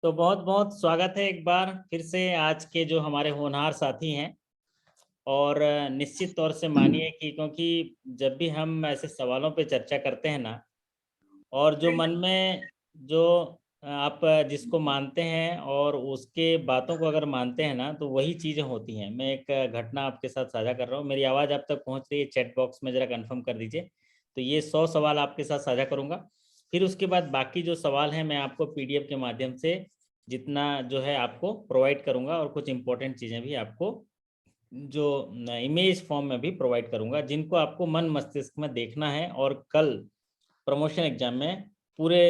तो बहुत बहुत स्वागत है एक बार फिर से आज के जो हमारे होनहार साथी हैं। और निश्चित तौर से मानिए कि क्योंकि जब भी हम ऐसे सवालों पे चर्चा करते हैं ना, और जो मन में जो आप जिसको मानते हैं और उसके बातों को अगर मानते हैं ना, तो वही चीज़ें होती हैं। मैं एक घटना आपके साथ साझा कर रहा हूँ। मेरी आवाज़ आप तक पहुँच रही है? चैट बॉक्स में ज़रा कंफर्म कर दीजिए। तो ये 100 सवाल आपके साथ साझा करूँगा। फिर उसके बाद बाकी जो सवाल हैं मैं आपको पीडीएफ के माध्यम से जितना जो है आपको प्रोवाइड करूँगा, और कुछ इंपॉर्टेंट चीज़ें भी आपको जो इमेज फॉर्म में भी प्रोवाइड करूँगा, जिनको आपको मन मस्तिष्क में देखना है और कल प्रमोशन एग्जाम में पूरे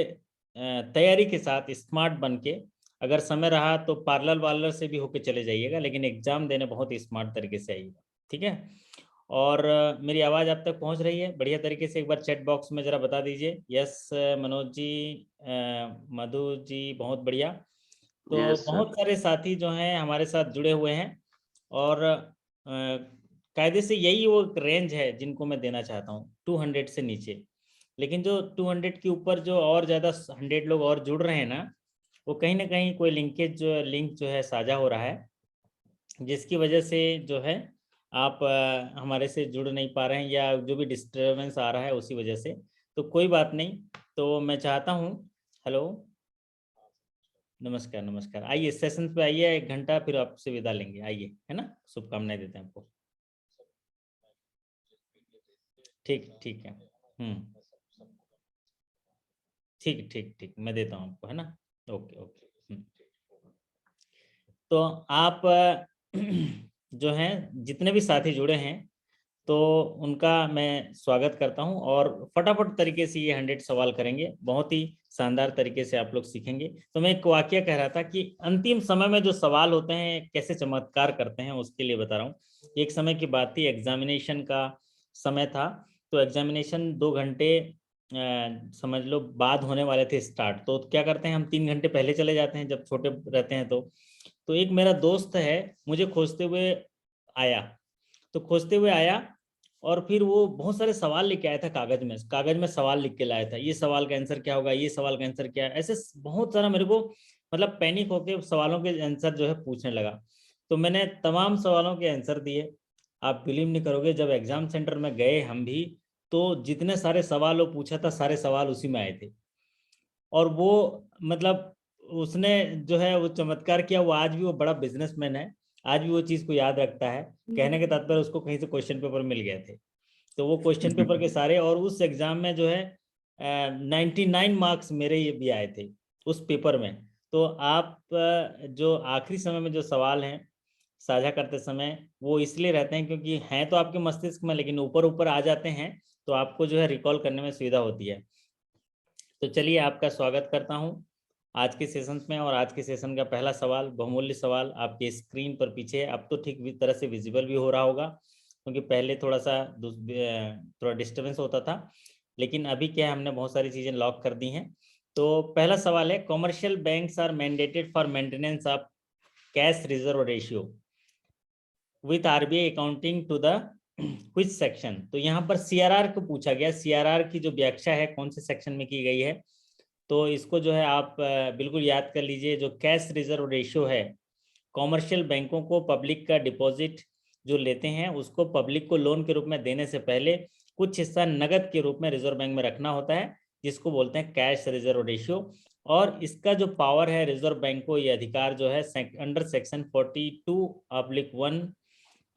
तैयारी के साथ स्मार्ट बन के, अगर समय रहा तो पार्लर वार्लर से भी होके चले जाइएगा, लेकिन एग्जाम देने बहुत स्मार्ट तरीके से आइएगा। ठीक है? और मेरी आवाज़ आप तक पहुंच रही है बढ़िया तरीके से? एक बार चैट बॉक्स में ज़रा बता दीजिए। यस मनोज जी, मधु जी, बहुत बढ़िया। तो यस सर। बहुत सारे साथी जो हैं हमारे साथ जुड़े हुए हैं, और कायदे से यही वो रेंज है जिनको मैं देना चाहता हूँ 200 से नीचे। लेकिन जो 200 के ऊपर जो और ज़्यादा 100 लोग और जुड़ रहे हैं ना, वो कहीं ना कहीं कोई लिंक जो है साझा हो रहा है, जिसकी वजह से जो है आप हमारे से जुड़ नहीं पा रहे हैं, या जो भी डिस्टर्बेंस आ रहा है उसी वजह से। तो कोई बात नहीं। तो मैं चाहता हूँ, हेलो, नमस्कार नमस्कार, आइए सेशन पे आइए, 1 घंटा फिर आपसे विदा लेंगे। आइए, है ना? शुभकामनाएं देते हैं आपको। ठीक ठीक है। ठीक ठीक ठीक, मैं देता हूँ आपको, है ना? Okay okay. तो आप जो हैं जितने भी साथी जुड़े हैं, तो उनका मैं स्वागत करता हूं, और फटाफट तरीके से ये 100 सवाल करेंगे। बहुत ही शानदार तरीके से आप लोग सीखेंगे। तो मैं एक वाकया कह रहा था कि अंतिम समय में जो सवाल होते हैं कैसे चमत्कार करते हैं, उसके लिए बता रहा हूँ। एक समय की बात थी, एग्जामिनेशन का समय था। तो एग्जामिनेशन 2 घंटे समझ लो बाद होने वाले थे स्टार्ट। तो क्या करते हैं, हम 3 घंटे पहले चले जाते हैं जब छोटे रहते हैं। तो एक मेरा दोस्त है, मुझे खोजते हुए आया। तो खोजते हुए आया, और फिर वो बहुत सारे सवाल लेके आया था। कागज में सवाल लिख के लाया था। ये सवाल का आंसर क्या होगा, ये सवाल का आंसर क्या है, ऐसे बहुत सारा। मेरे को मतलब पैनिक होके सवालों के आंसर जो है पूछने लगा। तो मैंने तमाम सवालों के आंसर दिए। आप बिलीव नहीं करोगे, जब एग्जाम सेंटर में गए हम भी, तो जितने सारे सवाल वो पूछा था, सारे सवाल उसी में आए थे। और वो मतलब उसने जो है वो चमत्कार किया। वो आज भी वो बड़ा बिजनेसमैन है, आज भी वो चीज़ को याद रखता है। कहने के तात्पर्य उसको कहीं से क्वेश्चन पेपर मिल गए थे। तो वो क्वेश्चन पेपर के सारे, और उस एग्जाम में जो है 99 मार्क्स मेरे ये भी आए थे उस पेपर में। तो आप जो आखिरी समय में जो सवाल हैं साझा करते समय, वो इसलिए रहते हैं क्योंकि हैं तो आपके मस्तिष्क में, लेकिन ऊपर ऊपर आ जाते हैं, तो आपको जो है रिकॉल करने में सुविधा होती है। तो चलिए, आपका स्वागत करता हूं आज के सेशन में। और आज के सेशन का पहला सवाल, बहुमूल्य सवाल, आपके स्क्रीन पर पीछे अब तो ठीक तरह से विजिबल भी हो रहा होगा, क्योंकि पहले थोड़ा सा थोड़ा डिस्टर्बेंस होता था। लेकिन अभी क्या है, हमने बहुत सारी चीज़ें लॉक कर दी हैं। तो पहला सवाल है, commercial banks are mandated for maintenance of cash reserve ratio with RBI accounting to the which section. तो यहाँ पर सीआरआर को पूछा गया। सीआरआर की जो व्याख्या है कौन से सेक्शन में की गई है, तो इसको जो है आप बिल्कुल याद कर लीजिए। जो कैश रिजर्व रेशियो है, कॉमर्शियल बैंकों को पब्लिक का डिपॉजिट जो लेते हैं, उसको पब्लिक को लोन के रूप में देने से पहले कुछ हिस्सा नगद के रूप में रिजर्व बैंक में रखना होता है, जिसको बोलते हैं कैश रिजर्व रेशियो। और इसका जो पावर है रिजर्व बैंक को, ये अधिकार जो है अंडर सेक्शन 42/1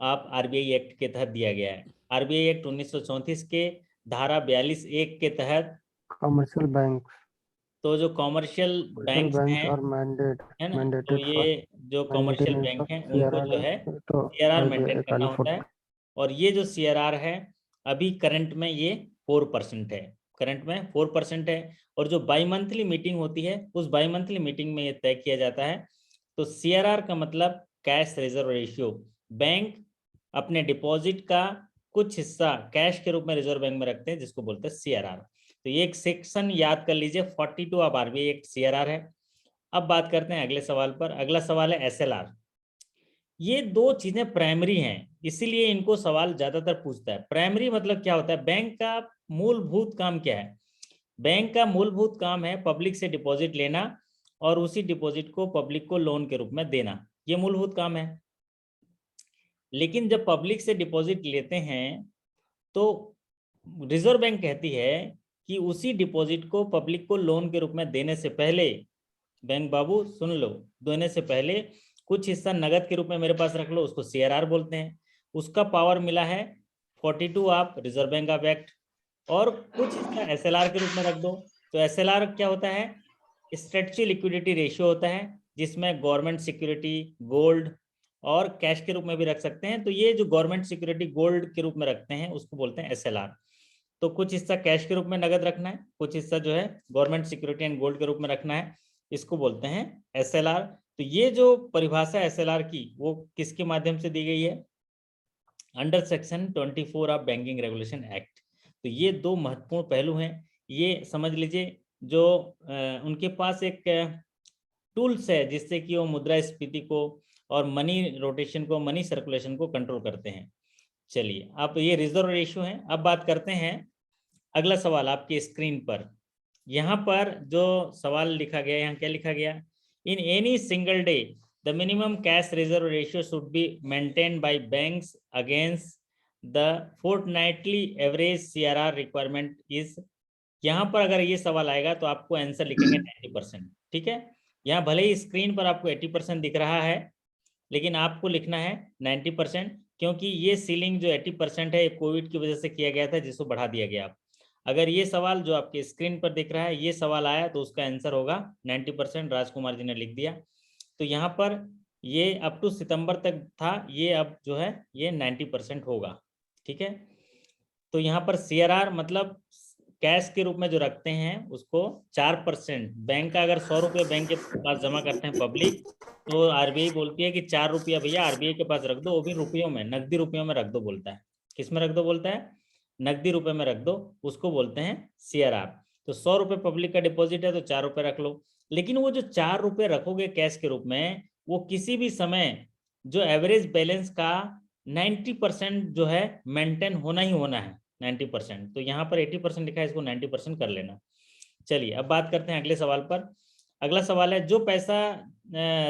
आप आरबीआई एक्ट के तहत दिया गया है। आरबीआई एक्ट 1934 के धारा 42(1) के तहत, कमर्शियल बैंक तो जो कॉमर्शियल बैंक्स हैं, और है ना, तो मैंडेटेड फॉर ये जो कॉमर्शियल मेंटेनेंस बैंक ऑफ हैं उनको जो सीआरआर है तो सीआरआर आरबीआई मेंटेन करना होता है। और ये जो सीआरआर है, अभी करंट में ये 4% है। करंट में 4% है। और जो बाई मंथली मीटिंग होती है, उस बाई मंथली मीटिंग में ये तय किया जाता है। तो सीआरआर का मतलब कैश रिजर्व रेशियो। बैंक अपने डिपॉजिट का कुछ हिस्सा कैश के रूप में रिजर्व बैंक में रखते हैं, जिसको बोलते हैं सीआरआर। तो ये एक सेक्शन याद कर लीजिए, 42 ऑफ आरबीआई एक्ट सीआरआर है। अब बात करते हैं अगले सवाल पर। अगला सवाल है एसएलआर। ये दो चीजें प्राइमरी हैं, इसीलिए इनको सवाल ज्यादातर पूछता है। प्राइमरी मतलब क्या होता है? बैंक का मूलभूत काम क्या है? बैंक का मूलभूत काम है पब्लिक से डिपॉजिट लेना और उसी डिपॉजिट को पब्लिक को लोन के रूप में देना, ये मूलभूत काम है। लेकिन जब पब्लिक से डिपॉजिट लेते हैं तो रिजर्व बैंक कहती है कि उसी डिपॉजिट को पब्लिक को लोन के रूप में देने से पहले, बैंक बाबू सुन लो, देने से पहले कुछ हिस्सा नगद के रूप में मेरे पास रख लो, उसको CRR बोलते हैं। उसका पावर मिला है 42 of reserve bank of act, और कुछ हिस्सा SLR के रूप में रख दो। तो SLR क्या होता है? स्ट्रेटजी लिक्विडिटी रेशियो होता है, जिसमें गवर्नमेंट सिक्योरिटी, गोल्ड और कैश के रूप में भी रख सकते हैं। तो ये जो गवर्नमेंट सिक्योरिटी गोल्ड के रूप में रखते हैं उसको बोलते हैं SLR। तो कुछ हिस्सा कैश के रूप में नगद रखना है, कुछ हिस्सा जो है गवर्नमेंट सिक्योरिटी एंड गोल्ड के रूप में रखना है, इसको बोलते हैं SLR। तो ये जो परिभाषा SLR की वो किसके माध्यम से दी गई है? Under section 24 of banking regulation act. तो ये दो महत्वपूर्ण पहलू हैं, ये समझ लीजिए। जो उनके पास एक टूल्स है जिससे कि वो मुद्रास्फीति को और मनी रोटेशन को, मनी सर्कुलेशन को कंट्रोल करते हैं। चलिए, अब ये रिजर्व रेशियो है। अब बात करते हैं अगला सवाल आपकी स्क्रीन पर। यहाँ पर जो सवाल लिखा गया, यहाँ क्या लिखा गया? In any single day the minimum cash reserve ratio should be maintained by banks against the fortnightly average CRR requirement is. यहाँ पर अगर ये सवाल आएगा तो आपको आंसर लिखेंगे 90%। ठीक है, यहाँ भले ही स्क्रीन पर आपको 80% दिख रहा है, लेकिन आपको लिखना है 90%, क्योंकि ये सीलिंग जो 80% है कोविड की वजह से किया गया था, जिसको बढ़ा दिया गया। अगर ये सवाल जो आपके स्क्रीन पर दिख रहा है ये सवाल आया तो उसका आंसर होगा 90%। राजकुमार जी ने लिख दिया। तो यहाँ पर ये अप टू सितंबर तक था, ये अब जो है ये 90% होगा। ठीक है, तो यहाँ पर CRR मतलब कैश के रूप में जो रखते हैं उसको 4%। बैंक का अगर 100 रुपये बैंक के पास जमा करते हैं पब्लिक, तो RBI बोलती है कि 4 रुपया भैया RBI के पास रख दो, वो भी रुपयों में, नकदी रुपयों में रख दो बोलता है। किस में रख दो बोलता है? नकदी रुपए में रख दो, उसको बोलते हैं CRR। तो 100 रुपये पब्लिक का डिपॉजिट है तो 4 रुपये रख लो। लेकिन वो जो 4 रुपये रखोगे कैश के रूप में, वो किसी भी समय जो एवरेज बैलेंस का 90% जो है मेंटेन होना ही होना है, 90%। तो यहाँ पर 80% लिखा है, इसको 90% कर लेना। चलिए, अब बात करते हैं अगले सवाल पर। अगला सवाल है, जो पैसा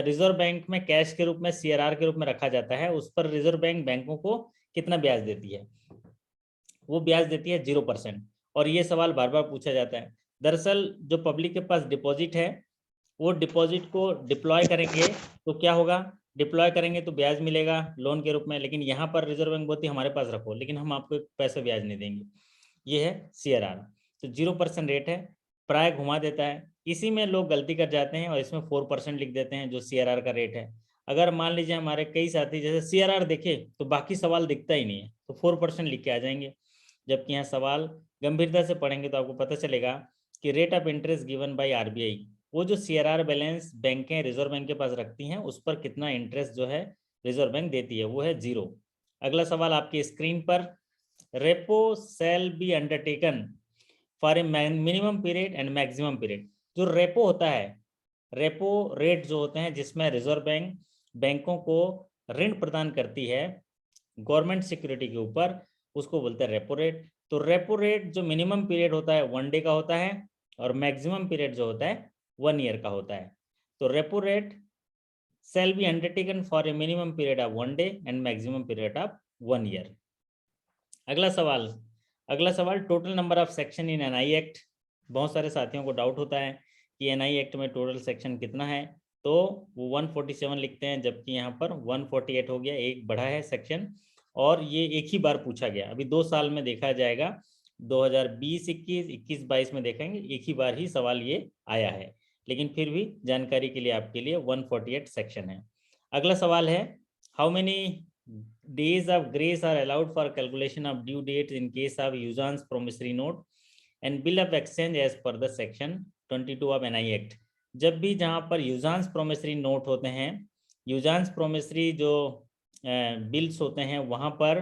रिजर्व बैंक में कैश के रूप में CRR के रूप में रखा जाता है, उस पर रिजर्व बैंक बैंकों को कितना ब्याज देती है? वो ब्याज देती है 0%। और ये सवाल बार बार पूछा जाता है। दरअसल जो पब्लिक के पास डिपॉजिट है, वो डिपॉजिट को डिप्लॉय करेंगे तो क्या होगा? डिप्लॉय करेंगे तो ब्याज मिलेगा लोन के रूप में। लेकिन यहाँ पर रिजर्व बैंक बोलती है हमारे पास रखो, लेकिन हम आपको एक पैसा ब्याज नहीं देंगे। ये है CRR। तो 0% रेट है, प्राय घुमा देता है। इसी में लोग गलती कर जाते हैं और इसमें 4% लिख देते हैं जो CRR का रेट है। अगर मान लीजिए हमारे कई साथी जैसे CRR देखे तो बाकी सवाल दिखता ही नहीं है, तो 4% लिख के आ जाएंगे। जबकि यहाँ सवाल गंभीरता से पढ़ेंगे तो आपको पता चलेगा कि rate of interest given by RBI, वो जो CRR बैलेंस बैंकें रिजर्व बैंक के पास रखती हैं उस पर कितना इंटरेस्ट जो है रिजर्व बैंक देती है, वो है 0। अगला सवाल आपकी स्क्रीन पर, repo shall be undertaken for a minimum period and maximum period. जो रेपो होता है, रेपो रेट जो होते हैं जिसमें रिजर्व बैंक बैंकों को ऋण प्रदान करती है गवर्नमेंट सिक्योरिटी के ऊपर, उसको बोलते हैं रेपो रेट। तो रेपो रेट जो मिनिमम पीरियड होता है 1 डे का होता है, और मैक्सिमम पीरियड जो होता है 1 ईयर का होता है। तो repo rate shall be undertaken for a minimum period of 1 day and maximum period of 1 year। अगला सवाल, total number of section in NI act. बहुत सारे साथियों को डाउट होता है कि NI एक्ट में टोटल सेक्शन कितना है, तो वो 147 लिखते हैं, जबकि यहाँ पर 148 हो गया, एक बढ़ा है सेक्शन। और ये एक ही बार पूछा गया, अभी 2 साल में देखा जाएगा, 2020-21, 21-22 में देखेंगे, एक ही बार ही सवाल ये आया है। लेकिन फिर भी जानकारी के लिए आपके लिए 148 सेक्शन है। अगला सवाल है, how many days of grace are allowed for calculation of due dates in case of usance promissory note and bill of exchange as per the section 22 of NI Act। जब भी जहाँ पर यूजांस प्रोमिसरी नोट होते हैं, यूजांस promissory जो bills होते हैं, वहाँ पर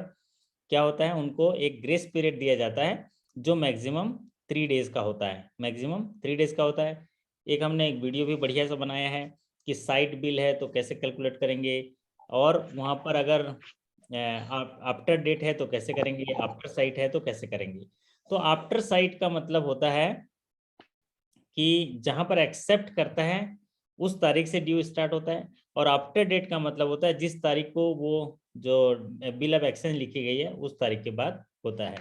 क्या होता है, उनको एक ग्रेस पीरियड दिया जाता है जो मैक्सिमम 3 डेज का होता है, मैक्सिमम 3 डेज का होता है। एक हमने एक वीडियो भी बढ़िया सा बनाया है कि साइट बिल है तो कैसे कैलकुलेट करेंगे, और वहाँ पर अगर आफ्टर डेट है तो कैसे करेंगे, आफ्टर साइट है तो कैसे करेंगे। तो आफ्टर साइट का मतलब होता है कि जहां पर एक्सेप्ट करता है उस तारीख से ड्यू स्टार्ट होता है, और आफ्टर डेट का मतलब होता है जिस तारीख को वो जो बिल ऑफ एक्सचेंज लिखी गई है उस तारीख के बाद होता है।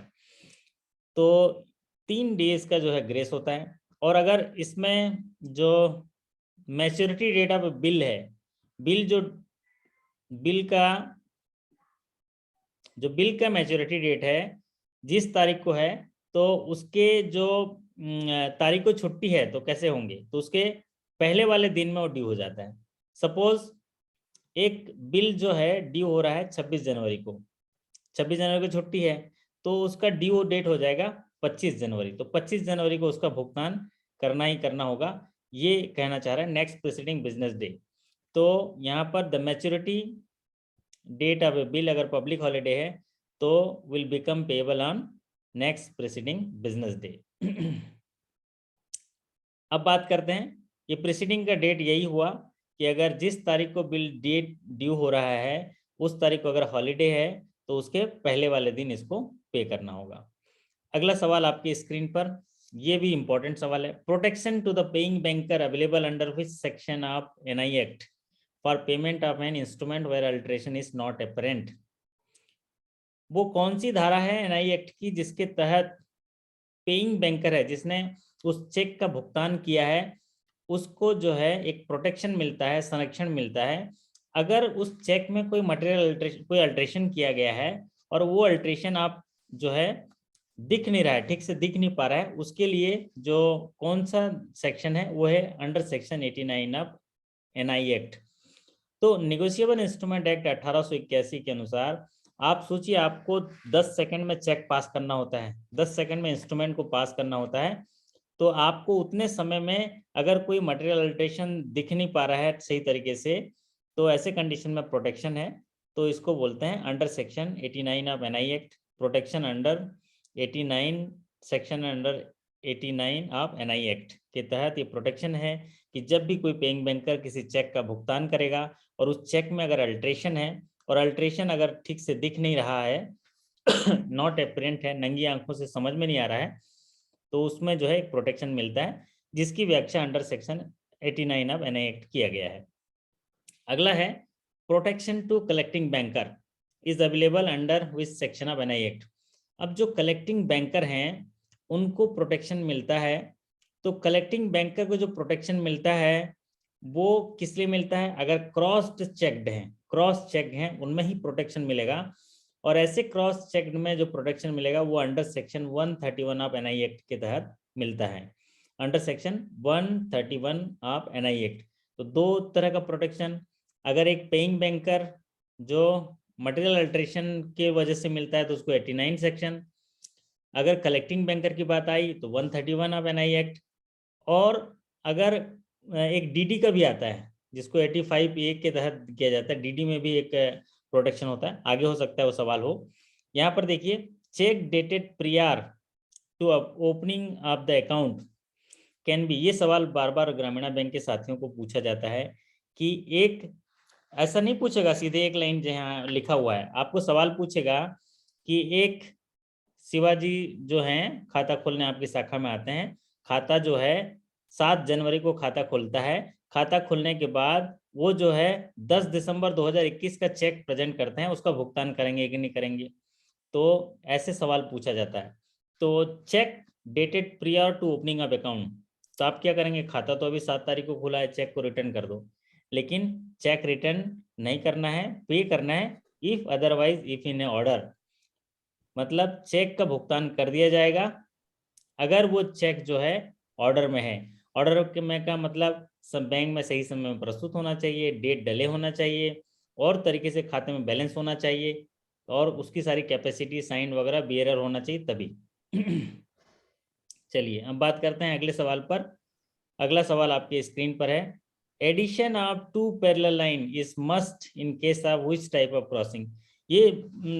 तो 3 डेज का जो है ग्रेस होता है। और अगर इसमें जो मैच्योरिटी डेट ऑफ बिल है, बिल का मैच्योरिटी डेट है जिस तारीख को है, तो उसके जो तारीख को छुट्टी है तो कैसे होंगे, तो उसके पहले वाले दिन में वो ड्यू हो जाता है। सपोज एक बिल जो है ड्यू हो रहा है 26 जनवरी को, 26 जनवरी को छुट्टी है, तो उसका ड्यू डेट हो जाएगा 25 जनवरी। तो 25 जनवरी को उसका भुगतान करना ही करना होगा, ये कहना चाह रहा है नेक्स्ट प्रीसीडिंग बिजनेस डे। तो यहाँ पर the maturity date of a bill अगर पब्लिक हॉलीडे है तो will become payable on next preceding business day. अब बात करते हैं, ये प्रीसीडिंग का डेट यही हुआ कि अगर जिस तारीख को बिल डेट ड्यू हो रहा है उस तारीख को अगर हॉलीडे है तो उसके पहले वाले दिन इसको पे करना होगा। अगला सवाल आपकी स्क्रीन पर, ये भी इंपॉर्टेंट सवाल है। Protection to the paying banker available under which section of NI act for payment of an instrument where alteration is not apparent. वो कौन सी धारा है एनआई एक्ट की जिसके तहत पेइंग बैंकर है जिसने उस चेक का भुगतान किया है उसको जो है एक प्रोटेक्शन मिलता है, संरक्षण मिलता है, अगर उस चेक में कोई मटेरियल कोई अल्ट्रेशन किया गया है और वो अल्ट्रेशन आप जो है दिख नहीं रहा है, ठीक से दिख नहीं पा रहा है, उसके लिए जो कौन सा सेक्शन है वो है under section 89 of NI act. तो निगोशिएबल इंस्ट्रूमेंट एक्ट 1881 के अनुसार आप सोचिए आपको 10 सेकंड में चेक पास करना होता है, 10 सेकंड में इंस्ट्रूमेंट को पास करना होता है, तो आपको उतने समय में अगर कोई मटेरियल अल्ट्रेशन दिख नहीं पा रहा है सही तरीके से, तो ऐसे कंडीशन में प्रोटेक्शन है, तो इसको बोलते हैं under section 89 of NI act, protection under 89 section under 89 of NI act के तहत ये प्रोटेक्शन है कि जब भी कोई पेइंग बैंकर किसी चेक का भुगतान करेगा और उस चेक में अगर अल्ट्रेशन है और अल्ट्रेशन अगर ठीक से दिख नहीं रहा है नॉट अपरेंट है, नंगी आंखों से समझ में नहीं आ रहा है, तो उसमें जो है एक प्रोटेक्शन मिलता है जिसकी व्याख्या under section 89 of NI act किया गया है। अगला है protection to collecting banker is available under which section of NI act. अब जो कलेक्टिंग बैंकर हैं उनको प्रोटेक्शन मिलता है, तो कलेक्टिंग बैंकर को जो प्रोटेक्शन मिलता है वो किस लिए मिलता है, अगर क्रॉस्ड चेक्ड हैं, क्रॉस चेक हैं उनमें ही प्रोटेक्शन मिलेगा, और ऐसे क्रॉस चेक्ड में जो प्रोटेक्शन मिलेगा वो under section 131 of NI act के तहत मिलता है, under section 131 of NI act. तो दो तरह का प्रोटेक्शन, अगर एक पेइंग बैंकर जो मटेरियल अल्ट्रेशन के वजह से मिलता है तो उसको 89 सेक्शन, अगर कलेक्टिंग बैंकर की बात आई तो 131 ऑफ एनआई एक्ट, और अगर एक डीडी का भी आता है जिसको 85A के तहत किया जाता है, डीडी में भी एक प्रोटेक्शन होता है, आगे हो सकता है वो सवाल हो। यहाँ पर देखिए cheque dated prior to opening of the account can be, ये सवाल बार बार ग्रामीण बैंक के साथियों को पूछा जाता है कि एक ऐसा नहीं पूछेगा सीधे एक लाइन जहाँ लिखा हुआ है, आपको सवाल पूछेगा कि एक शिवाजी जो हैं खाता खोलने आपकी शाखा में आते हैं, खाता जो है 7 जनवरी को खाता खोलता है, खाता खुलने के बाद वो जो है 10 दिसंबर 2021 का चेक प्रेजेंट करते हैं, उसका भुगतान करेंगे कि नहीं करेंगे, तो ऐसे सवाल पूछा जाता है। तो cheque dated prior to opening of account, तो आप क्या करेंगे, खाता तो अभी 7 तारीख को खुला है, चेक को रिटर्न कर दो, लेकिन चेक रिटर्न नहीं करना है, पे करना है if otherwise if in A order, मतलब चेक का भुगतान कर दिया जाएगा अगर वो चेक जो है ऑर्डर में है। ऑर्डर में का मतलब सब बैंक में सही समय में प्रस्तुत होना चाहिए, डेट डले होना चाहिए, और तरीके से खाते में बैलेंस होना चाहिए, और उसकी सारी कैपेसिटी साइन वगैरह बियरर होना चाहिए तभी। चलिए अब बात करते हैं अगले सवाल पर। अगला सवाल आपके स्क्रीन पर है, addition of 2 parallel line is must in case of which type of crossing. ये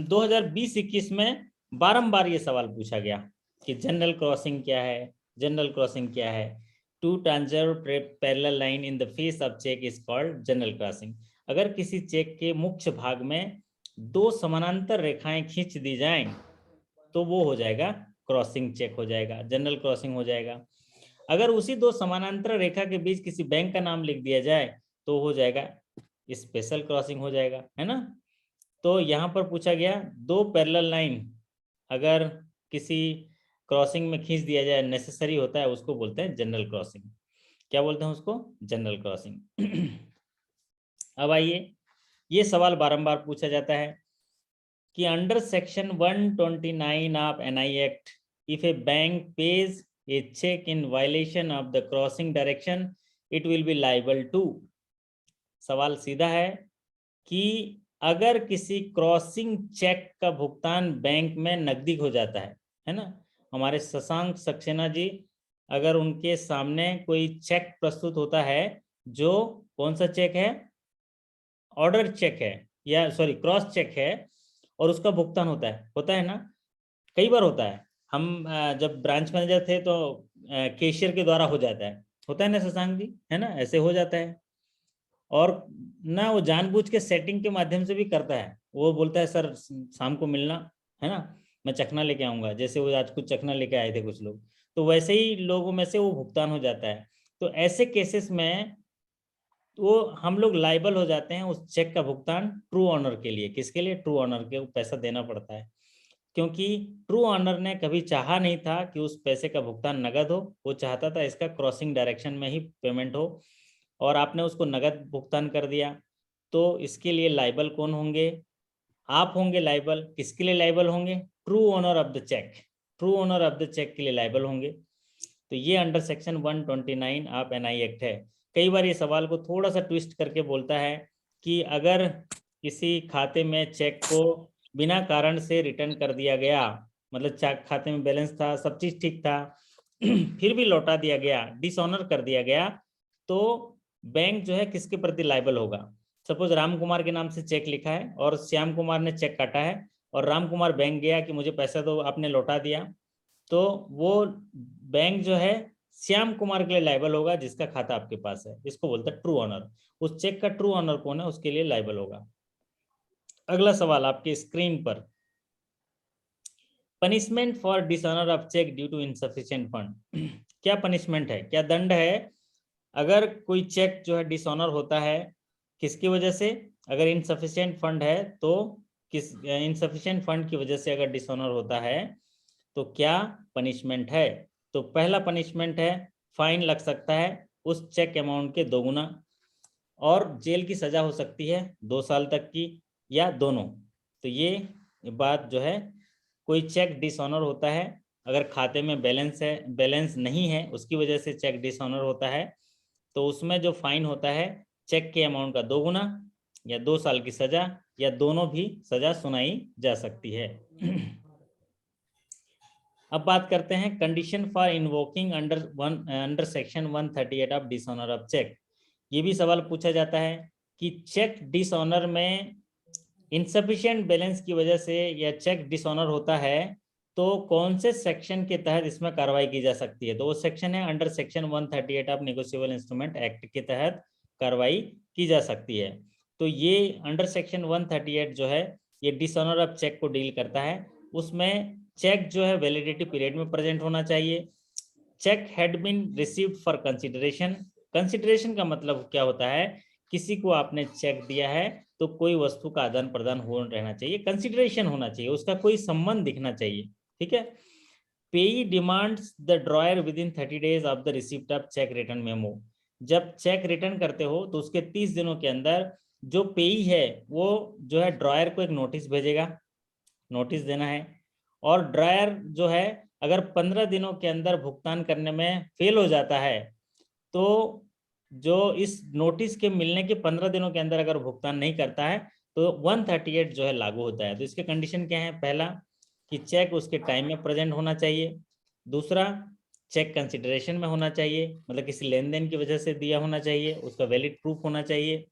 2020-21 में बारंबार ये सवाल पूछा गया कि जनरल क्रॉसिंग क्या है, जनरल क्रॉसिंग क्या है। 2 transverse parallel line in the face of cheque is called general crossing. अगर किसी चेक के मुख्य भाग में 2 समानांतर रेखाएं खींच दी जाएं तो वो हो जाएगा क्रॉसिंग चेक हो जाएगा, जनरल क्रॉसिंग हो जाएगा। अगर उसी दो समानांतर रेखा के बीच किसी बैंक का नाम लिख दिया जाए तो हो जाएगा स्पेशल क्रॉसिंग हो जाएगा, है ना। तो यहाँ पर पूछा गया दो पैरेलल लाइन अगर किसी क्रॉसिंग में खींच दिया जाए, नेसेसरी होता है, उसको बोलते हैं जनरल क्रॉसिंग। क्या बोलते हैं उसको? General crossing. अब आइए, ये सवाल बारंबार पूछा जाता है कि under section 129 of NI act if a bank pays a cheque in violation of the crossing direction it will be liable to. सवाल सीधा है कि अगर किसी क्रॉसिंग चेक का भुगतान बैंक में नकदी हो जाता है ना। हमारे शशांक सक्सेना जी, अगर उनके सामने कोई चेक प्रस्तुत होता है, जो कौन सा चेक है? ऑर्डर चेक है, या सॉरी क्रॉस चेक है, और उसका भुगतान होता है ना, कई बार होता है। हम जब ब्रांच मैनेजर थे तो कैशियर के द्वारा होता है ना शशांक जी, है ना, ऐसे हो जाता है। और ना वो जानबूझ के सेटिंग के माध्यम से भी करता है, वो बोलता है सर शाम को मिलना, है ना, मैं चखना लेके आऊँगा, जैसे वो आज कुछ चखना लेके आए थे कुछ लोग, तो वैसे ही लोगों में से वो भुगतान हो जाता है। तो ऐसे केसेस में वो हम लोग लाइबल हो जाते हैं उस चेक का भुगतान ट्रू ऑनर के लिए। किसके लिए? ट्रू ऑनर के पैसा देना पड़ता है, क्योंकि ट्रू ऑनर ने कभी चाहा नहीं था कि उस पैसे का भुगतान नगद हो, वो चाहता था इसका क्रॉसिंग डायरेक्शन में ही पेमेंट हो, और आपने उसको नगद भुगतान कर दिया। तो इसके लिए लाइबल कौन होंगे? आप होंगे लाइबल। किसके लिए लाइबल होंगे? True owner of the cheque. True owner of the cheque के लिए लाइबल होंगे। तो ये under section 129 of NI act है। कई बार ये सवाल को थोड़ा सा ट्विस्ट करके बोलता है कि अगर किसी खाते में चेक को बिना कारण से रिटर्न कर दिया गया, मतलब चेक खाते में बैलेंस था, सब चीज ठीक था, फिर भी लौटा दिया गया, डिसऑनर कर दिया गया, तो बैंक जो है किसके प्रति लायबल होगा? सपोज राम कुमार के नाम से चेक लिखा है और श्याम कुमार ने चेक काटा है, और राम कुमार बैंक गया कि मुझे पैसा दो, आपने लौटा दिया, तो वो बैंक जो है श्याम कुमार के लिए लायबल होगा जिसका खाता आपके पास है। इसको बोलते हैं ट्रू ऑनर। उस चेक का ट्रू ऑनर कौन है, उसके लिए लायबल होगा। अगला सवाल आपके स्क्रीन पर, punishment for dishonour of cheque due to insufficient fund. क्या पनिशमेंट है, क्या दंड है अगर कोई चेक जो है डिसऑनर होता है? किसकी वजह से? अगर इनसफिशिएंट फंड है तो किस इनसफिशिएंट फंड की वजह से अगर डिसऑनर होता है तो क्या पनिशमेंट है? तो पहला पनिशमेंट है फाइन लग सकता है उस चेक अमाउंट के 2 गुना, और जेल की सजा हो सकती है 2 साल तक की, या दोनों। तो ये बात जो है, कोई चेक डिसऑनर होता है, अगर खाते में बैलेंस है, बैलेंस नहीं है, उसकी वजह से चेक डिसऑनर होता है, तो उसमें जो फाइन होता है चेक के अमाउंट का 2 गुना, या 2 साल की सजा, या दोनों भी सजा सुनाई जा सकती है। अब बात करते हैं condition for invoking under section 138 of dishonour of cheque. ये भी सवाल पूछा जाता है कि चेक डिसऑनर में इनसफिशिएंट बैलेंस की वजह से या चेक डिसऑनर होता है तो कौन से सेक्शन के तहत इसमें कार्रवाई की जा सकती है? तो वो सेक्शन है under section 138 of negotiable instrument act के तहत कार्रवाई की जा सकती है। तो ये अंडर सेक्शन 138 जो है ये डिसऑनर ऑफ चेक को डील करता है। उसमें चेक जो है वैलिडिटी पीरियड में प्रेजेंट होना चाहिए। Cheque had been received for consideration. Consideration का मतलब क्या होता है? किसी को आपने चेक दिया है तो कोई वस्तु का आदान प्रदान हो रहना चाहिए, कंसिडरेशन होना चाहिए, उसका कोई संबंध दिखना चाहिए, ठीक है। पेई demands the dryer with in 30 days of the receipt of check return memo. जब चेक रिटर्न करते हो तो उसके 30 दिनों के अंदर जो पेई है वो जो है ड्रॉयर को एक नोटिस भेजेगा, नोटिस देना है। और ड्रॉयर जो है अगर 15 दिनों के अंदर भुगतान करने में फेल हो जाता है तो जो इस नोटिस के मिलने के 15 दिनों के अंदर अगर भुगतान नहीं करता है तो 138 जो है लागू होता है। तो इसके कंडीशन क्या है? पहला कि चेक उसके टाइम में प्रेजेंट होना चाहिए। दूसरा, चेक कंसिडरेशन में होना चाहिए, मतलब किसी लेन देन की वजह से दिया होना चाहिए, उसका वैलिड प्रूफ होना चाहिए।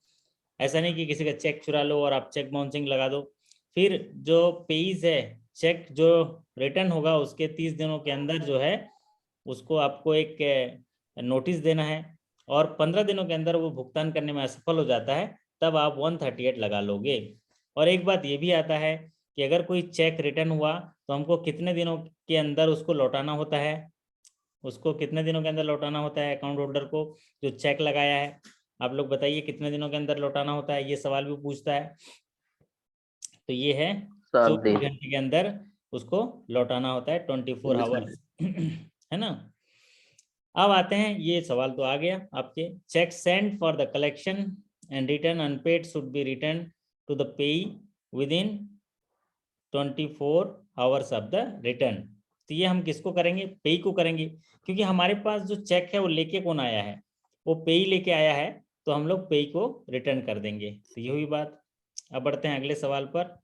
ऐसा नहीं कि किसी का चेक चुरा लो और आप चेक बाउंसिंग लगा दो। फिर जो पेईज है, चेक जो रिटर्न होगा उसके 30 दिनों के अंदर जो है उसको आपको एक नोटिस देना है, और 15 दिनों के अंदर वो भुगतान करने में असफल हो जाता है तब आप 138 लगा लोगे। और एक बात ये भी आता है कि अगर कोई चेक रिटर्न हुआ तो हमको कितने दिनों के अंदर उसको लौटाना होता है? उसको कितने दिनों के अंदर लौटाना होता है अकाउंट होल्डर को, जो चेक लगाया है? आप लोग बताइए कितने दिनों के अंदर लौटाना होता है, ये सवाल भी पूछता है। तो ये है 24 घंटे के अंदर उसको लौटाना होता है, 24 आवर्स है ना। अब आते हैं, ये सवाल तो आ गया आपके, cheque send for the collection and return unpaid should be return to the payee within 24 hours of the return. तो ये हम किसको करेंगे? पेई को करेंगे, क्योंकि हमारे पास जो चेक है वो लेके कौन आया है? वो पेई लेके आया है, तो हम लोग पेई को रिटर्न कर देंगे। तो ये हुई बात। अब बढ़ते हैं अगले सवाल पर।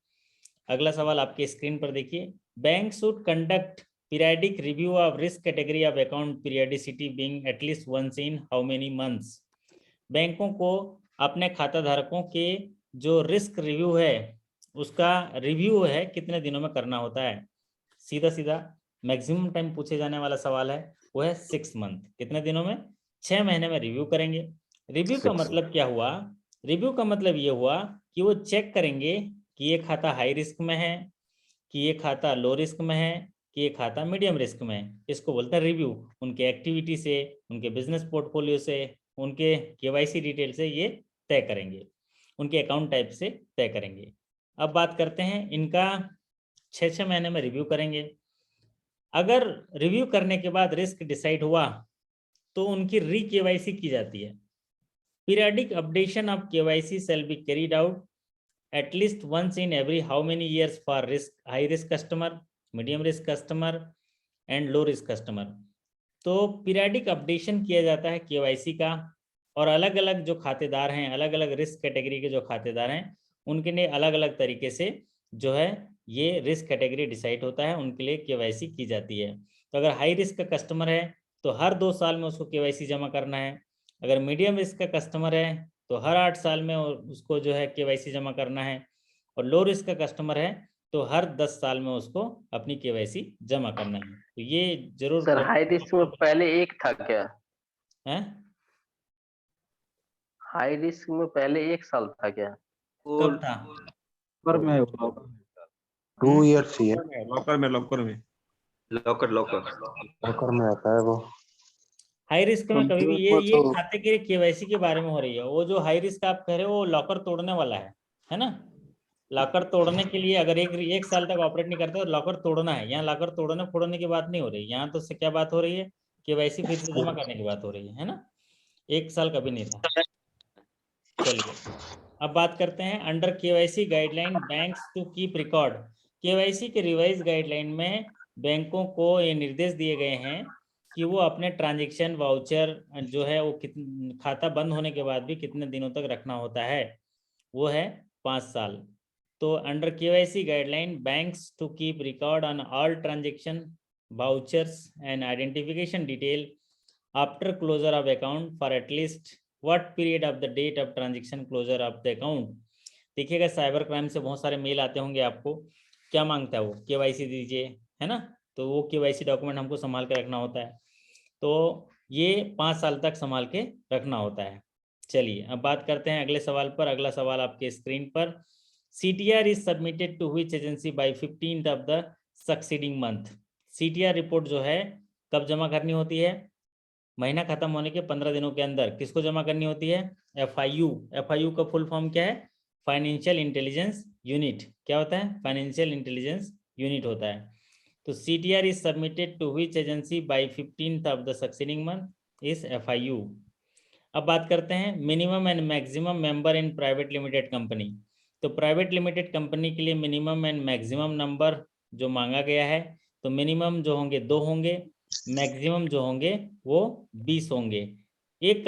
अगला सवाल आपके स्क्रीन पर देखिए, bank should conduct periodic review of risk category of account periodicity being at least once in how many months. बैंकों को अपने खाता धारकों के जो रिस्क रिव्यू है उसका रिव्यू है कितने दिनों में करना होता है? सीधा सीधा मैक्सिमम टाइम पूछे जाने वाला सवाल है, वो है 6 मंथ। कितने दिनों में? 6 महीने में रिव्यू करेंगे। रिव्यू का मतलब क्या हुआ? रिव्यू का मतलब ये हुआ कि वो चेक करेंगे कि ये खाता हाई रिस्क में है, कि ये खाता लो रिस्क में है, कि ये खाता मीडियम रिस्क में है। इसको बोलते हैं रिव्यू। उनके एक्टिविटी से, उनके बिजनेस पोर्टफोलियो से, उनके केवाईसी डिटेल से ये तय करेंगे, उनके अकाउंट टाइप से तय करेंगे। अब बात करते हैं इनका 6 महीने में रिव्यू करेंगे। अगर रिव्यू करने के बाद रिस्क डिसाइड हुआ तो उनकी री केवाईसी की जाती है। Periodic updation of KYC shall be carried out at least once in every how many years for risk high risk customer, medium risk customer and low risk customer। तो periodic updation किया जाता है KYC का, और अलग अलग जो खातेदार हैं, अलग अलग रिस्क कैटेगरी के जो खातेदार हैं, उनके लिए अलग अलग तरीके से जो है ये रिस्क कैटेगरी डिसाइड होता है, उनके लिए केवाईसी की जाती है। तो अगर हाई रिस्क का कस्टमर है तो हर 2 साल में उसको केवाईसी जमा करना है। अगर मीडियम रिस्क का कस्टमर है तो हर 8 साल में उसको जो है केवाईसी जमा करना है। और लो रिस्क का कस्टमर है तो हर 10 साल में उसको अपनी केवाईसी जमा करना है। तो ये जरूर सर हाई रिस्क में पहले एक था क्या? है? हाई रिस्क में पहले 1 साल था क्या? कब था? लॉकर में 2 इयर्स ही है। लॉकर में लॉकर में आता है वो। हाई रिस्क में कभी भी कंप्यूटर ये तो खाते के केवाईसी के बारे में हो रही है। वो जो हाई रिस्क आप कह रहे हो वो लॉकर तोड़ने वाला है ना। लॉकर तोड़ने के लिए अगर एक साल तक ऑपरेट नहीं करता तो लॉकर तोड़ना है। यहाँ लॉकर तोड़ने फोड़ने की बात नहीं हो रही, यहाँ तो क्या बात हो रही है? केवाईसी फिर से जमा करने की बात हो रही है ना। 1 साल कभी नहीं था। चलिए अब बात करते हैं under KYC guideline banks to keep record. KYC के रिवाइज गाइडलाइन में बैंकों को ये निर्देश दिए गए हैं कि वो अपने ट्रांजैक्शन वाउचर जो है वो खाता बंद होने के बाद भी कितने दिनों तक रखना होता है? वो है 5 साल। तो under KYC guideline banks to keep record on all transaction vouchers and identification detail after closure of account for at least what period of the date of transaction closure of the account. देखिएगा cyber crime से बहुत सारे mail आते होंगे आपको, क्या मांगता है वो? केवाईसी दीजिए, है ना। तो वो केवाईसी डॉक्यूमेंट हमको संभाल के रखना होता है। तो ये 5 साल तक संभाल के रखना होता है। चलिए अब बात करते हैं अगले सवाल पर। अगला सवाल आपके स्क्रीन पर, CTR is submitted to which agency by 15th of the succeeding month. CTR report जो है कब जमा करनी होती है? महीना खत्म होने के 15 दिनों के अंदर। किसको जमा करनी होती है? FIU। FIU का फुल फॉर्म क्या है? Financial intelligence unit. क्या होता है? फाइनेंशियल इंटेलिजेंस यूनिट होता है। तो CTR is submitted to which agency by 15th of the succeeding month? Is FIU। अब बात करते हैं minimum and maximum member in private limited company. तो प्राइवेट लिमिटेड कंपनी के लिए मिनिमम एंड मैक्सिमम नंबर जो मांगा गया है, तो मिनिमम जो होंगे 2 होंगे, मैक्सिमम जो होंगे वो 20 होंगे। एक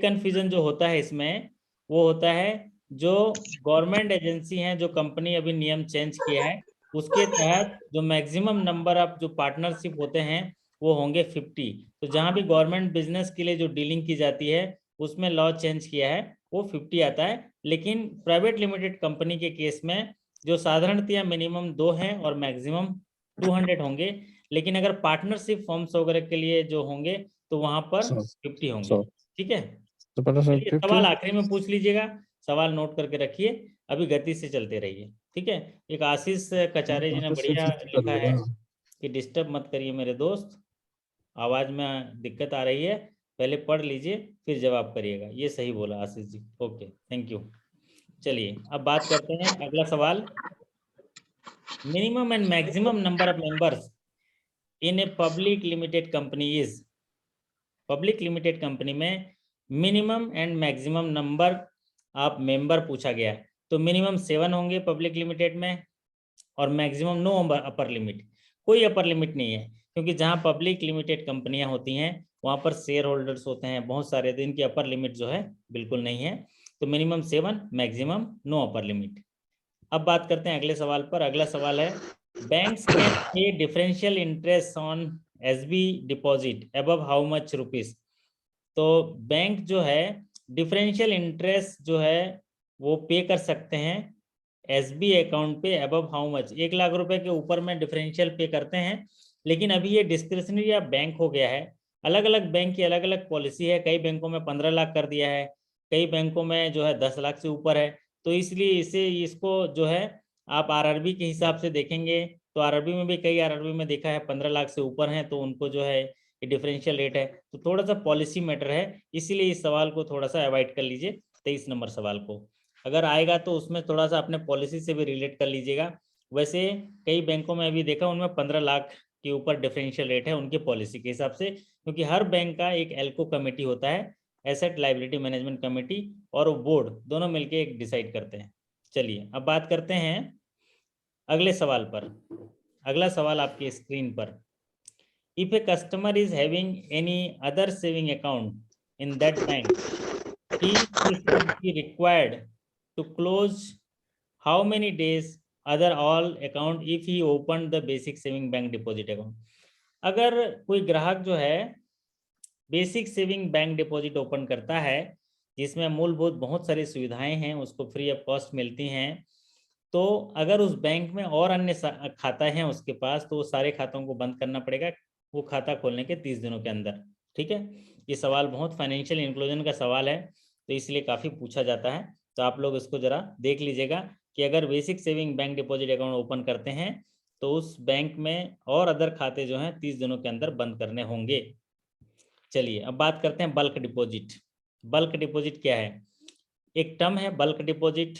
कंफ्यूजन जो होता है इसमें वो होता है जो गवर्नमेंट एजेंसी हैं, जो कंपनी अभी नियम चेंज किया है उसके तहत जो मैक्सिमम नंबर ऑफ जो पार्टनरशिप होते हैं वो होंगे 50। तो जहां भी गवर्नमेंट बिजनेस के लिए जो डीलिंग की जाती है उसमें लॉ चेंज किया है, वो 50 आता है। लेकिन प्राइवेट लिमिटेड कंपनी के केस में जो साधारणतया मिनिमम 2 हैं और मैक्सिमम 200 होंगे। लेकिन अगर पार्टनरशिप फॉर्म्स वगैरह के लिए जो होंगे तो वहां पर 50 होंगे। ठीक है, चलिए सवाल आखिरी में पूछ लीजिएगा, सवाल नोट करके रखिए, अभी गति से चलते रहिए। ठीक है, एक आशीष कचारे जी ने बढ़िया लिखा है कि डिस्टर्ब मत करिए मेरे दोस्त। आवाज में दिक्कत आ रही है, पहले पढ़ लीजिए फिर जवाब करिएगा। ये सही बोला Ashish ji, okay thank you. चलिए अब बात करते हैं अगला सवाल। Minimum and maximum number of members in a public limited company is. Public limited company में minimum and maximum number of member पूछा गया है। तो मिनिमम 7 होंगे पब्लिक लिमिटेड में और मैक्सिमम नो अपर लिमिट। कोई अपर लिमिट नहीं है, क्योंकि जहां पब्लिक लिमिटेड कंपनियां होती हैं वहां पर शेयर होल्डर्स होते हैं बहुत सारे, तो इनकी अपर लिमिट जो है बिल्कुल नहीं है। तो minimum 7, maximum no upper limit. अब बात करते हैं अगले सवाल पर। अगला सवाल है, banks can pay differential interest on SB deposit above how much rupees. तो बैंक जो है डिफरेंशियल इंटरेस्ट जो है वो पे कर सकते हैं एसबी अकाउंट पे अबव हाउ मच। 1 लाख रुपए के ऊपर में डिफरेंशियल पे करते हैं, लेकिन अभी ये डिस्क्रिशनरी या बैंक हो गया है। अलग अलग बैंक की अलग अलग पॉलिसी है। कई बैंकों में 15 लाख कर दिया है, कई बैंकों में जो है 10 लाख से ऊपर है। तो इसलिए इसको जो है आप आरआरबी के हिसाब से देखेंगे तो आरआरबी में भी, कई आरआरबी में देखा है 15 लाख से ऊपर हैं तो उनको जो है ये डिफरेंशियल रेट है। तो थोड़ा सा पॉलिसी मैटर है, इसीलिए इस सवाल को थोड़ा सा अवॉइड कर लीजिए। 23 नंबर सवाल को अगर आएगा तो उसमें थोड़ा सा अपने पॉलिसी से भी रिलेट कर लीजिएगा। वैसे कई बैंकों में अभी देखा उनमें 15 लाख के ऊपर डिफरेंशियल रेट है उनके पॉलिसी के हिसाब से, क्योंकि हर बैंक का एक एल्को कमेटी होता है, एसेट लाइबिलिटी मैनेजमेंट कमेटी, और बोर्ड दोनों मिलके एक डिसाइड करते हैं। चलिए अब बात करते हैं अगले सवाल पर। अगला सवाल आपकी स्क्रीन पर। If a customer is having any other saving account in that bank, he should be required to close how many days other all account if he opened the basic saving bank deposit account। अगर कोई ग्राहक जो है basic saving bank deposit open करता है जिसमें मूलभूत बहुत सारी सुविधाएं हैं, उसको फ्री ऑफ कॉस्ट मिलती हैं, तो अगर उस बैंक में और अन्य खाता हैं उसके पास तो वो सारे खातों को बंद करना पड़ेगा वो खाता खोलने के 30 दिनों के अंदर। ठीक है, ये सवाल बहुत फाइनेंशियल इंक्लूजन का सवाल है तो इसलिए काफ़ी पूछा जाता है। तो आप लोग इसको ज़रा देख लीजिएगा कि अगर basic saving bank deposit account open करते हैं तो उस बैंक में और अदर खाते जो हैं 30 दिनों के अंदर बंद करने होंगे। चलिए अब बात करते हैं बल्क डिपॉजिट। बल्क डिपॉजिट क्या है? एक टर्म है बल्क डिपॉजिट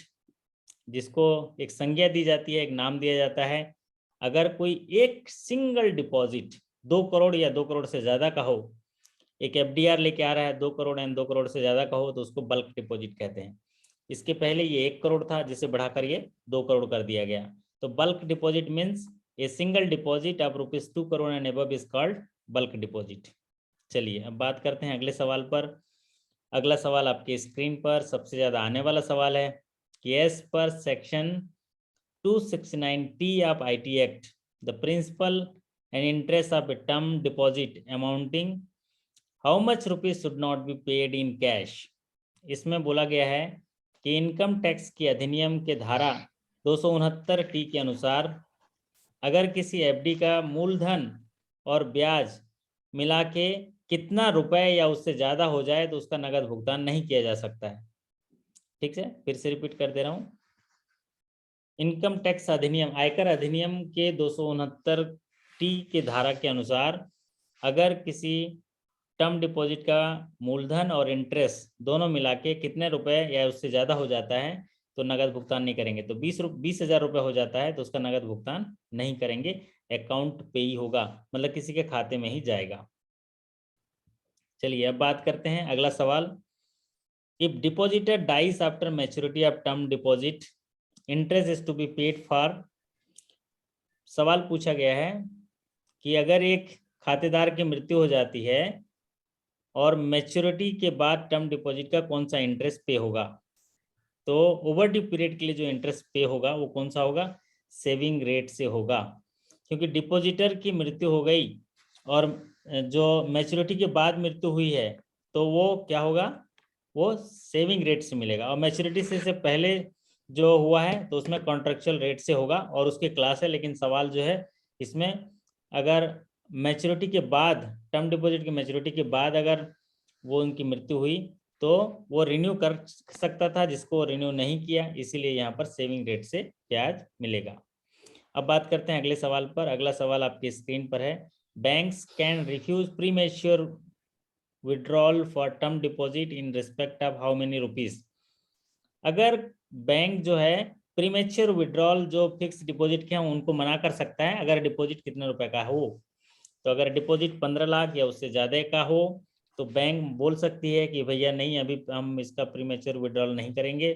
जिसको एक संज्ञा दी जाती है, एक नाम दिया जाता है। अगर कोई एक सिंगल डिपॉजिट 2 करोड़ या 2 करोड़ से ज़्यादा का हो, एक एफडीआर लेके आ रहा है 2 करोड़ या 2 करोड़ से ज़्यादा का हो तो उसको बल्क डिपॉजिट कहते हैं। इसके पहले ये 1 करोड़ था जिसे बढ़ाकर ये 2 करोड़ कर दिया गया। तो bulk deposit means a single deposit of ₹2 crore and above is called bulk deposit. चलिए अब बात करते हैं अगले सवाल पर। अगला सवाल आपके स्क्रीन पर सबसे ज़्यादा आने वाला सवाल है कि as per section 269T of IT act the principal and interest of a term deposit amounting how much rupees should not be paid in cash. इसमें बोला गया है कि इनकम टैक्स के अधिनियम के धारा 269T के अनुसार अगर किसी एफडी का मूलधन और ब्याज मिला के कितना रुपए या उससे ज़्यादा हो जाए तो उसका नगद भुगतान नहीं किया जा सकता है। ठीक है, फिर से रिपीट कर दे रहा हूँ। इनकम टैक्स अधिनियम, आयकर अधिनियम के 269T के धारा के अनुसार अगर किसी टर्म डिपॉजिट का मूलधन और इंटरेस्ट दोनों मिला के कितने रुपए या उससे ज़्यादा हो जाता है तो नगद भुगतान नहीं करेंगे। तो 20,000 रुपये हो जाता है तो उसका नगद भुगतान नहीं करेंगे, अकाउंट पे ही होगा, मतलब किसी के खाते में ही जाएगा। चलिए अब बात करते हैं अगला सवाल। If depositor dies after maturity of term deposit interest is to be paid for. सवाल पूछा गया है कि अगर एक खातेदार की मृत्यु हो जाती है और मैच्योरिटी के बाद टर्म डिपॉजिट का कौन सा इंटरेस्ट पे होगा। तो ओवरड्यू पीरियड के लिए जो इंटरेस्ट पे होगा वो कौन सा होगा? सेविंग रेट से होगा, क्योंकि डिपॉजिटर की मृत्यु हो गई और जो मैच्योरिटी के बाद मृत्यु हुई है तो वो क्या होगा? वो सेविंग रेट से मिलेगा। और मैच्योरिटी से पहले जो हुआ है तो उसमें कॉन्ट्रेक्चुअल रेट से होगा और उसकी क्लास है। लेकिन सवाल जो है इसमें अगर मैच्योरिटी के बाद, टर्म डिपॉजिट की मैच्योरिटी के बाद अगर वो उनकी मृत्यु हुई तो वो रिन्यू कर सकता था, जिसको रिन्यू नहीं किया, इसीलिए यहाँ पर सेविंग रेट से ब्याज मिलेगा। अब बात करते हैं अगले सवाल पर। अगला सवाल आपकी स्क्रीन पर है। banks can refuse premature withdrawal for term deposit in respect of how many rupees। अगर बैंक जो है प्रीमेच्योर विड्रॉल जो फिक्स डिपॉजिट के हैं उनको मना कर सकता है अगर डिपॉजिट कितने रुपए का हो। तो अगर डिपॉजिट 15 लाख या उससे ज़्यादा का हो तो बैंक बोल सकती है कि भैया नहीं, अभी हम इसका प्रीमेच्योर विड्रॉल नहीं करेंगे,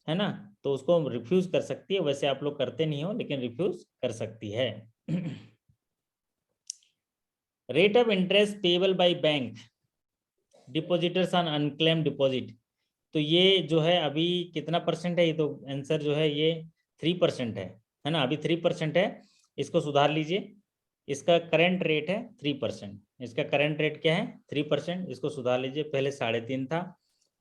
है ना। तो उसको रिफ्यूज कर सकती है। वैसे आप लोग करते नहीं हो, लेकिन रिफ्यूज कर सकती है। Rate of interest payable by bank depositors on unclaimed deposit. तो ये जो है अभी कितना परसेंट है, ये तो आंसर जो है ये 3% है ना। अभी 3% है, इसको सुधार लीजिए। इसका करंट रेट है 3%। इसका करंट रेट क्या है 3%। इसको सुधार लीजिए, पहले 3.5 था,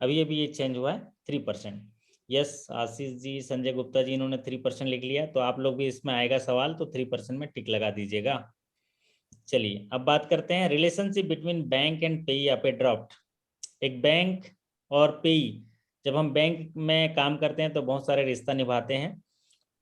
अभी अभी ये चेंज हुआ है 3%। यस आशीष जी, संजय गुप्ता जी, इन्होंने 3% लिख लिया। तो आप लोग भी इसमें आएगा सवाल तो 3% में टिक लगा दीजिएगा। चलिए अब बात करते हैं रिलेशनशिप बिटवीन बैंक एंड पेई ऑफ ए ड्राफ्ट। एक बैंक और पेई, जब हम बैंक में काम करते हैं तो बहुत सारे रिश्ता निभाते हैं।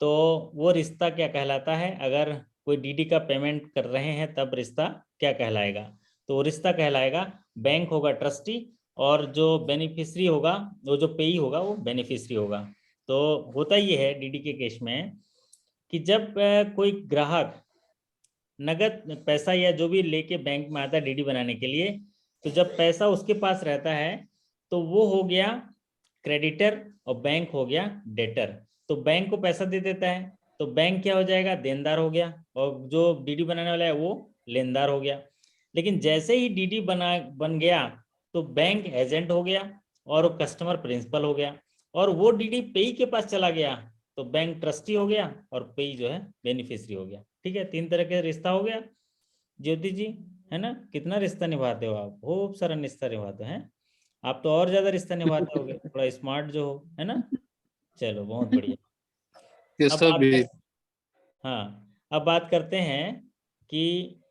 तो वो रिश्ता क्या कहलाता है? अगर कोई डीडी का पेमेंट कर रहे हैं तब रिश्ता क्या कहलाएगा? तो रिश्ता कहलाएगा, बैंक होगा ट्रस्टी और जो बेनिफिशियरी होगा, वो जो पेई होगा वो बेनिफिशियरी होगा। तो होता ये है डीडी के केस में कि जब कोई ग्राहक नगद पैसा या जो भी लेके बैंक में आता है डीडी बनाने के लिए, तो जब पैसा उसके पास रहता है तो वो हो गया क्रेडिटर और बैंक हो गया डेटर। तो बैंक को पैसा दे देता है तो बैंक क्या हो जाएगा, देनदार हो गया, और जो डीडी बनाने वाला है वो लेनदार हो गया। लेकिन जैसे ही डीडी बन गया तो बैंक एजेंट हो गया और कस्टमर प्रिंसिपल हो गया, और वो डीडी पेई के पास चला गया तो बैंक ट्रस्टी हो गया और पेई जो है बेनिफिशियरी हो गया। ठीक है, 3 तरह का रिश्ता हो गया। ज्योति जी, है ना, कितना रिश्ता निभाते हो आप? खूब सारा रिश्ता निभाते हैं आप, तो और ज्यादा रिश्ता निभाते होगे, थोड़ा स्मार्ट जो हो, है ना। चलो बहुत बढ़िया। अब बात करते हैं कि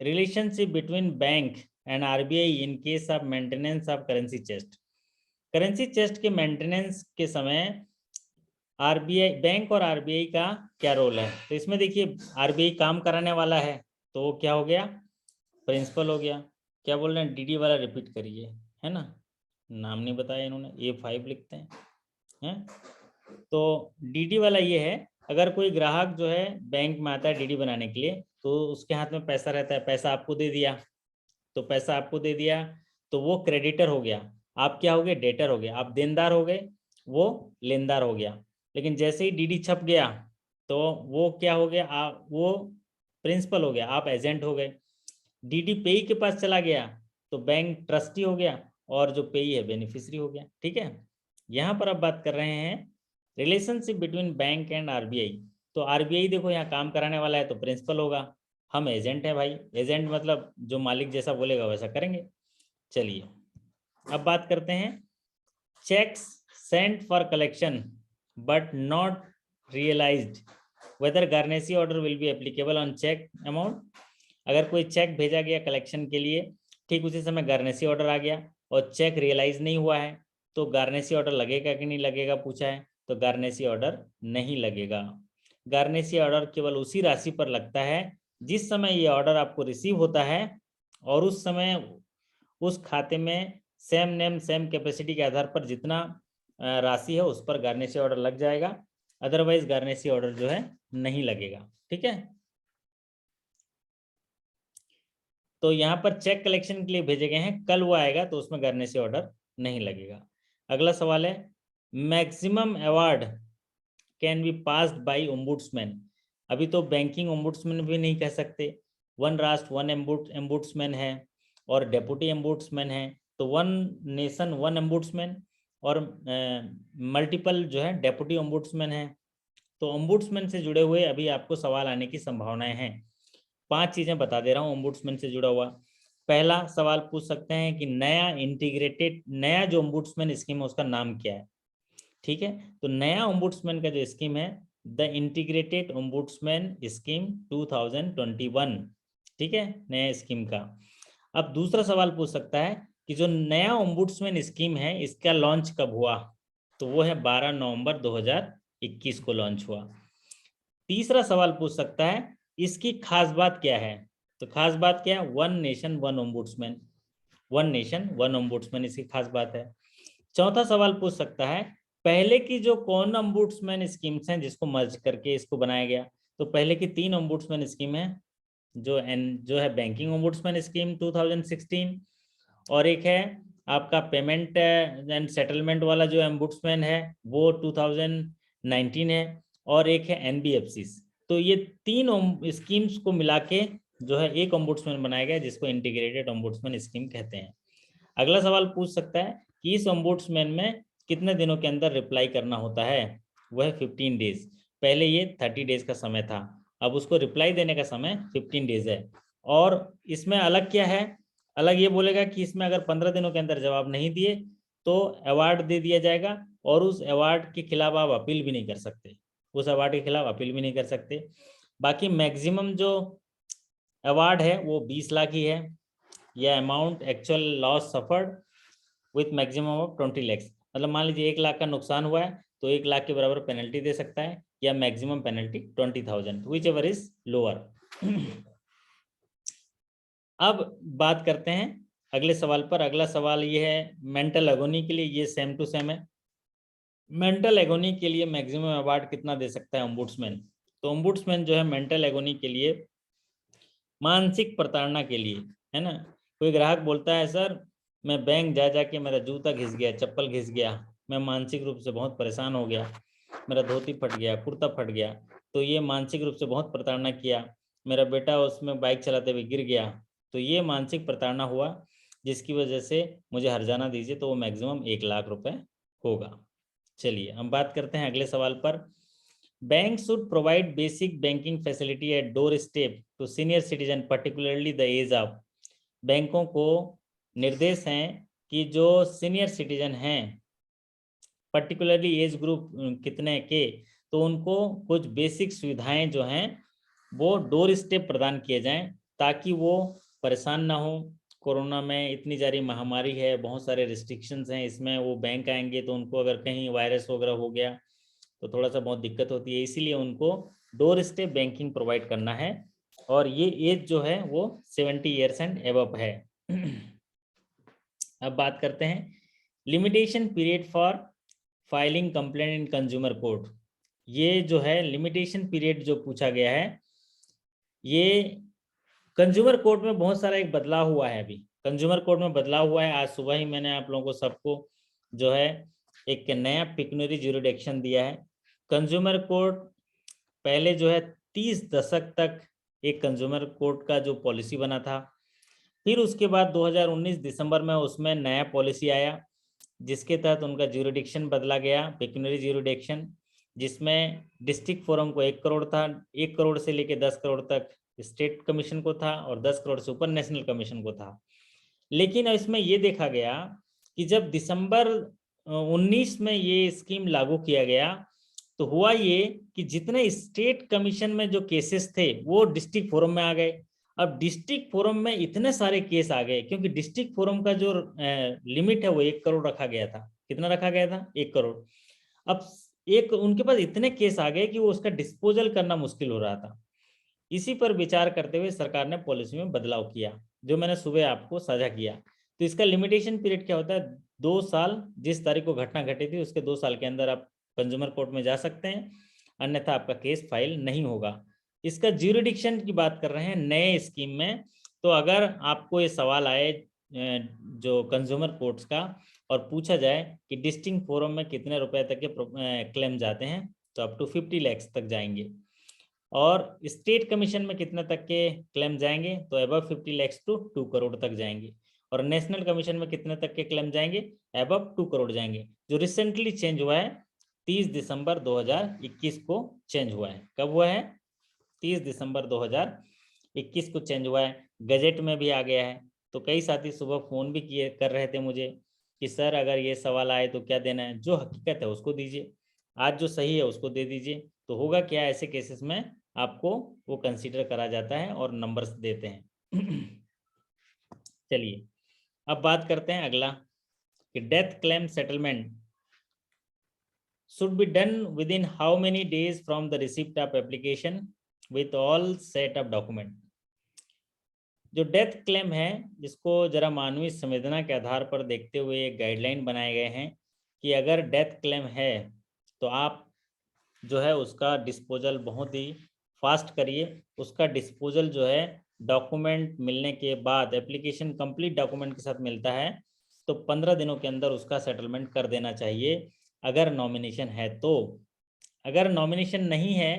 relationship between bank and RBI in case of maintenance of currency chest. Currency chest के मेंटेनेंस के समय आरबीआई, बैंक और आरबीआई का क्या रोल है? तो इसमें देखिए आरबीआई काम कराने वाला है तो क्या हो गया, प्रिंसिपल हो गया। क्या बोल रहे हैं, डीडी वाला रिपीट करिए, है ना, नाम नहीं बताया इन्होंने, A5 लिखते हैं। तो डीडी वाला ये है, अगर कोई ग्राहक जो है बैंक में आता है डीडी बनाने के लिए तो उसके हाथ में पैसा रहता है, पैसा आपको दे दिया, तो पैसा आपको दे दिया तो वो क्रेडिटर हो गया, आप क्या हो गए, डेटर हो गए, आप देनदार हो गए, वो लेनदार हो गया। लेकिन जैसे ही डीडी छप गया तो वो क्या हो गया, आप वो प्रिंसिपल हो गया, आप एजेंट हो गए। डीडी पेई के पास चला गया तो बैंक ट्रस्टी हो गया और जो पेई है बेनिफिशियरी हो गया। ठीक है, यहाँ पर अब बात कर रहे हैं relationship between bank and RBI. तो आरबीआई देखो यहाँ काम कराने वाला है तो प्रिंसिपल होगा, हम एजेंट है भाई, एजेंट मतलब जो मालिक जैसा बोलेगा वैसा करेंगे। चलिए अब बात करते हैं cheques sent for collection but not realised whether garnishee order will be applicable on cheque amount. अगर कोई चेक भेजा गया कलेक्शन के लिए, ठीक उसी समय गार्नेसी ऑर्डर आ गया और चेक रियलाइज नहीं हुआ है, तो गार्नेसी ऑर्डर लगेगा कि नहीं लगेगा पूछा है, तो गार्नेसी ऑर्डर नहीं लगेगा। गार्नेसी ऑर्डर केवल उसी राशि पर लगता है जिस समय ये ऑर्डर आपको रिसीव होता है और उस समय उस खाते में सेम नेम सेम कैपेसिटी के आधार पर जितना राशि है उस पर गार्नेसी ऑर्डर लग जाएगा, अदरवाइज गार्नेसी ऑर्डर जो है नहीं लगेगा। ठीक है, तो यहाँ पर चेक कलेक्शन के लिए भेजे गए हैं, कल वो आएगा तो उसमें गार्नेसी ऑर्डर नहीं लगेगा। अगला सवाल है maximum award can be passed by ombudsman. अभी तो बैंकिंग ओम्बुड्समैन भी नहीं कह सकते, वन राष्ट्र वन ओम्बुड्समैन है और डेप्यूटी ओम्बुड्समैन है, तो वन नेशन वन ओम्बुड्समैन और मल्टीपल जो है डेप्यूटी ओम्बुड्समैन है। तो ओम्बुड्समैन से जुड़े हुए अभी आपको सवाल आने की संभावनाएं हैं। 5 चीजें बता दे रहा हूँ ओम्बुड्समैन से जुड़ा हुआ। पहला सवाल पूछ सकते हैं कि नया इंटीग्रेटेड, नया जो ओम्बुड्समैन स्कीम है उसका नाम क्या है। ठीक है, तो नया ओम्बुड्समैन का जो स्कीम है द इंटीग्रेटेड ओम्बुड्समैन स्कीम 2021। ठीक है, नया स्कीम का। अब दूसरा सवाल पूछ सकता है कि जो नया ओम्बुड्समैन स्कीम है इसका लॉन्च कब हुआ, तो वो है 12 नवंबर 2021 को लॉन्च हुआ। तीसरा सवाल पूछ सकता है इसकी खास बात क्या है, तो खास बात क्या है, one nation one ombudsman, one nation one ombudsman, इसकी खास बात है। चौथा सवाल पूछ सकता है, पहले की जो कौन ओम्बुड्समैन स्कीम्स हैं जिसको मर्ज करके इसको बनाया गया, तो पहले की 3 ओम्बुड्समैन स्कीम है, जो है बैंकिंग ओम्बुड्समैन स्कीम 2016, और एक है आपका पेमेंट एंड सेटलमेंट वाला जो ओम्बुड्समैन है वो 2019 है, और एक है एनबीएफसी। तो ये 3 स्कीम्स को मिला के जो है एक ओम्बुड्समैन बनाया गया जिसको इंटीग्रेटेड ओम्बुड्समैन स्कीम कहते हैं। अगला सवाल पूछ सकता है कि इस ओम्बुड्समैन में कितने दिनों के अंदर रिप्लाई करना होता है, वह 15 डेज। पहले ये 30 डेज का समय था, अब उसको रिप्लाई देने का समय 15 डेज है। और इसमें अलग क्या है, अलग ये बोलेगा कि इसमें अगर 15 दिनों के अंदर जवाब नहीं दिए तो अवार्ड दे दिया जाएगा, और उस अवार्ड के खिलाफ आप अपील भी नहीं कर सकते, उस अवार्ड के खिलाफ अपील भी नहीं कर सकते। बाकी मैक्सिमम जो अवार्ड है वो 20 लाख ही है, या amount actual loss suffered with maximum of 20 lakhs. मतलब मान लीजिए 1 लाख का नुकसान हुआ है तो 1 लाख के बराबर पेनल्टी दे सकता है, या maximum penalty 20,000, which ever is lower. अब बात करते हैं अगले सवाल पर। अगला सवाल ये है मेंटल एगोनी के लिए, ये सेम टू सेम है। मेंटल एगोनी के लिए मैक्सिमम अवार्ड कितना दे सकता है ओम्बुड्समैन? तो ओम्बुड्समैन जो है मेंटल एगोनी के लिए, मानसिक प्रताड़ना के लिए, है ना, कोई ग्राहक बोलता है सर मैं बैंक जा जाके मेरा जूता घिस गया, चप्पल घिस गया, मैं मानसिक रूप से बहुत परेशान हो गया, मेरा धोती फट गया, कुर्ता फट गया, तो ये मानसिक रूप से बहुत प्रताड़ना किया, मेरा बेटा उसमें बाइक चलाते हुए गिर गया, तो ये मानसिक प्रताड़ना हुआ जिसकी वजह से मुझे हर्जाना दीजिए, तो वो मैक्सिमम 1 लाख रुपए होगा। चलिए हम बात करते हैं अगले सवाल पर। Bank should provide basic banking facility at door step to senior citizen particularly the age of. बैंकों को निर्देश हैं कि जो सीनियर सिटीजन हैं, पर्टिकुलरली एज ग्रुप कितने के, तो उनको कुछ बेसिक सुविधाएं जो हैं वो डोर स्टेप प्रदान किए जाएं, ताकि वो परेशान ना हो। कोरोना में इतनी सारी महामारी है, बहुत सारे रिस्ट्रिक्शंस हैं, इसमें वो बैंक आएंगे तो उनको अगर कहीं वायरस वगैरह हो गया तो थोड़ा सा बहुत दिक्कत होती है, इसीलिए उनको डोर स्टेप बैंकिंग प्रोवाइड करना है, और ये एज जो है वो 70 ईयर्स एंड एबव है। अब बात करते हैं limitation period for filing complaint in consumer court. ये जो है लिमिटेशन पीरियड जो पूछा गया है, ये कंज्यूमर कोर्ट में बहुत सारा एक बदलाव हुआ है। अभी कंज्यूमर कोर्ट में बदलाव हुआ है, आज सुबह ही मैंने आप लोगों को सबको जो है एक नया पिक्यूनरी ज्यूरिडिक्शन दिया है। कंज्यूमर कोर्ट पहले जो है 30 दशक तक एक कंज्यूमर कोर्ट का जो पॉलिसी बना था, फिर उसके बाद 2019 दिसंबर में उसमें नया पॉलिसी आया जिसके तहत उनका ज्यूरिडिक्शन बदला गया, पिक्यूनरी ज्यूरिडिक्शन, जिसमें डिस्ट्रिक्ट फोरम को 1 करोड़ था, 1 करोड़ से लेकर 10 करोड़ तक स्टेट कमीशन को था, और 10 करोड़ से ऊपर नेशनल कमीशन को था। लेकिन इसमें ये देखा गया कि जब दिसंबर 19 में ये स्कीम लागू किया गया तो हुआ ये कि जितने स्टेट कमीशन में जो केसेस थे वो डिस्ट्रिक्ट फोरम में आ गए। अब डिस्ट्रिक्ट फोरम में इतने सारे केस आ गए क्योंकि डिस्ट्रिक्ट फोरम का जो लिमिट है वो 1 करोड़ रखा गया था। कितना रखा गया था? 1 करोड़। अब एक उनके पास इतने केस आ गए कि वो उसका डिस्पोजल करना मुश्किल हो रहा था। इसी पर विचार करते हुए सरकार ने पॉलिसी में बदलाव किया, जो मैंने सुबह आपको साझा किया। तो इसका लिमिटेशन पीरियड क्या होता है? 2 साल, जिस तारीख को घटना घटी थी उसके 2 साल के अंदर आप कंज्यूमर कोर्ट में जा सकते हैं, अन्यथा आपका केस फाइल नहीं होगा। इसका ज्यूरिडिक्शन की बात कर रहे हैं नए स्कीम में। तो अगर आपको ये सवाल आए जो कंज्यूमर कोर्ट्स का, और पूछा जाए कि डिस्ट्रिक्ट फोरम में कितने रुपए तक के क्लेम जाते हैं, तो अप टू 50 लैक्स तक जाएंगे, और स्टेट कमीशन में कितने तक के क्लेम जाएंगे, तो अबव 50 लैक्स टू 2 करोड़ तक जाएंगे, और नेशनल कमीशन में कितने तक के क्लेम जाएंगे, अबव 2 करोड़ जाएंगे। जो रिसेंटली चेंज हुआ है 30 दिसंबर 2021 को चेंज हुआ है। कब हुआ है? 30 दिसंबर 2021 को चेंज हुआ है, गजट में भी आ गया है। तो कई साथी सुबह फोन भी किए कर रहे थे मुझे कि सर अगर ये सवाल आए तो क्या देना है, जो हकीकत है उसको दीजिए, आज जो सही है उसको दे दीजिए। तो होगा क्या, ऐसे केसेस में आपको वो कंसीडर करा जाता है और नंबर्स देते हैं। चलिए अब बात करते हैं अगला कि death claim settlement should be done within how many days from the receipt of application with all set of document। जो डेथ क्लेम है, जिसको जरा मानवीय संवेदना के आधार पर देखते हुए एक गाइडलाइन बनाए गए हैं कि अगर डेथ क्लेम है तो आप जो है उसका डिस्पोजल बहुत ही फास्ट करिए। उसका डिस्पोजल जो है डॉक्यूमेंट मिलने के बाद, एप्लीकेशन कंप्लीट डॉक्यूमेंट के साथ मिलता है, तो 15 दिनों के अंदर उसका सेटलमेंट कर देना चाहिए अगर नॉमिनेशन है तो। अगर नॉमिनेशन नहीं है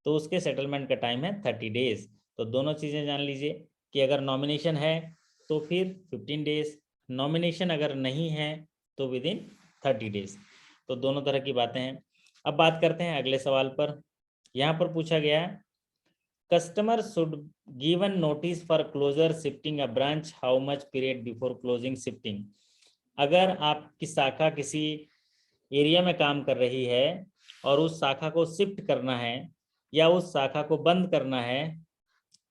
तो उसके सेटलमेंट का टाइम है 30 डेज। तो दोनों चीज़ें जान लीजिए कि अगर नॉमिनेशन है तो फिर 15 डेज, नॉमिनेशन अगर नहीं है तो विद इन 30 डेज। तो दोनों तरह की बातें हैं। अब बात करते हैं अगले सवाल पर। यहाँ पर पूछा गया है, customer should given notice for closure shifting a branch, how much period before closing shifting. अगर आपकी शाखा किसी एरिया में काम कर रही है और उस शाखा को शिफ्ट करना है या उस शाखा को बंद करना है,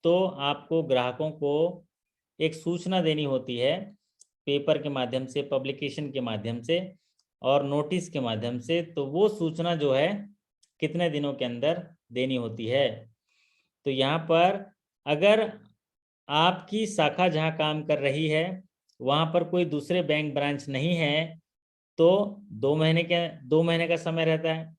तो आपको ग्राहकों को एक सूचना देनी होती है पेपर के माध्यम से, पब्लिकेशन के माध्यम से और नोटिस के माध्यम से। तो वो सूचना जो है कितने दिनों के अंदर देनी होती है। तो यहाँ पर अगर आपकी शाखा जहाँ काम कर रही है वहाँ पर कोई दूसरे बैंक ब्रांच नहीं है तो 2 महीने का समय रहता है।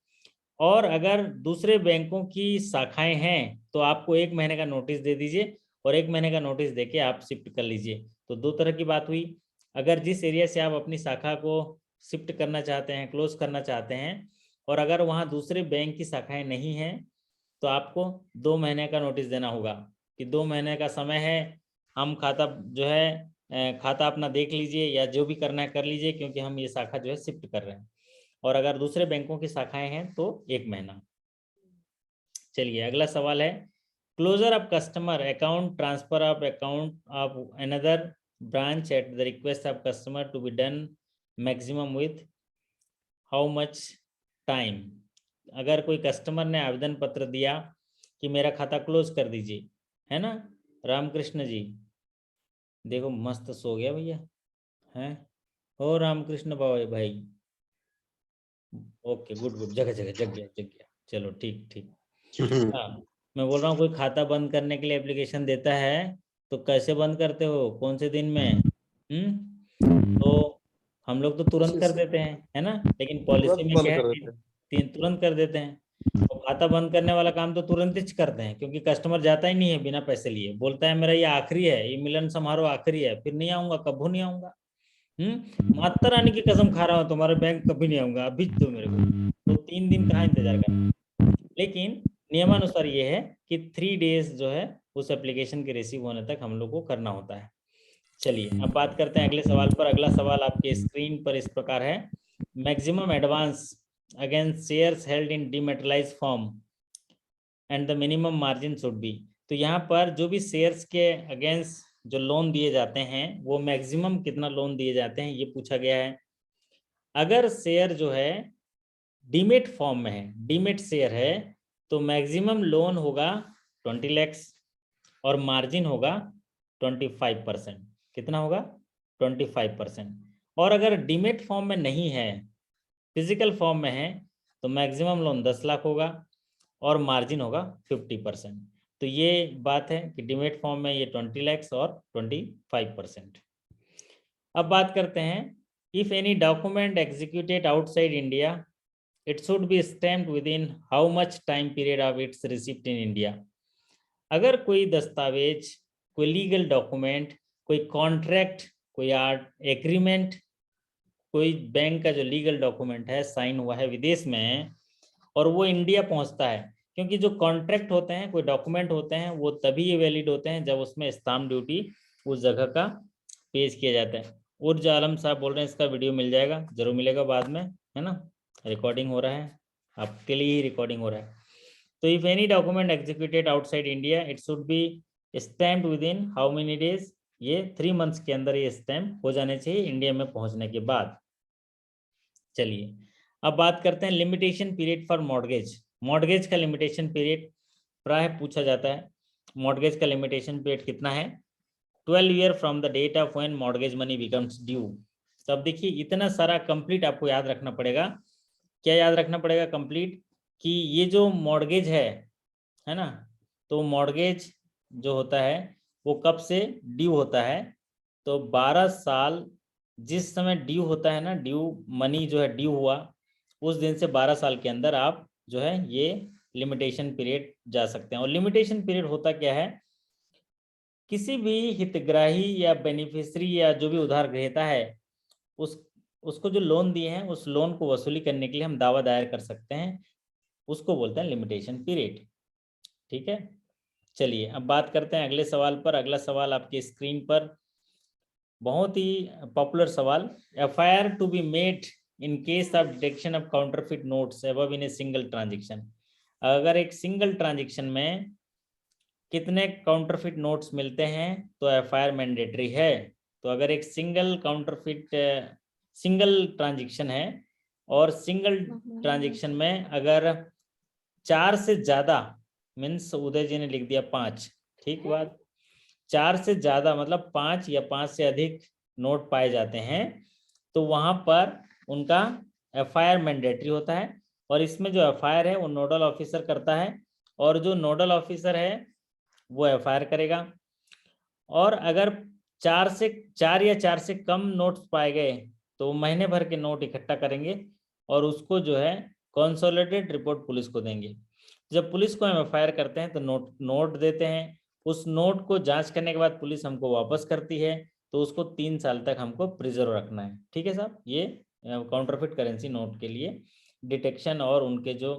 और अगर दूसरे बैंकों की शाखाएं हैं तो आपको 1 महीने का नोटिस दे दीजिए और 1 महीने का नोटिस देके आप शिफ्ट कर लीजिए। तो 2 तरह की बात हुई। अगर जिस एरिया से आप अपनी शाखा को शिफ्ट करना चाहते हैं, क्लोज करना चाहते हैं, और अगर वहाँ दूसरे बैंक की शाखाएं नहीं हैं तो आपको 2 महीने का नोटिस देना होगा कि 2 महीने का समय है, हम खाता जो है खाता अपना देख लीजिए या जो भी करना है कर लीजिए, क्योंकि हम ये शाखा जो है शिफ्ट कर रहे हैं। और अगर दूसरे बैंकों की शाखाएं हैं तो 1 महीना। चलिए अगला सवाल है, closure of customer account, transfer of account of another branch at the request of customer to be done maximum with how much time. अगर कोई कस्टमर ने आवेदन पत्र दिया कि मेरा खाता क्लोज कर दीजिए, है ना रामकृष्ण जी, देखो मस्त सो गया भैया हैं, हो रामकृष्ण भाई, ओके गुड गुड, जगह जगह जग गया, चलो ठीक ठीक। हाँ, मैं बोल रहा हूँ कोई खाता बंद करने के लिए एप्लीकेशन देता है तो कैसे बंद करते हो, कौन से दिन में? तो हम लोग तो तुरंत कर देते हैं, है ना, लेकिन पॉलिसी में क्या है, तुरंत कर देते हैं। और खाता बंद करने वाला काम तो तुरंत ही करते हैं, क्योंकि कस्टमर जाता ही नहीं है बिना पैसे लिए, बोलता है मेरा ये आखिरी है, ये मिलन समारोह आखिरी है, फिर नहीं आऊंगा, कभी नहीं आऊंगा। माता रानी की कसम खा रहा हूँ तुम्हारे बैंक कभी नहीं आऊंगा, अभी दो मेरे को। तो 3 दिन कहाँ इंतजार करना। लेकिन नियमानुसार ये है कि 3 डेज जो है उस एप्लीकेशन के रिसीव होने तक हम लोग को करना होता है। चलिए अब बात करते हैं अगले सवाल पर। अगला सवाल आपके स्क्रीन पर इस प्रकार है, maximum advance against shares held in dematerialised form and the minimum margin should be. तो यहाँ पर जो भी शेयर्स के अगेंस्ट जो लोन दिए जाते हैं वो मैक्सिमम कितना लोन दिए जाते हैं ये पूछा गया है। अगर शेयर जो है डीमेट फॉर्म में है, डीमेट शेयर है, तो मैक्सिमम लोन होगा 20 लाख और मार्जिन होगा 25%। कितना होगा? 25%। और अगर डीमेट फॉर्म में नहीं है, फिजिकल फॉर्म में है, तो मैक्सिमम लोन 10 लाख होगा और मार्जिन होगा 50%। तो ये बात है कि डीमेट फॉर्म में ये 20 लाख और 25%। अब बात करते हैं, if any document executed outside India it should be stamped within how much time period of its receipt in India। अगर कोई दस्तावेज, कोई लीगल डॉक्यूमेंट, कोई कॉन्ट्रैक्ट, कोई एग्रीमेंट, कोई बैंक का जो लीगल डॉक्यूमेंट है साइन हुआ है विदेश में और वो इंडिया पहुंचता है, क्योंकि जो कॉन्ट्रैक्ट होते हैं, कोई डॉक्यूमेंट होते हैं, वो तभी ये वैलिड होते हैं जब उसमें स्टाम्प ड्यूटी उस जगह का पेश किया जाता है। उर्ज आलम साहब बोल रहे हैं इसका वीडियो मिल जाएगा, जरूर मिलेगा बाद में, है ना, रिकॉर्डिंग हो रहा है, आपके लिए ही रिकॉर्डिंग हो रहा है। तो if any document executed outside India it should be stamped with in how many days, ये 3 मंथ्स के अंदर ये स्टैम्प हो जाने चाहिए इंडिया में पहुंचने के बाद। चलिए अब बात करते हैं limitation period for mortgage. Mortgage का लिमिटेशन पीरियड प्राय पूछा जाता है। मॉर्गेज का लिमिटेशन पीरियड कितना है? 12 year from the date of when mortgage money becomes due. तो अब देखिए इतना सारा कंप्लीट आपको याद रखना पड़ेगा। क्या याद रखना पड़ेगा कंप्लीट? कि ये जो मॉर्गेज है ना, तो मॉर्गेज जो होता है वो कब से ड्यू होता है, तो 12 साल जिस समय ड्यू होता है ना, ड्यू मनी जो है ड्यू हुआ उस दिन से 12 साल के अंदर आप जो है ये लिमिटेशन पीरियड जा सकते हैं। और लिमिटेशन पीरियड होता क्या है, किसी भी हितग्राही या बेनिफिशियरी या जो भी उधार ग्रहीता है उसको जो लोन दिए हैं उस लोन को वसूली करने के लिए हम दावा दायर कर सकते हैं, उसको बोलते हैं लिमिटेशन पीरियड। ठीक है, चलिए अब बात करते हैं अगले सवाल पर। अगला सवाल आपके स्क्रीन पर, बहुत ही पॉपुलर सवाल। FIR to be made in case of detection of counterfeit notes above in a single transaction. अगर एक सिंगल ट्रांजेक्शन में कितने काउंटरफिट नोट्स मिलते हैं तो एफआईआर मैंडेटरी है। तो अगर एक सिंगल ट्रांजेक्शन है और सिंगल ट्रांजेक्शन में अगर 4 से ज्यादा, मीन्स उदय जी ने लिख दिया 5, ठीक बात, 4 से ज्यादा मतलब 5 या 5 से अधिक नोट पाए जाते हैं तो वहां पर उनका एफआईआर मैंडेटरी होता है। और इसमें जो एफआईआर है वो नोडल ऑफिसर करता है, और जो नोडल ऑफिसर है वो एफआईआर करेगा। और अगर 4 या 4 से कम नोट्स पाए गए तो महीने भर के नोट इकट्ठा करेंगे और उसको जो है कंसोलिडेटेड रिपोर्ट पुलिस को देंगे। जब पुलिस को हम एफआईआर करते हैं तो नोट देते हैं, उस नोट को जांच करने के बाद पुलिस हमको वापस करती है, तो उसको 3 साल तक हमको प्रिजर्व रखना है। ठीक है साहब, ये काउंटरफिट करेंसी नोट के लिए डिटेक्शन और उनके जो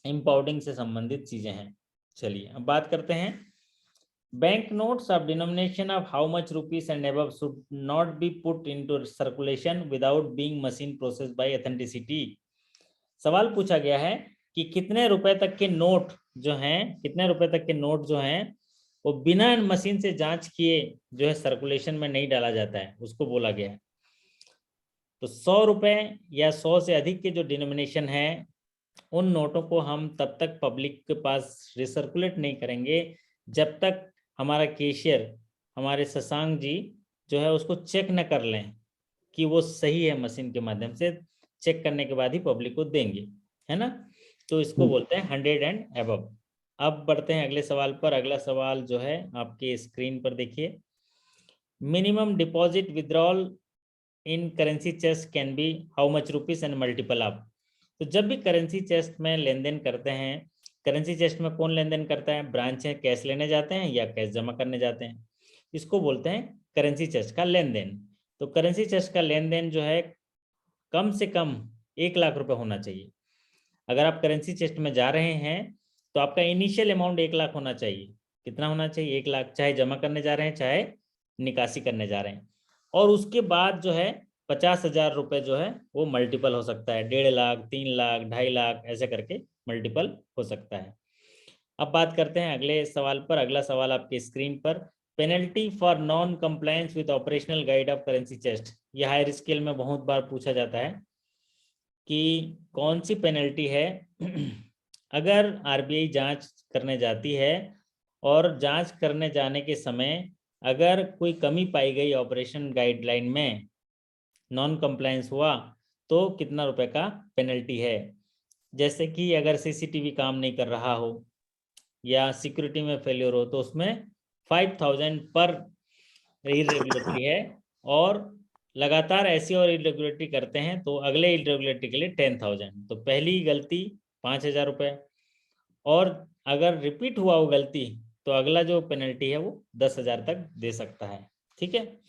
इंपाउंडिंग से संबंधित चीजें हैं। चलिए अब बात करते हैं, bank notes of denomination of how much rupees and above should not B put into circulation without being machine process by authenticity. सवाल पूछा गया है कि कितने रुपए तक के नोट जो हैं वो बिना मशीन से जांच किए जो है सर्कुलेशन में नहीं डाला जाता है, उसको बोला गया है। तो 100 रुपए या 100 से अधिक के जो डिनोमिनेशन है उन नोटों को हम तब तक पब्लिक के पास रिसर्कुलेट नहीं करेंगे जब तक हमारा कैशियर, हमारे शशांक जी जो है उसको चेक न कर लें कि वो सही है। मशीन के माध्यम से चेक करने के बाद ही पब्लिक को देंगे, है ना। तो इसको बोलते हैं 100 एंड अबव। अब बढ़ते हैं अगले सवाल पर। अगला सवाल जो है आपके स्क्रीन पर देखिए, minimum deposit withdrawal in currency chest can be how much rupees and multiple of. तो जब भी करेंसी चेस्ट में लेन देन करते हैं, करेंसी चेस्ट में कौन लेन देन करता है, ब्रांच है, कैश लेने जाते हैं या कैश जमा करने जाते हैं, इसको बोलते हैं करेंसी चेस्ट का लेन देन। तो करेंसी चेस्ट का लेन देन जो है कम से कम 1 लाख रुपए होना चाहिए। अगर आप करेंसी चेस्ट में जा रहे हैं तो आपका इनिशियल अमाउंट 1 लाख होना चाहिए। कितना होना चाहिए, 1 लाख, चाहे जमा करने जा रहे हैं चाहे निकासी करने जा रहे हैं। और उसके बाद जो है 50,000 रुपए जो है वो मल्टीपल हो सकता है, 1.5 लाख, 3 लाख, 2.5 लाख, ऐसे करके मल्टीपल हो सकता है। अब बात करते हैं अगले सवाल पर। अगला सवाल आपके स्क्रीन पर, penalty for non compliance with operational guide of currency chest. यह हायर स्केल में बहुत बार पूछा जाता है कि कौन सी पेनल्टी है अगर आरबीआई जांच करने जाती है और जांच करने जाने के समय अगर कोई कमी पाई गई ऑपरेशन गाइडलाइन में, नॉन कंप्लायंस हुआ, तो कितना रुपए का पेनल्टी है। जैसे कि अगर सीसीटीवी काम नहीं कर रहा हो या सिक्योरिटी में फेलियर हो तो उसमें 5,000 पर इरेगुलरिटी है, और लगातार ऐसी और इरेगुलरिटी करते हैं तो अगले इरेगुलरिटी के लिए 10,000। तो पहली गलती 5,000 रुपये, और अगर रिपीट हुआ वो गलती तो अगला जो पेनल्टी है वो 10,000 तक दे सकता है। ठीक है,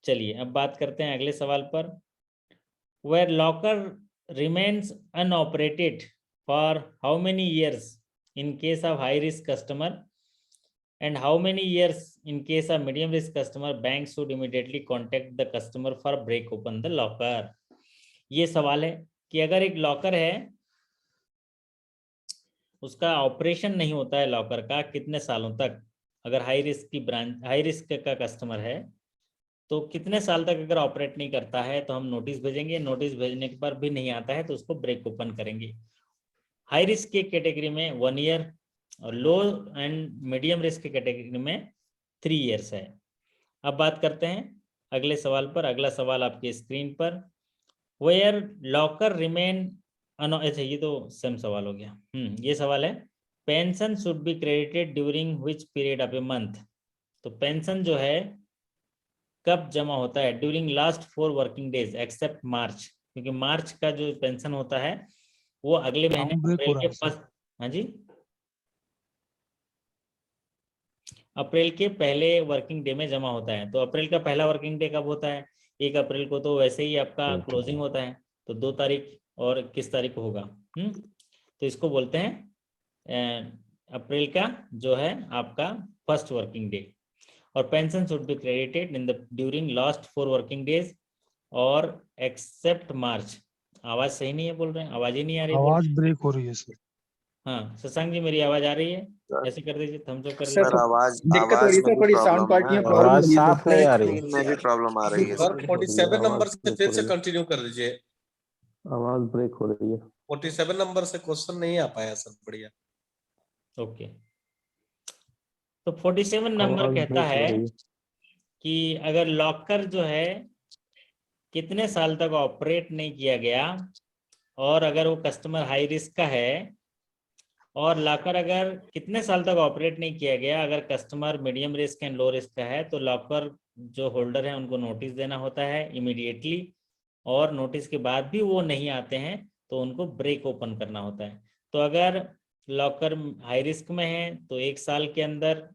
चलिए अब बात करते हैं अगले सवाल पर। Where locker remains unoperated for how many years in case of high risk customer and how many years in case of medium risk customer, banks should immediately contact the customer for break open the locker। ये सवाल है कि अगर एक locker है उसका operation नहीं होता है लॉकर का कितने सालों तक, अगर हाई रिस्क का कस्टमर है तो कितने साल तक अगर ऑपरेट नहीं करता है तो हम नोटिस भेजेंगे, नोटिस भेजने के बाद भी नहीं आता है तो उसको ब्रेक ओपन करेंगे। हाई रिस्क के कैटेगरी में 1 ईयर और लो एंड मीडियम रिस्क के कैटेगरी में 3 ईयर्स है। अब बात करते हैं अगले सवाल पर। अगला सवाल आपके स्क्रीन पर, वेयर लॉकर रिमेन अच्छा ये तो सेम सवाल हो गया। ये सवाल है, pension should be credited during which period of a month. तो पेंशन जो है कब जमा होता है? During last 4 working days except March, क्योंकि मार्च का जो पेंशन होता है वो अगले महीने अप्रैल के फर्स्ट, हाँ जी, अप्रैल के पहले वर्किंग डे में जमा होता है। तो अप्रैल का पहला वर्किंग डे कब होता है? 1 अप्रैल को। तो वैसे ही आपका क्लोजिंग होता है, तो 2 तारीख और किस तारीख को होगा? तो इसको बोलते हैं अप्रैल का जो है आपका फर्स्ट वर्किंग डे। और pension should be credited in the during last 4 working days और एक्सेप्ट मार्च। आवाज सही नहीं है बोल रहे हैं, आवाज ही नहीं आ रही। आवाज ब्रेक हो रही है सर। हाँ शशांक जी, मेरी आवाज आ रही है? ऐसे कर दीजिए, थम्स अप कर सर दीजिए। आवाज दिक्कत हो रही आवाज है में सर, भी थोड़ी साउंड प्रॉब्लम क्वालिटी है में प्रॉब्लम हो रही है। साफ नहीं आ रही है। में भी प्रॉब्लम आ रही है सर 47 नंबर से फिर से कंटिन्यू कर दीजिए। आवाज ब्रेक हो रही है 47 नंबर से क्वेश्चन नहीं आ पाया सर, बढ़िया। ओके, तो 47 नंबर कहता है कि अगर लॉकर जो है कितने साल तक ऑपरेट नहीं किया गया और अगर वो कस्टमर हाई रिस्क का है, और लॉकर अगर कितने साल तक ऑपरेट नहीं किया गया अगर customer medium risk and low risk का है, तो लॉकर जो होल्डर है उनको नोटिस देना होता है इमीडिएटली, और नोटिस के बाद भी वो नहीं आते हैं तो उनको ब्रेक ओपन करना होता है। तो अगर लॉकर हाई रिस्क में है तो 1 साल के अंदर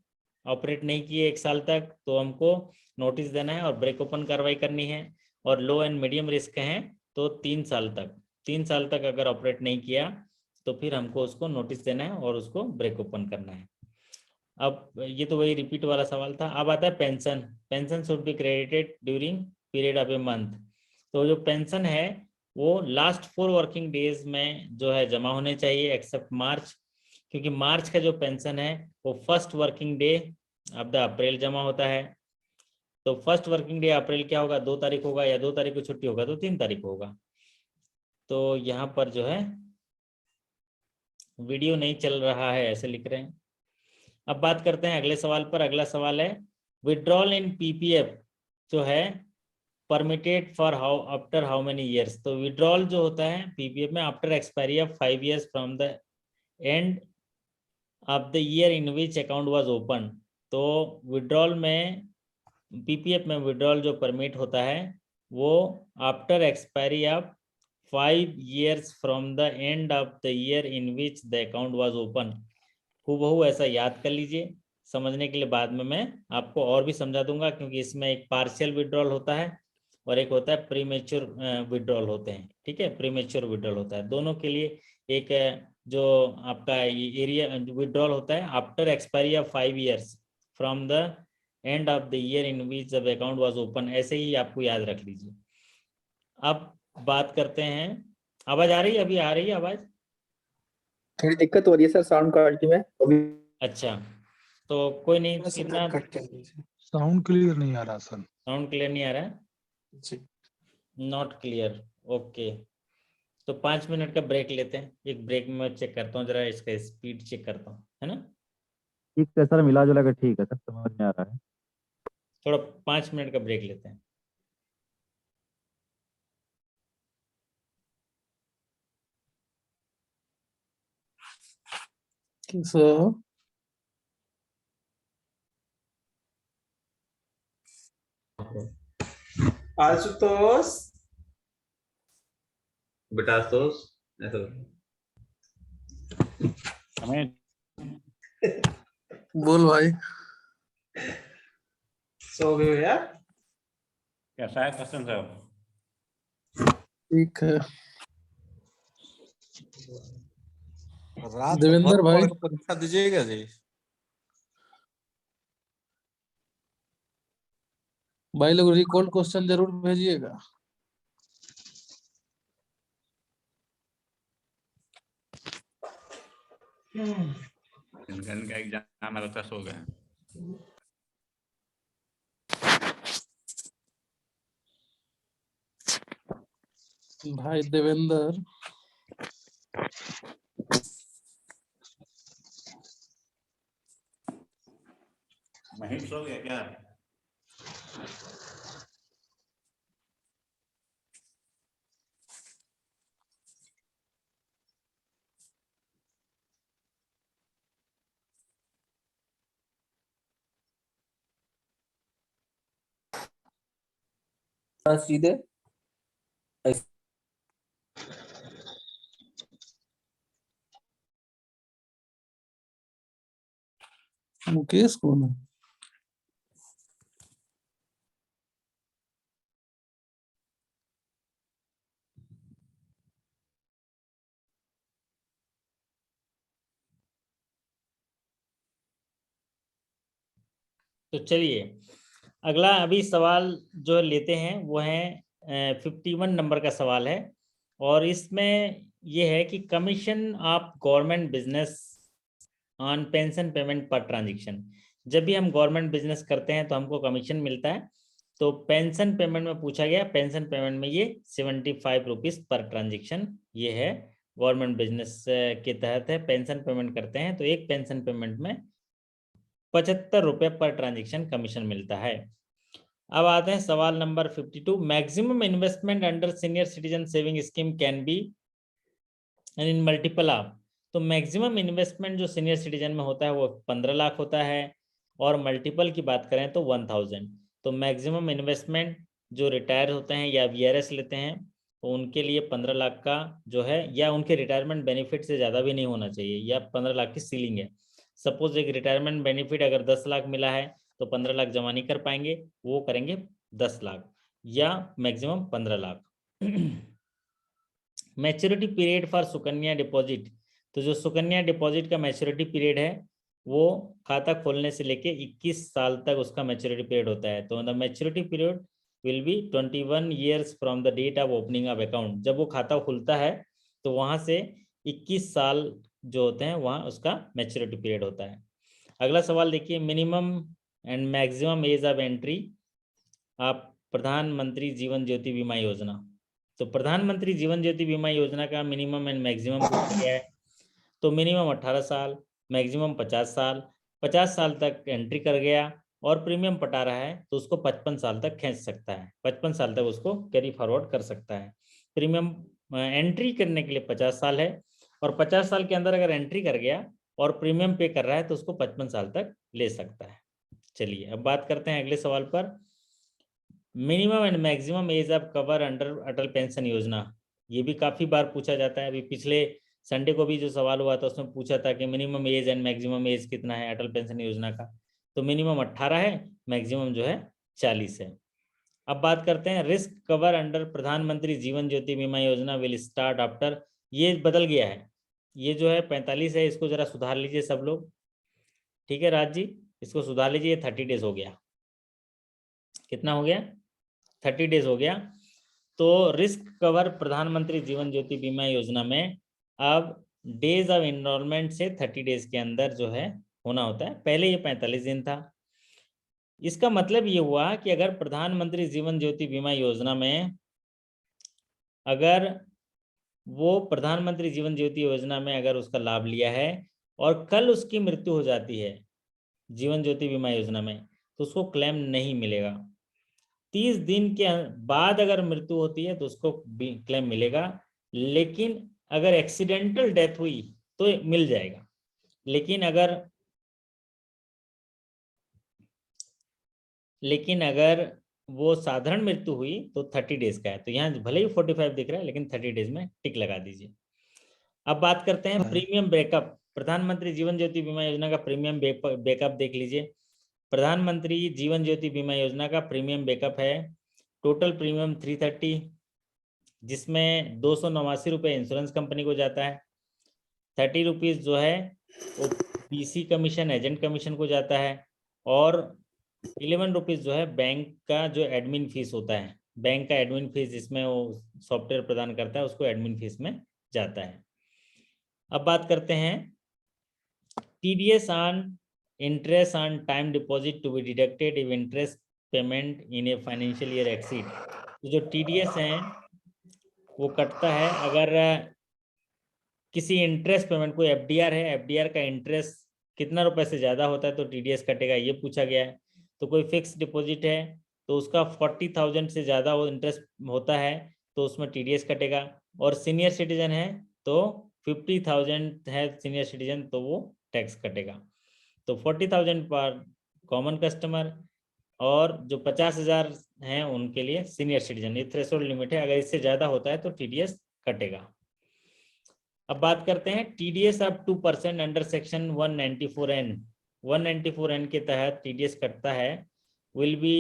ऑपरेट नहीं किए 1 साल तक, तो हमको नोटिस देना है और ब्रेक ओपन कार्रवाई करनी है। और लो एंड मीडियम रिस्क हैं तो 3 साल तक, 3 साल तक अगर ऑपरेट नहीं किया तो फिर हमको उसको नोटिस देना है और उसको ब्रेक ओपन करना है। अब ये तो वही रिपीट वाला सवाल था। अब आता है pension. Pension should be credited during period of a month. तो जो पेंशन है वो लास्ट 4 वर्किंग डेज में जो है जमा होने चाहिए एक्सेप्ट मार्च, क्योंकि मार्च का जो पेंशन है वो first working day of the April जमा होता है। तो फर्स्ट वर्किंग डे अप्रैल क्या होगा? 2 तारीख होगा, या 2 तारीख को छुट्टी होगा तो 3 तारीख होगा। तो यहाँ पर जो है वीडियो नहीं चल रहा है ऐसे लिख रहे हैं। अब बात करते हैं अगले सवाल पर। अगला सवाल है विड्रॉल इन पीपीएफ जो है permitted for how after how many years. तो विड्रॉल जो होता है पीपीएफ में after expiry of 5 years from the end of the year in which account was open. तो विड्रॉल में पीपीएफ में विड्रॉल जो परमिट होता है वो after expiry of 5 years from the end of the year in which the account was open. हूबहू ऐसा याद कर लीजिए, समझने के लिए बाद में मैं आपको और भी समझा दूंगा, क्योंकि इसमें एक पार्शियल विड्रॉल होता है और एक होता है प्रीमेच्योर विड्रॉल होते हैं। ठीक है, प्रीमेच्योर विड्रॉल होता है। दोनों के लिए एक जो आपका एरिया विड्रॉल होता है after expiry of 5 years from the end of the year in which the account was open, ऐसे ही आपको याद रख लीजिए। अब बात करते हैं, आवाज आ रही है? अभी आ रही है आवाज? थोड़ी दिक्कत हो रही है सर साउंड क्वालिटी में अभी। अच्छा, तो कोई नहीं, कितना साउंड क्लियर नहीं आ रहा सर। साउंड क्लियर नहीं आ रहा है? जी नॉट क्लियर, ओके। तो 5 मिनट का ब्रेक लेते हैं। एक ब्रेक में मैं चेक करता हूँ जरा, इसका स्पीड चेक करता हूँ, है ना। ठीक है सर, मिला जुला के ठीक है सर, समझ में आ रहा है। थोड़ा 5 मिनट का ब्रेक लेते हैं। सर आशुतोष, बेटा आशुतोष ऐसा हमें बोल भाई। सो गए यार? कैसा है क्वेश्चन साहब? ठीक है रात देवेंद्र भर भाई, पढ़- परीक्षा दीजिएगा जी? भाई लोग रिकॉर्ड क्वेश्चन जरूर भेजिएगा। इनका एग्जाम मेरा 10 हो गया। भाई देवेंद्र, महेश हो गया क्या? सीधे मुकेश कौन है? तो चलिए अगला अभी सवाल जो लेते हैं वो है 51 नंबर का सवाल है, और इसमें ये है कि commission of government business on pension payment per transaction. जब भी हम गवर्नमेंट बिजनेस करते हैं तो हमको कमीशन मिलता है, तो पेंशन पेमेंट में पूछा गया, पेंशन पेमेंट में ये 75 रुपीज पर ट्रांजेक्शन ये है, गवर्नमेंट बिजनेस के तहत है, पेंशन पेमेंट करते हैं तो एक पेंशन पेमेंट में 75 रुपये पर ट्रांजेक्शन कमीशन मिलता है। अब आते हैं सवाल number 52। Maximum investment under senior citizen saving scheme can be in multiple of. तो मैक्सिमम इन्वेस्टमेंट जो सीनियर सिटीजन में होता है वो 15 लाख होता है, और मल्टीपल की बात करें तो 1000। तो मैक्सिमम इन्वेस्टमेंट जो रिटायर होते हैं या वीआरएस लेते हैं तो उनके लिए 15 लाख का जो है, या उनके रिटायरमेंट बेनिफिट से ज़्यादा भी नहीं होना चाहिए, या 15 लाख की सीलिंग है। सपोज एक रिटायरमेंट बेनिफिट अगर 10 लाख मिला है तो 15 लाख जमा नहीं कर पाएंगे, वो करेंगे 10 लाख या maximum 15 lakh. Maturity period for Sukanya deposit. तो जो सुकन्या डिपॉजिट का मैच्योरिटी पीरियड है वो खाता खोलने से लेके 21 साल तक उसका मैच्योरिटी पीरियड होता है। तो the maturity period will be 21 years from the date of opening of account. जब वो खाता खुलता है तो वहां से 21 साल जो होते हैं वहां उसका मैच्योरिटी पीरियड होता है। अगला सवाल देखिए, minimum and maximum age of entry आप प्रधानमंत्री जीवन ज्योति बीमा योजना। तो प्रधानमंत्री जीवन ज्योति बीमा योजना का मिनिमम एंड मैक्सिमम क्या है? तो मिनिमम 18 साल, मैक्सिमम 50 साल। 50 साल तक एंट्री कर गया और प्रीमियम पटा रहा है तो उसको 55 साल तक खींच सकता है, 55 साल तक उसको कैरी फॉरवर्ड कर सकता है। प्रीमियम एंट्री करने के लिए 50 साल है, और 50 साल के अंदर अगर एंट्री कर गया और प्रीमियम पे कर रहा है तो उसको 55 साल तक ले सकता है। चलिए अब बात करते हैं अगले सवाल पर। Minimum and maximum age of cover under Atal pension योजना। ये भी काफी बार पूछा जाता है। अभी पिछले संडे को भी जो सवाल हुआ था उसमें पूछा था कि minimum age and maximum age कितना है अटल पेंशन योजना का। तो मिनिमम 18 है, मैक्सिमम जो है 40 है। अब बात करते हैं रिस्क कवर अंडर प्रधानमंत्री जीवन ज्योति बीमा योजना विल स्टार्ट आफ्टर। ये बदल गया है, ये जो है 45 है, इसको जरा सुधार लीजिए सब लोग। ठीक है राज जी, इसको सुधार लीजिए। 30 डेज हो गया। कितना हो गया? 30 डेज हो गया। तो रिस्क कवर प्रधानमंत्री जीवन ज्योति बीमा योजना में अब डेज ऑफ एनरोलमेंट से 30 डेज के अंदर जो है होना होता है। पहले ये 45 दिन था। इसका मतलब ये हुआ कि अगर प्रधानमंत्री जीवन ज्योति बीमा योजना में अगर वो प्रधानमंत्री जीवन ज्योति योजना में अगर उसका लाभ लिया है और कल उसकी मृत्यु हो जाती है जीवन ज्योति बीमा योजना में, तो उसको क्लेम नहीं मिलेगा। 30 दिन के बाद अगर मृत्यु होती है तो उसको क्लेम मिलेगा, लेकिन अगर एक्सीडेंटल डेथ हुई तो मिल जाएगा। लेकिन अगर वो साधारण मृत्यु हुई तो 30 डेज का है। तो यहाँ भले ही 45 दिख रहा है लेकिन 30 डेज में टिक लगा दीजिए। अब बात करते हैं प्रीमियम बैकअप। प्रधानमंत्री जीवन ज्योति बीमा योजना का प्रीमियम बैकअप देख लीजिए। प्रधानमंत्री जीवन ज्योति बीमा योजना का प्रीमियम बैकअप है टोटल प्रीमियम 330, जिसमें 289 रुपये इंश्योरेंस कंपनी को जाता है। 30 रुपीज़ जो है वो पीसी कमीशन एजेंट कमीशन को जाता है, और 11 रुपीज़ जो है बैंक का जो एडमिन फीस होता है, बैंक का एडमिन फीस जिसमें वो सॉफ्टवेयर प्रदान करता है उसको एडमिन फीस में जाता है। अब बात करते हैं TDS on interest on time deposit to be deducted if interest payment in a financial year exceed. तो जो टीडीएस है वो कटता है अगर किसी इंटरेस्ट पेमेंट, कोई एफडीआर है, एफडीआर का इंटरेस्ट कितना रुपए से ज़्यादा होता है तो टीडीएस कटेगा, ये पूछा गया है। तो कोई फिक्स डिपॉजिट है तो उसका 40,000 से ज़्यादा वो इंटरेस्ट होता है तो उसमें टीडीएस कटेगा, और सीनियर सिटीजन है तो 50,000 है सीनियर सिटीजन तो वो टैक्स कटेगा। तो 40,000 पर कॉमन कस्टमर और जो 50,000 हैं उनके लिए सीनियर सिटीजन। ये थ्रेशोल्ड लिमिट है, अगर इससे ज्यादा होता है तो टीडीएस कटेगा। अब बात करते हैं TDS up 2% under section 194N। 194N के तहत टीडीएस कटता है, will be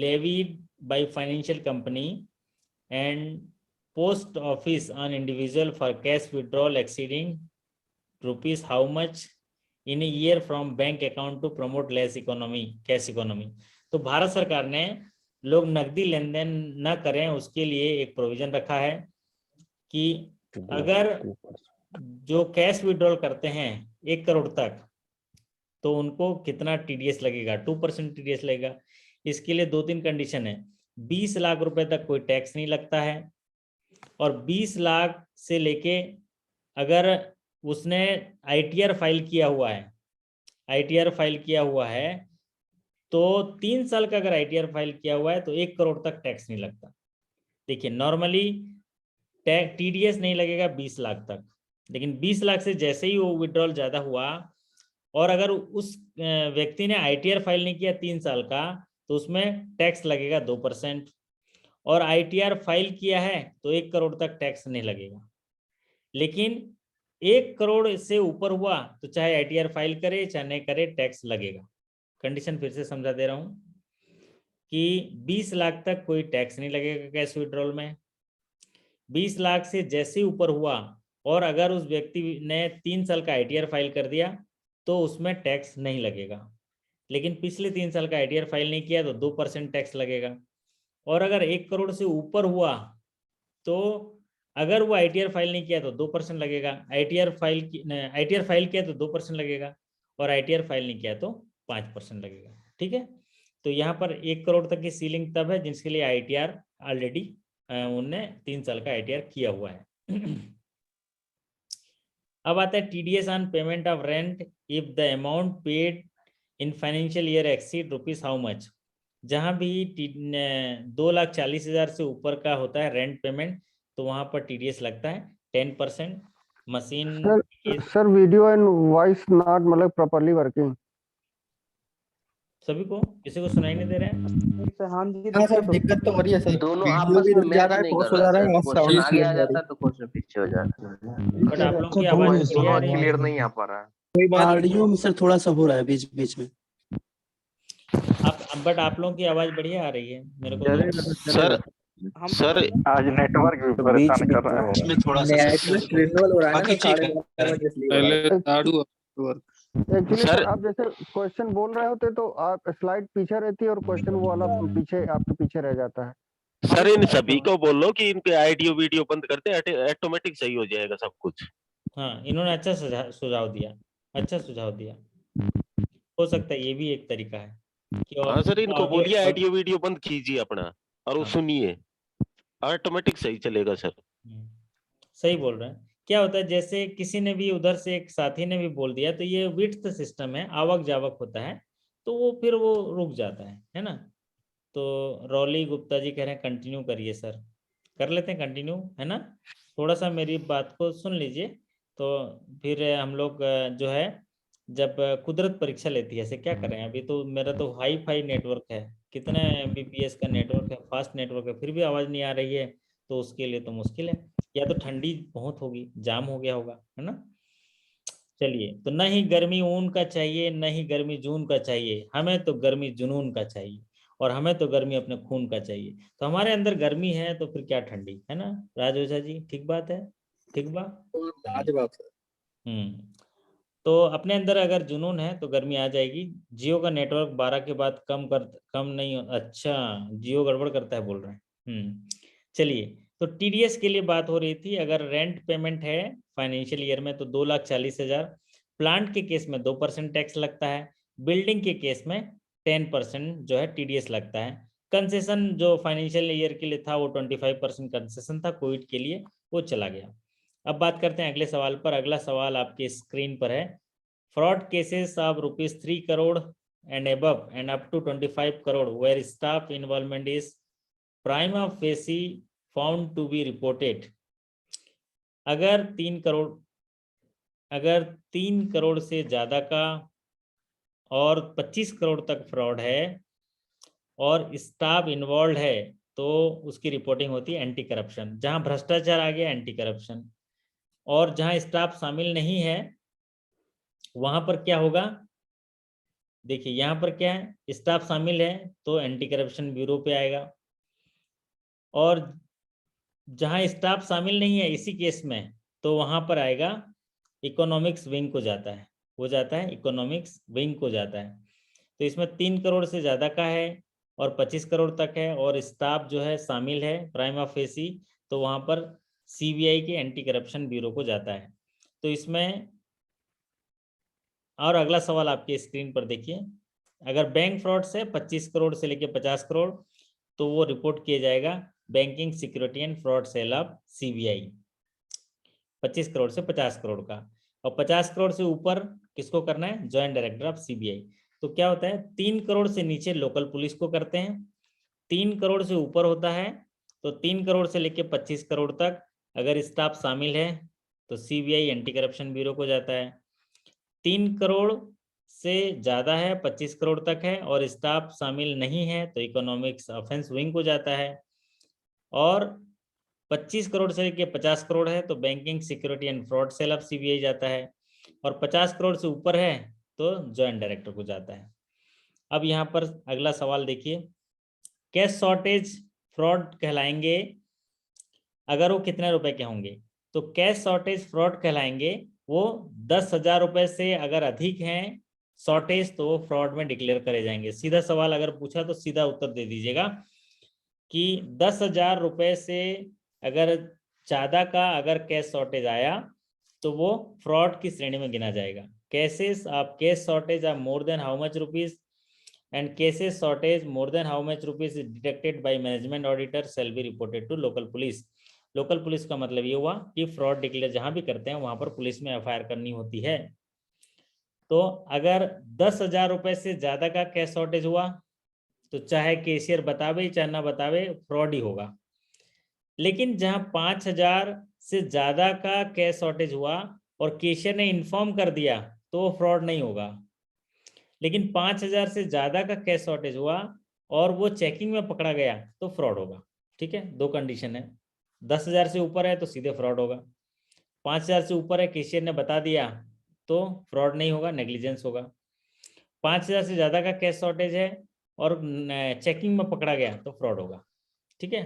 levied by financial company and post office on individual for cash withdrawal exceeding rupees how much in year from bank account to promote less economy, cash economy. तो भारत सरकार ने लोग नकदी लेन then न करें उसके लिए एक प्रोविजन रखा है कि अगर जो कैश विड्रॉल करते हैं 1 करोड़ तक तो उनको कितना टीडीएस लगेगा, 2% टीडीएस लगेगा। इसके लिए 2-3 कंडीशन है। 20 लाख रुपए तक कोई टैक्स नहीं लगता है, और 20 लाख से लेके अगर उसने आईटीआर फाइल किया हुआ है, आईटीआर फाइल किया हुआ है तो 3 साल का अगर आईटीआर फाइल किया हुआ है तो 1 करोड़ तक टैक्स नहीं लगता। देखिए नॉर्मली टीडीएस नहीं लगेगा 20 लाख तक, लेकिन 20 लाख से जैसे ही वो विड्रॉल ज्यादा हुआ और अगर उस व्यक्ति ने आईटीआर फाइल नहीं किया 3 साल का तो उसमें टैक्स लगेगा 2%, और आईटीआर फाइल किया है तो 1 करोड़ तक टैक्स नहीं लगेगा। लेकिन 1 करोड़ से ऊपर हुआ तो चाहे आईटीआर फाइल करे चाहे नहीं करे टैक्स लगेगा। कंडीशन फिर से समझा दे रहा हूं कि 20 लाख तक कोई टैक्स नहीं लगेगा कैश विड्रॉल में। 20 लाख से जैसे ऊपर हुआ और अगर उस व्यक्ति ने 3 साल का आईटीआर फाइल कर दिया तो उसमें टैक्स नहीं लगेगा। लेकिन पिछले 3 साल का आईटीआर फाइल नहीं किया तो 2% टैक्स लगेगा। और अगर 1 करोड़ से ऊपर हुआ तो अगर वो आईटीआर फाइल नहीं किया तो 2% लगेगा, आईटीआर फाइल किया तो 2% लगेगा, और आईटीआर फाइल नहीं किया तो 5% लगेगा। ठीक है, तो यहाँ पर 1 करोड़ तक की सीलिंग तब है जिसके लिए आईटीआर ऑलरेडी उनने 3 साल का आईटीआर किया हुआ है। अब आता है TDS on payment of rent if the amount paid in financial year exceed rupees how much. जहां भी 2,40,000 से ऊपर का होता है रेंट पेमेंट तो वहां पर टीडीएस लगता है 10%। Machine sir video and voice not मतलब प्रॉपर्ली वर्किंग। सभी को, किसी को सुनाई नहीं दे रहा है? हाँ सर दिक्कत तो हो रही है सर, दोनों वीडियो आपस भी में रुक जा मैच रहा है, नहीं पॉज कर हो जा रहा रहा है। है, और क्वेश्चन साउंड आगे आ नहीं आ रही। जाता है तो क्वेश्चन पीछे हो जाता है। बट आप लोगों की सर, आवाज बहुत बढ़िया आ रही है। क्लियर नहीं आ पा रहा है। कोई बात नहीं। ऑडियो में सर थोड़ा सा हो रहा है बीच बीच में। बट आप लोगों की आवाज बढ़िया आ रही है मेरे को तो। सर सर आज नेटवर्क भी परेशान कर रहा है। में थोड़ा सा नेटवर्क रिन्यूअल हो रहा है ना, बाकी तो ठीक है। 11:30 बजे इसलिए हो रहा है। पहले झाड़ू एक्चुअली सर- सर आप जैसे क्वेश्चन बोल रहे होते तो आप स्लाइड पीछे रहती है और क्वेश्चन वो वाला पीछे आपके पीछे रह जाता है। सर इन सभी को बोलो कि इनके आईडियो वीडियो बंद करते ऑटोमेटिक सही हो जाएगा सब कुछ। हाँ, इन्होंने अच्छा सुझाव दिया, अच्छा सुझाव दिया। हो सकता है ये भी एक तरीका है कि हाँ सर इनको आगे- बोलिए आईडियो वीडियो बंद कीजिए अपना और वो हाँ। सुनिए, ऑटोमेटिक सही चलेगा सर। सही बोल रहे हैं। क्या होता है जैसे किसी ने भी उधर से एक साथी ने भी बोल दिया तो ये विड्थ सिस्टम है, आवक जावक होता है तो वो फिर वो रुक जाता है ना। तो रॉली गुप्ता जी कह रहे हैं कंटिन्यू करिए सर। कर लेते हैं कंटिन्यू, है ना। थोड़ा सा मेरी बात को सुन लीजिए तो फिर हम लोग जो है जब कुदरत परीक्षा लेती है ऐसे क्या करें। अभी तो मेरा तो हाई फाई नेटवर्क है, कितने एमबीपीएस का नेटवर्क है, फास्ट नेटवर्क है, फिर भी आवाज़ नहीं आ रही है तो उसके लिए तो मुश्किल है। या तो ठंडी बहुत होगी, जाम हो गया होगा, है ना। चलिए, तो न ही गर्मी ऊन का चाहिए न ही गर्मी जून का चाहिए, हमें तो गर्मी जुनून का चाहिए, और हमें तो गर्मी अपने खून का चाहिए। तो हमारे अंदर गर्मी है तो फिर क्या ठंडी, है ना राज ओझा जी। ठीक बात है, ठीक बात। लाजवाब सर। तो अपने अंदर अगर जुनून है तो गर्मी आ जाएगी। जियो का नेटवर्क 12 के बाद कम नहीं अच्छा, जियो गड़बड़ करता है बोल रहे हैं। चलिए, तो टीडीएस के लिए बात हो रही थी। अगर रेंट पेमेंट है फाइनेंशियल ईयर में तो 2,40,000। प्लांट के केस में 2% टैक्स लगता है। बिल्डिंग के केस में 10% जो है टीडीएस लगता है। कंसेशन जो फाइनेंशियल ईयर के लिए था वो 25% कंसेशन था, कोविड के लिए वो चला गया। अब बात करते हैं अगले सवाल पर। अगला सवाल आपके स्क्रीन पर है। Fraud cases of ₹3 crore and above and up to 25 crore where staff involvement is prima facie found to be reported. अगर 3 करोड़ से ज्यादा का और 25 करोड़ तक फ्रॉड है और स्टाफ इन्वॉल्व है तो उसकी रिपोर्टिंग होती है एंटी करप्शन। जहां भ्रष्टाचार आ गया एंटी करप्शन, और जहां स्टाफ शामिल नहीं है वहां पर क्या होगा, देखिए यहाँ पर क्या है, स्टाफ शामिल है तो एंटी करप्शन ब्यूरो पे आएगा, और जहां स्टाफ शामिल नहीं है इसी केस में तो वहां पर आएगा इकोनॉमिक्स विंग को जाता है, हो जाता है इकोनॉमिक्स विंग को जाता है। तो इसमें 3 करोड़ से ज़्यादा का है और 25 करोड़ तक है और स्टाफ जो है शामिल है प्राइमा फेसी, तो वहाँ पर सीबीआई के एंटी करप्शन ब्यूरो को जाता है। तो इसमें और अगला सवाल आपके स्क्रीन पर देखिए, अगर बैंक फ्रॉड से 25 करोड़ से लेकर 50 करोड़ तो वो रिपोर्ट किया जाएगा banking security and fraud cell of CBI, 25 crore से 50 करोड़ का, और 50 करोड़ से ऊपर किसको करना है, जॉइंट डायरेक्टर ऑफ सीबीआई। तो क्या होता है, 3 करोड़ से नीचे लोकल पुलिस को करते हैं, 3 करोड़ से ऊपर होता है तो 3 करोड़ से लेकर 25 करोड़ तक अगर स्टाफ शामिल है तो सीबीआई एंटी करप्शन ब्यूरो को जाता है। 3 करोड़ से ज़्यादा है, 25 करोड़ तक है और स्टाफ शामिल नहीं है तो इकोनॉमिक्स ऑफेंस विंग को जाता है, और 25 करोड़ से लेकर 50 करोड़ है तो banking security and fraud cell of CBI जाता है, और 50 करोड़ से ऊपर है तो जॉइंट डायरेक्टर को जाता है। अब यहाँ पर अगला सवाल देखिए, कैश शॉर्टेज फ्रॉड कहलाएंगे अगर वो कितने रुपए के होंगे, तो कैश शॉर्टेज फ्रॉड कहलाएंगे वो 10,000 रुपए से अगर अधिक हैं शॉर्टेज तो वो फ्रॉड में डिक्लेयर करे जाएंगे। सीधा सवाल अगर पूछा तो सीधा उत्तर दे दीजिएगा कि 10,000 रुपए से अगर ज़्यादा का अगर कैश शॉर्टेज आया तो वो फ्रॉड की श्रेणी में गिना जाएगा। Cases of cash shortage are more than how much rupees and cases shortage more than how much rupees is detected by management auditor shall be reported to local police. Local police का मतलब ये हुआ कि fraud declare जहां भी करते हैं वहां पर पुलिस में एफआईआर करनी होती है। तो अगर 10,000 रुपए से ज्यादा का कैश शॉर्टेज हुआ तो चाहे कैशियर बतावे चाहे ना बतावे फ्रॉड ही होगा, लेकिन जहां 5,000 से ज्यादा का कैश शॉर्टेज हुआ और कैशियर ने इन्फॉर्म कर दिया तो वो फ्रॉड नहीं होगा, लेकिन 5,000 से ज्यादा का कैश शॉर्टेज हुआ और वो चेकिंग में पकड़ा गया तो फ्रॉड होगा। ठीक है, 2 कंडीशन है, 10,000 से ऊपर है तो सीधे फ्रॉड होगा, 5,000 से ऊपर है कैशियर ने बता दिया तो फ्रॉड नहीं होगा, नेग्लिजेंस होगा। 5,000 से ज़्यादा का कैश शॉर्टेज है और चेकिंग में पकड़ा गया तो फ्रॉड होगा। ठीक है,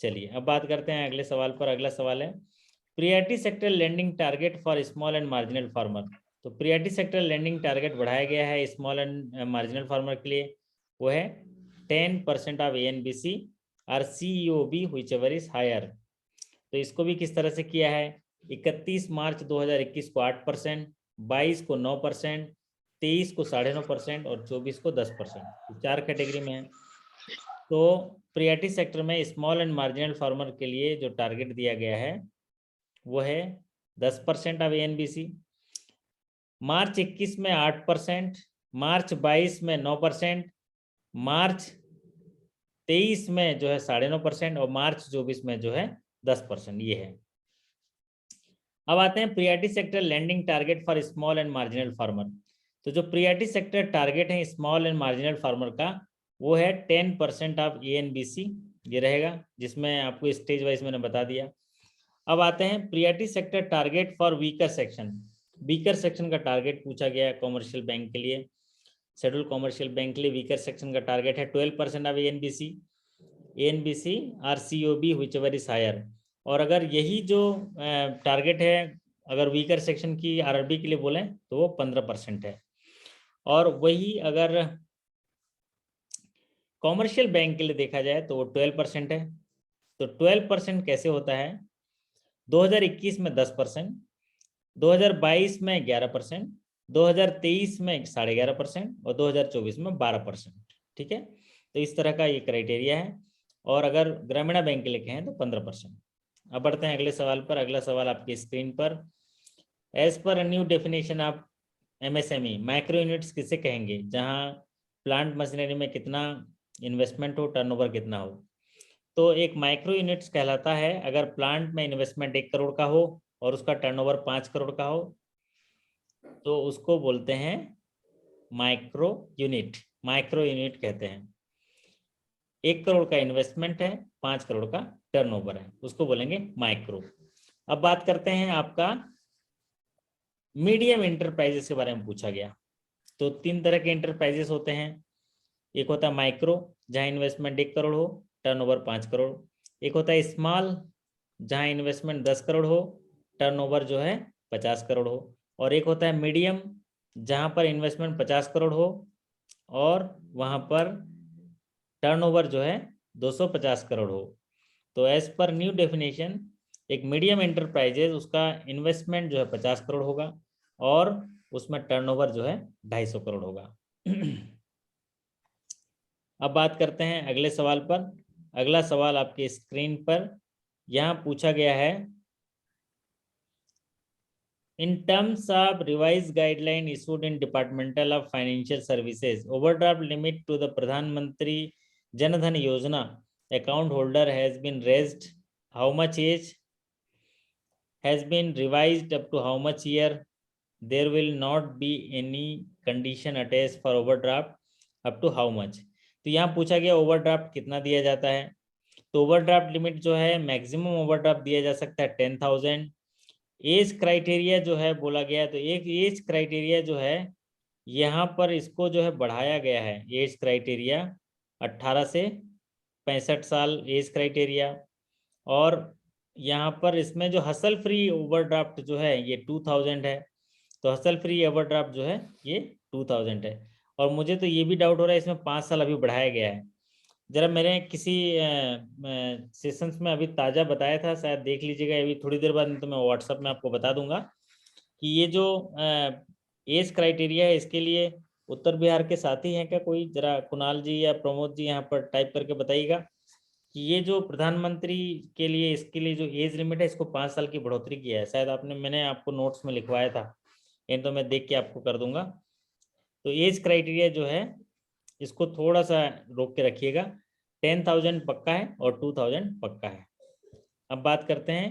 चलिए अब बात करते हैं अगले सवाल पर। अगला सवाल है priority sector lending target for small and marginal farmer. तो प्रियॉरिटी सेक्टर लेंडिंग टारगेट बढ़ाया गया है स्मॉल एंड मार्जिनल फार्मर के लिए, वो है 10% ऑफ ANBC और CEOB व्हिचएवर इज हायर। तो इसको भी किस तरह से किया है, 31 मार्च 2021 को 8%, 22 को 9%, 23 को 9.5% और 24 को 10%, 4 कैटेगरी में है। तो प्रियॉरिटी सेक्टर में स्मॉल एंड मार्जिनल फार्मर के लिए जो टारगेट दिया गया है वो है 10% ऑफ ANBC। मार्च 21 में 8%, मार्च 22 में 9%, मार्च 23 में जो है 9.5% और मार्च 24 में जो है 10%, ये है। अब आते हैं priority sector lending target for small and marginal farmer. तो जो प्रियॉरिटी सेक्टर टारगेट है स्मॉल एंड मार्जिनल फार्मर का वो है 10% ऑफ ANBC, ये रहेगा, जिसमें आपको स्टेज वाइज मैंने बता दिया। अब आते हैं priority sector target for weaker section. Weaker section का टारगेट पूछा गया है कॉमर्शियल बैंक के लिए, शेड्यूल कॉमर्शियल बैंक के लिए वीकर सेक्शन का टारगेट है 12% ऑफ ANBC और COB व्हिचएवर इज हायर। और अगर यही जो टारगेट है अगर वीकर सेक्शन की RRB के लिए बोलें तो वो 15% है, और वही अगर कॉमर्शियल बैंक के लिए देखा जाए तो वो 12% है। तो 12% कैसे होता है, 2021 में 10%, 2022 में 11%, 2023 में 11.5% और 2024 में 12%। ठीक है, तो इस तरह का ये क्राइटेरिया है, और अगर ग्रामीण बैंक के लिए कहें तो 15%। अब बढ़ते हैं अगले सवाल पर। अगला सवाल आपकी स्क्रीन पर, as per new definition of MSME micro units किसे कहेंगे, जहां प्लांट मशीनरी में कितना इन्वेस्टमेंट हो, टर्नओवर कितना हो। तो एक माइक्रो यूनिट्स कहलाता है अगर प्लांट में इन्वेस्टमेंट 1 करोड़ का हो और उसका टर्नओवर 5 करोड़ का हो तो उसको बोलते हैं माइक्रो यूनिट, माइक्रो यूनिट कहते हैं। 1 करोड़ का इन्वेस्टमेंट है, 5 करोड़ का टर्नओवर है, उसको बोलेंगे माइक्रो। अब बात करते हैं आपका मीडियम इंटरप्राइजेस के बारे में पूछा गया। तो 3 तरह के इंटरप्राइजेस होते हैं। एक होता है माइक्रो, जहां इन्वेस्टमेंट 1 करोड़ हो, टर्नओवर 5 करोड़। एक होता है स्मॉल, जहां इन्वेस्टमेंट 10 करोड़ हो, टर्नओवर जो है 50 करोड़ हो। और एक होता है मीडियम, जहां पर इन्वेस्टमेंट 50 करोड़ हो और वहां पर टर्नओवर जो है 250 करोड़ हो। तो एज पर न्यू डेफिनेशन, एक मीडियम एंटरप्राइजेज उसका इन्वेस्टमेंट जो है 50 करोड़ होगा और उसमें टर्नओवर जो है 250 करोड़ होगा। अब बात करते हैं अगले सवाल पर। अगला सवाल आपके स्क्रीन पर यहाँ पूछा गया है, in terms of revised guideline issued in Departmental of Financial Services, overdraft limit to the Pradhan Mantri Jan Dhan Yojana account holder has been raised. How much age has been revised up to how much year? There will not be any condition attached for overdraft up to how much. तो यहाँ पूछा गया overdraft कितना दिया जाता है। तो overdraft limit जो है मैक्सिमम ओवरड्राफ्ट दिया जा सकता है 10,000। एज क्राइटेरिया जो है बोला गया, तो एक एज क्राइटेरिया जो है यहाँ पर इसको जो है बढ़ाया गया है। एज क्राइटेरिया 18 से 65 साल एज क्राइटेरिया। और यहाँ पर इसमें जो हसल फ्री ओवरड्राफ्ट जो है ये 2000 है। तो हसल फ्री ओवरड्राफ्ट जो है ये 2000 है। और मुझे तो ये भी डाउट हो रहा है इसमें 5 साल अभी बढ़ाया गया है। जरा मैंने किसी सेशंस में अभी ताज़ा बताया था, शायद देख लीजिएगा अभी थोड़ी देर बाद, तो मैं व्हाट्सएप में आपको बता दूंगा कि ये जो एज क्राइटेरिया है इसके लिए उत्तर बिहार के साथी हैं क्या कोई? जरा कुणाल जी या प्रमोद जी यहाँ पर टाइप करके बताइएगा कि ये जो प्रधानमंत्री के लिए इसके लिए जो एज लिमिट है इसको 5 साल की बढ़ोतरी किया है। शायद मैंने आपको नोट्स में लिखवाया था, ये तो मैं देख के आपको कर दूंगा। तो एज क्राइटेरिया जो है इसको थोड़ा सा रोक के रखिएगा। 10,000 पक्का है और 2,000 पक्का है। अब बात करते हैं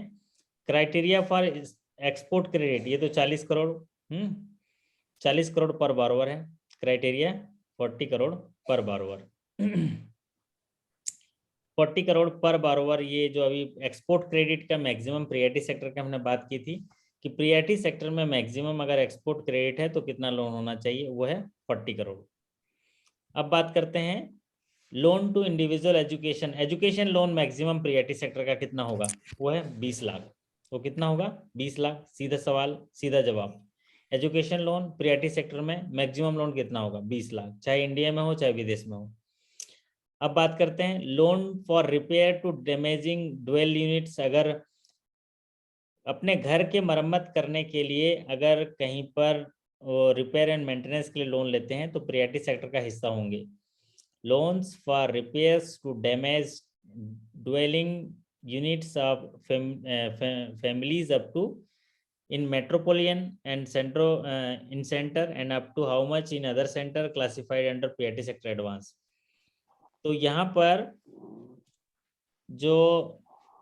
क्राइटेरिया फॉर एक्सपोर्ट क्रेडिट। ये तो 40 करोड़ 40 करोड़ पर बारोवर है। क्राइटेरिया 40 करोड़ पर बारोवर 40 करोड़ पर बारोवर। ये जो अभी एक्सपोर्ट क्रेडिट का मैक्सिमम प्रियरिटी सेक्टर का हमने बात की थी कि प्रियरिटी सेक्टर में मैक्सिमम अगर एक्सपोर्ट क्रेडिट है तो कितना लोन होना चाहिए, वो है 40 करोड़। अब बात करते हैं loan to individual education. Education loan maximum priority sector का कितना होगा, वो है 20 लाख। तो कितना होगा 20 लाख। सीधा सवाल सीधा जवाब। एजुकेशन लोन प्रियरिटी सेक्टर में मैक्सिमम लोन कितना होगा 20 लाख, चाहे इंडिया में हो चाहे विदेश में हो। अब बात करते हैं loan for repair to damaging dwell units. अगर अपने घर के मरम्मत करने के लिए अगर कहीं पर रिपेयर एंड मेंटेनेंस के लिए लोन लेते हैं तो प्रियरिटी सेक्टर का हिस्सा होंगे। Loans for repairs to damage dwelling units of families up to in metropolitan and centro in center and up to how much in other center classified under priority sector advance। तो यहाँ पर जो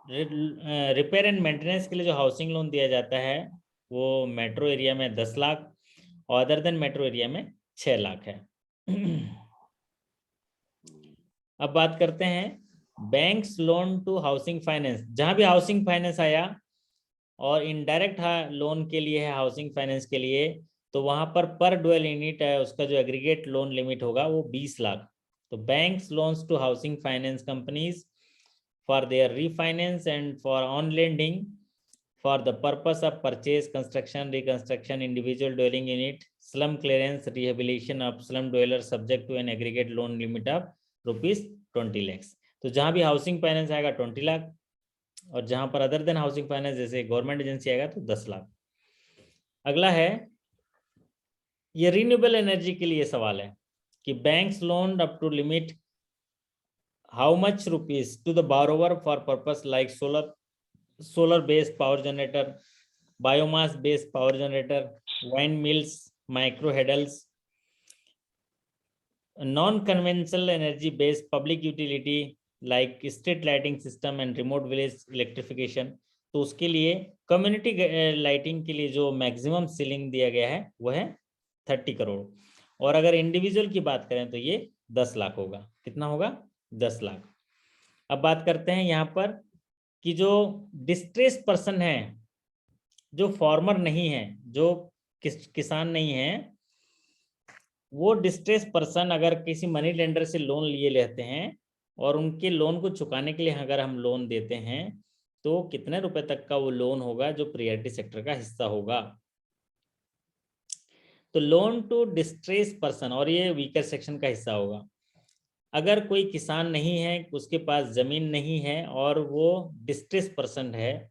repair and maintenance के लिए जो housing loan दिया जाता है वो मेट्रो एरिया में 10 लाख और अदर देन मेट्रो एरिया में 6 लाख है। अब बात करते हैं banks loan to housing finance. जहां भी हाउसिंग फाइनेंस आया और इनडायरेक्ट लोन के लिए है हाउसिंग फाइनेंस के लिए, तो वहां पर ड्वेल यूनिट है उसका जो एग्रीगेट लोन लिमिट होगा वो 20 लाख। तो banks loans to housing finance companies for their refinance and for on lending for the purpose of purchase construction reconstruction individual dwelling unit slum clearance rehabilitation of slum dweller subject to an aggregate loan limit of ₹20 lakh. तो जहां भी housing finance आएगा 20 लाख और जहां पर other than housing finance जैसे government agency आएगा तो 10 लाख। अगला है ये रिन्यूएबल एनर्जी के लिए सवाल है कि banks loan up to limit how much rupees to the borrower for purpose like solar based power generator, biomass based power generator, wind mills, micro hydels, non conventional energy based public utility like street lighting system and remote village electrification. तो उसके लिए community lighting के लिए जो maximum ceiling दिया गया है वो है 30 करोड़। और अगर इंडिविजुअल की बात करें तो ये 10 लाख होगा। कितना होगा 10 लाख। अब बात करते हैं यहाँ पर कि जो डिस्ट्रेस पर्सन है, जो फार्मर नहीं है, जो किसान नहीं है, वो डिस्ट्रेस पर्सन अगर किसी मनी लेंडर से लोन लिए लेते हैं और उनके लोन को चुकाने के लिए अगर हम लोन देते हैं तो कितने रुपए तक का वो लोन होगा जो प्रायोरिटी सेक्टर का हिस्सा होगा। तो लोन टू डिस्ट्रेस पर्सन, और ये वीकर सेक्शन का हिस्सा होगा। अगर कोई किसान नहीं है, उसके पास जमीन नहीं है और वो डिस्ट्रेस पर्सन है,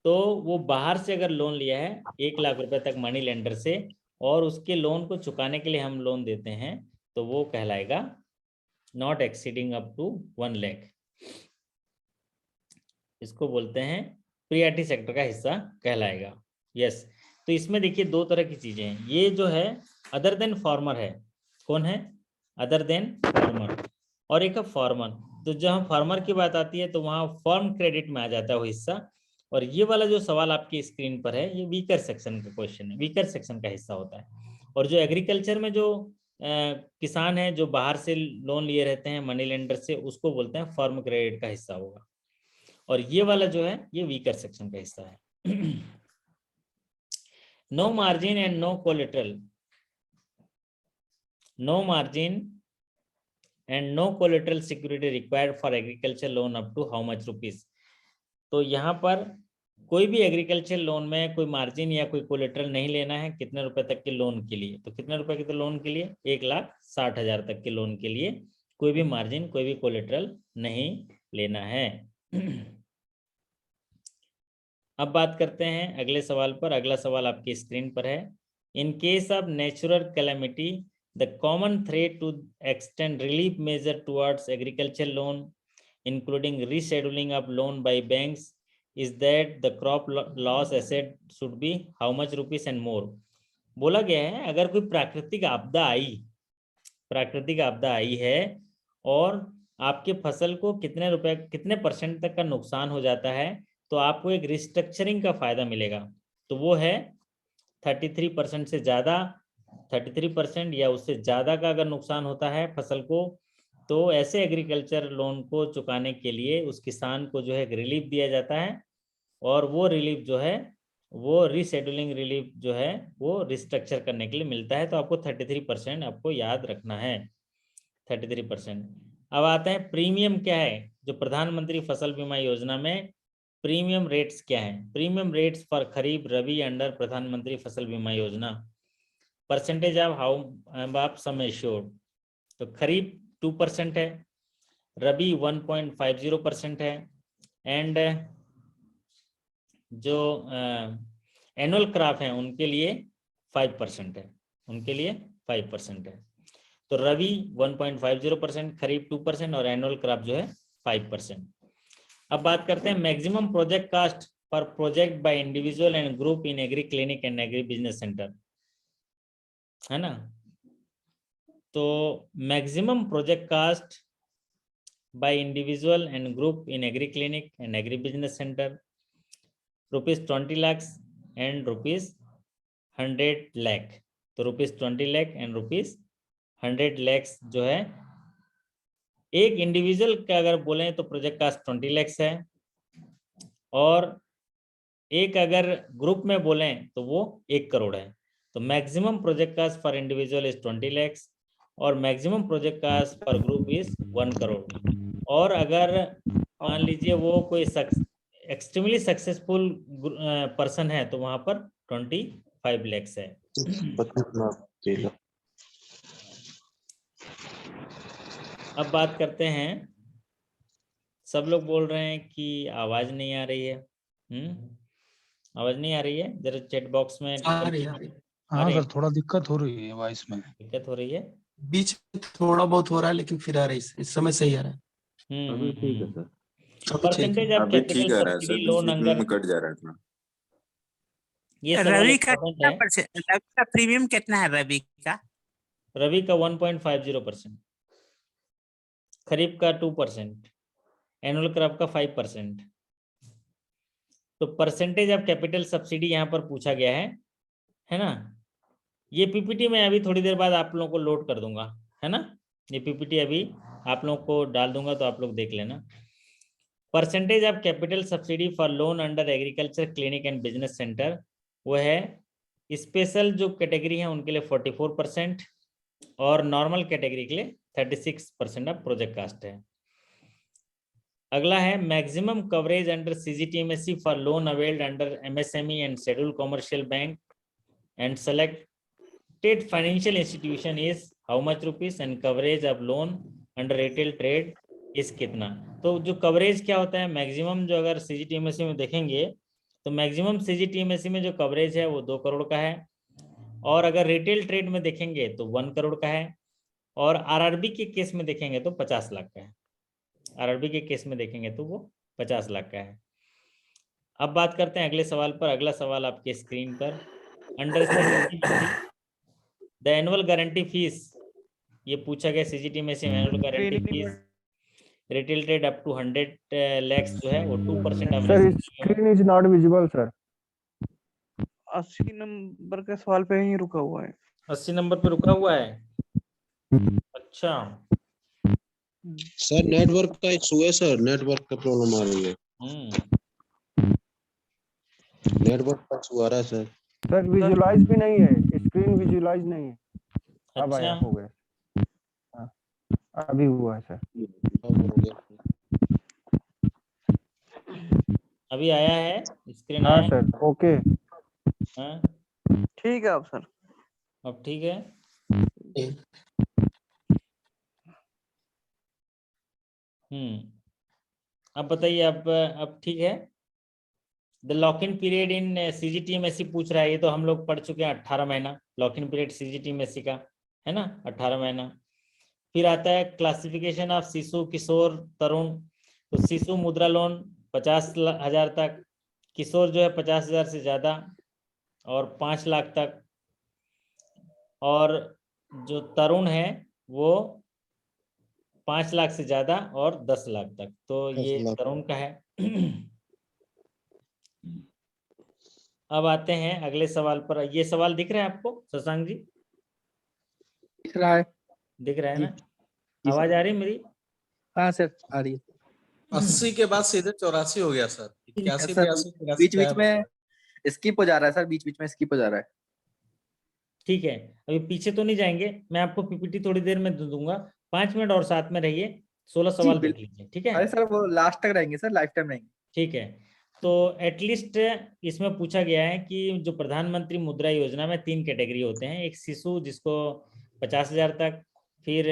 तो वो बाहर से अगर लोन लिया है 1 लाख रुपए तक मनी लेंडर से और उसके लोन को चुकाने के लिए हम लोन देते हैं, तो वो कहलाएगा not exceeding up to 1 lakh. इसको बोलते हैं प्रायोरिटी सेक्टर का हिस्सा कहलाएगा। यस, तो इसमें देखिए 2 तरह की चीजें हैं। ये जो है अदर देन फार्मर है, कौन है? अदर देन फार्मर, और एक है फार्मर। तो जहां फार्मर की बात आती है तो वहां फर्म क्रेडिट में आ जाता है वो हिस्सा। और ये वाला जो सवाल आपकी स्क्रीन पर है, ये वीकर सेक्शन का क्वेश्चन है, वीकर सेक्शन का हिस्सा होता है। और जो एग्रीकल्चर में जो किसान है जो बाहर से लोन लिए रहते हैं मनी लेंडर से, उसको बोलते हैं फर्म क्रेडिट का हिस्सा होगा। और ये वाला जो है ये वीकर सेक्शन का हिस्सा है। No margin and no collateral, no margin and no collateral security required for agriculture loan up to how much rupees. तो यहाँ पर कोई भी एग्रीकल्चर लोन में कोई मार्जिन या कोई कोलेटरल नहीं लेना है कितने रुपए तक के लोन के लिए। तो कितने रुपए के तो लोन के लिए 1,60,000 तक के लोन के लिए कोई भी मार्जिन, कोई भी कोलेटरल नहीं लेना है। अब बात करते हैं अगले सवाल पर। अगला सवाल आपकी स्क्रीन पर है। In case of natural calamity the common thread to extend relief measure towards agriculture loan including rescheduling of loan by banks is that the crop loss asset should be how much rupees and more। बोला गया है अगर कोई प्राकृतिक आपदा आई है और आपके फसल को कितने रुपए, कितने % तक का नुकसान हो जाता है, तो आपको एक रिस्ट्रक्चरिंग का फायदा मिलेगा। तो वो है 33% से ज्यादा, 33% या उससे ज्यादा का अगर नुकसान होता है फसल को, तो ऐसे एग्रीकल्चर लोन को चुकाने के लिए उस किसान को जो है रिलीफ दिया जाता है। और वो रिलीफ जो है वो रीशेड्यूलिंग रिलीफ जो है वो रिस्ट्रक्चर करने के लिए मिलता है। तो आपको 33% आपको याद रखना है, 33%। अब आता है प्रीमियम क्या है। जो प्रधानमंत्री फसल बीमा योजना में प्रीमियम रेट्स क्या है। Premium rates for kharif rabi under प्रधानमंत्री फसल बीमा योजना, परसेंटेज ऑफ हाउ आप सम एश्योर्ड। तो खरीफ 2% है, रबी 1.50% है, एंड जो एनुअल क्रॉप है उनके लिए 5% है, उनके लिए 5% है। तो रबी 1.50%, खरीफ 2% और एनुअल क्रॉप जो है 5%। अब बात करते हैं maximum project cost per project by individual and group in agri clinic and agri business centre, है ना। तो maximum project cost by individual and group in agri clinic and agri business centre ₹20 lakh and ₹100 lakh. तो ₹20 lakh and ₹100 lakh जो है, एक individual का अगर बोलें तो प्रोजेक्ट कास्ट 20 लाख है, और एक अगर ग्रुप में बोलें तो वो 1 करोड़ है। तो maximum project cost for individual is 20 lakh और maximum project cost for group is 1 crore. और अगर मान लीजिए वो कोई एक्सट्रीमली सक्सेसफुल पर्सन है तो वहां पर 25 लाख है। अब बात करते हैं, सब लोग बोल रहे हैं कि आवाज नहीं आ रही है। आवाज नहीं आ रही है, जरा चैट बॉक्स में आ रही है। हाँ सर, थोड़ा दिक्कत हो रही है वॉइस में। दिक्कत हो रही है, बीच में थोड़ा बहुत हो रहा है लेकिन फिर आ रही है, इस समय सही आ रहा है। अभी ठीक है sir. Percentage of capital subsidy loan under cut जा रहा था। ये रवि का कितना रवि का प्रीमियम कितना है रवि का? रवि का 1.50%, खरीफ का 2%, एनुअल क्रॉप का 5%। तो परसेंटेज ऑफ कैपिटल सब्सिडी यहाँ पर पूछा गया है ना। ये पीपीटी में अभी थोड़ी देर बाद आप लोगों को लोड कर दूंगा, है ना। ये पीपीटी अभी आप लोग को डाल दूंगा तो आप लोग देख लेना। Percentage of capital subsidy for loan under agriculture clinic and business centre, वो है स्पेशल जो कैटेगरी है उनके लिए 44% और नॉर्मल कैटेगरी के लिए 36% ऑफ प्रोजेक्ट कास्ट है। अगला है maximum coverage under CGTMSE for loan availed under MSME and schedule commercial bank and selected financial institution is how much rupees and coverage of loan under retail trade इस कितना। तो जो coverage क्या होता है मैक्सिमम, जो अगर CGTMSE में देखेंगे तो मैक्सिमम CGTMSE में जो कवरेज है वो 2 करोड़ का है, और अगर रिटेल ट्रेड में देखेंगे तो 1 करोड़ का है, और RRB के केस में देखेंगे तो 50 लाख का है। RRB के केस में देखेंगे तो वो 50 लाख का है। अब बात करते हैं अगले सवाल पर। अगला सवाल आपके स्क्रीन पर, under the annual guarantee fee, ये पूछा गया CGTMSE में annual guarantee fee retail trade up to 100 lakhs जो है वो 2% of sir screen is not visible sir. 80 number के सवाल पे ही रुका हुआ है। 80 नंबर पे रुका हुआ है। अच्छा सर नेटवर्क का इशू है सर, नेटवर्क का प्रॉब्लम आ रही है। नेटवर्क का इशू आ रहा है सर। सर विजुअलाइज भी नहीं है, स्क्रीन विजुअलाइज नहीं है। अब आया, हो गया। हाँ, अभी हुआ है सर। अभी आया है स्क्रीन। हाँ सर ओके। हाँ ठीक है अब सर, अब ठीक है। अब बताइए, अब ठीक है। The lock in period in CGTMSE पूछ रहा है, ये तो हम लोग पढ़ चुके हैं 18 महीना लॉक इन पीरियड CGTMSE का, है ना, 18 महीना। फिर आता है क्लासिफिकेशन ऑफ शिशु किशोर तरुण। तो शिशु मुद्रा लोन 50,000 तक, किशोर जो है 50,000 से ज्यादा और 5 लाख तक, और जो तरुण है वो 5 लाख से ज्यादा और 10 लाख तक। तो ये तरुण का है। अब आते हैं अगले सवाल पर। ये सवाल दिख रहा है आपको शशांक जी? दिख रहा है। दिख रहा है ना? आवाज आ रही है मेरी? हाँ सर आ रही है। 80 के बाद सीधे 84 हो गया सर। 81 82 बीच बीच में स्किप हो जा रहा है सर, बीच बीच में स्किप हो जा रहा है। ठीक है, अभी पीछे तो नहीं जाएंगे, मैं आपको PPT थोड़ी देर में दूंगा। 5 मिनट और साथ में रहिए, 16 सवाल देख लीजिए। ठीक है? अरे सर वो लास्ट तक रहेंगे सर, लाइफ टाइम रहेंगे। ठीक है, तो एटलीस्ट इसमें पूछा गया है कि जो प्रधानमंत्री मुद्रा योजना में 3 कैटेगरी होते हैं। एक शिशु जिसको 50,000 तक, फिर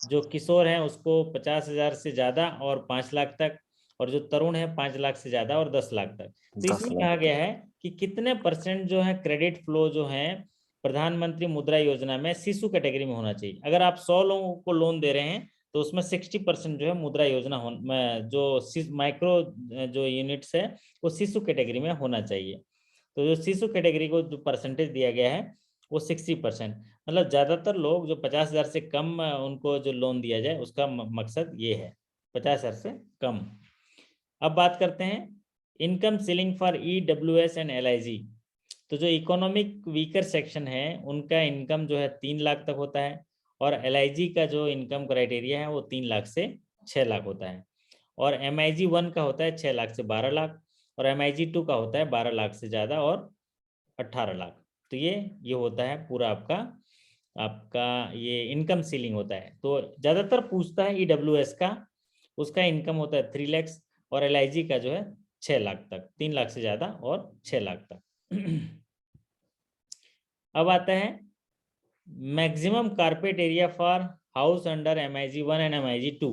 जो किशोर है उसको 50,000 से ज्यादा और 5 लाख तक, और जो तरुण है 5 लाख से ज्यादा और 10 लाख तक। तो इसमें कहा गया है कि कितने % जो है क्रेडिट फ्लो जो है प्रधानमंत्री मुद्रा योजना में शिशु कैटेगरी में होना चाहिए। अगर आप 100 लोगों को लोन दे रहे हैं तो उसमें 60% जो है मुद्रा योजना जो माइक्रो जो यूनिट्स है वो शिशु कैटेगरी में होना चाहिए। तो जो शिशु कैटेगरी को जो परसेंटेज दिया गया है वो 60%, मतलब ज्यादातर लोग जो 50,000 से कम उनको जो लोन दिया जाए उसका मकसद ये है, 50,000 से कम। अब बात करते हैं income ceiling for EWS and LIG। तो जो इकोनॉमिक वीकर सेक्शन है उनका इनकम जो है 3 लाख तक होता है, और LIG का जो इनकम क्राइटेरिया है वो 3 लाख से 6 लाख होता है, और MIG 1 का होता है 6 लाख से 12 लाख, और MIG 2 का होता है 12 लाख से ज़्यादा और 18 लाख। तो ये होता है पूरा आपका ये इनकम सीलिंग होता है। तो ज़्यादातर पूछता है EWS का, उसका इनकम होता है 3 लाख, और LIG का जो है 6 लाख तक, 3 लाख से ज़्यादा और 6 लाख तक। अब आता है maximum carpet area for house under MIG 1 and MIG 2।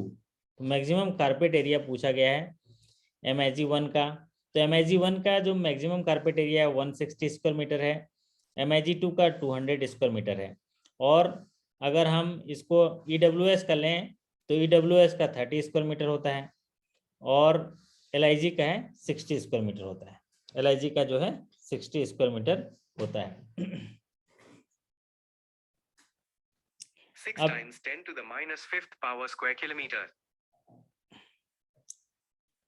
तो मैक्सिमम कारपेट एरिया पूछा गया है MIG 1 का। तो MIG 1 का जो मैक्सिमम कारपेट एरिया है 160 स्क्वायर मीटर है, MIG 2 का 200 स्क्वायर मीटर है, और अगर हम इसको EWS का लें तो EWS का 30 स्क्वायर मीटर होता है, और LIG का है 60 स्क्वायर मीटर होता है। LIG का जो है 60 स्क्वायर मीटर होता है। 6 times 10 to the minus 5th power square kilometer.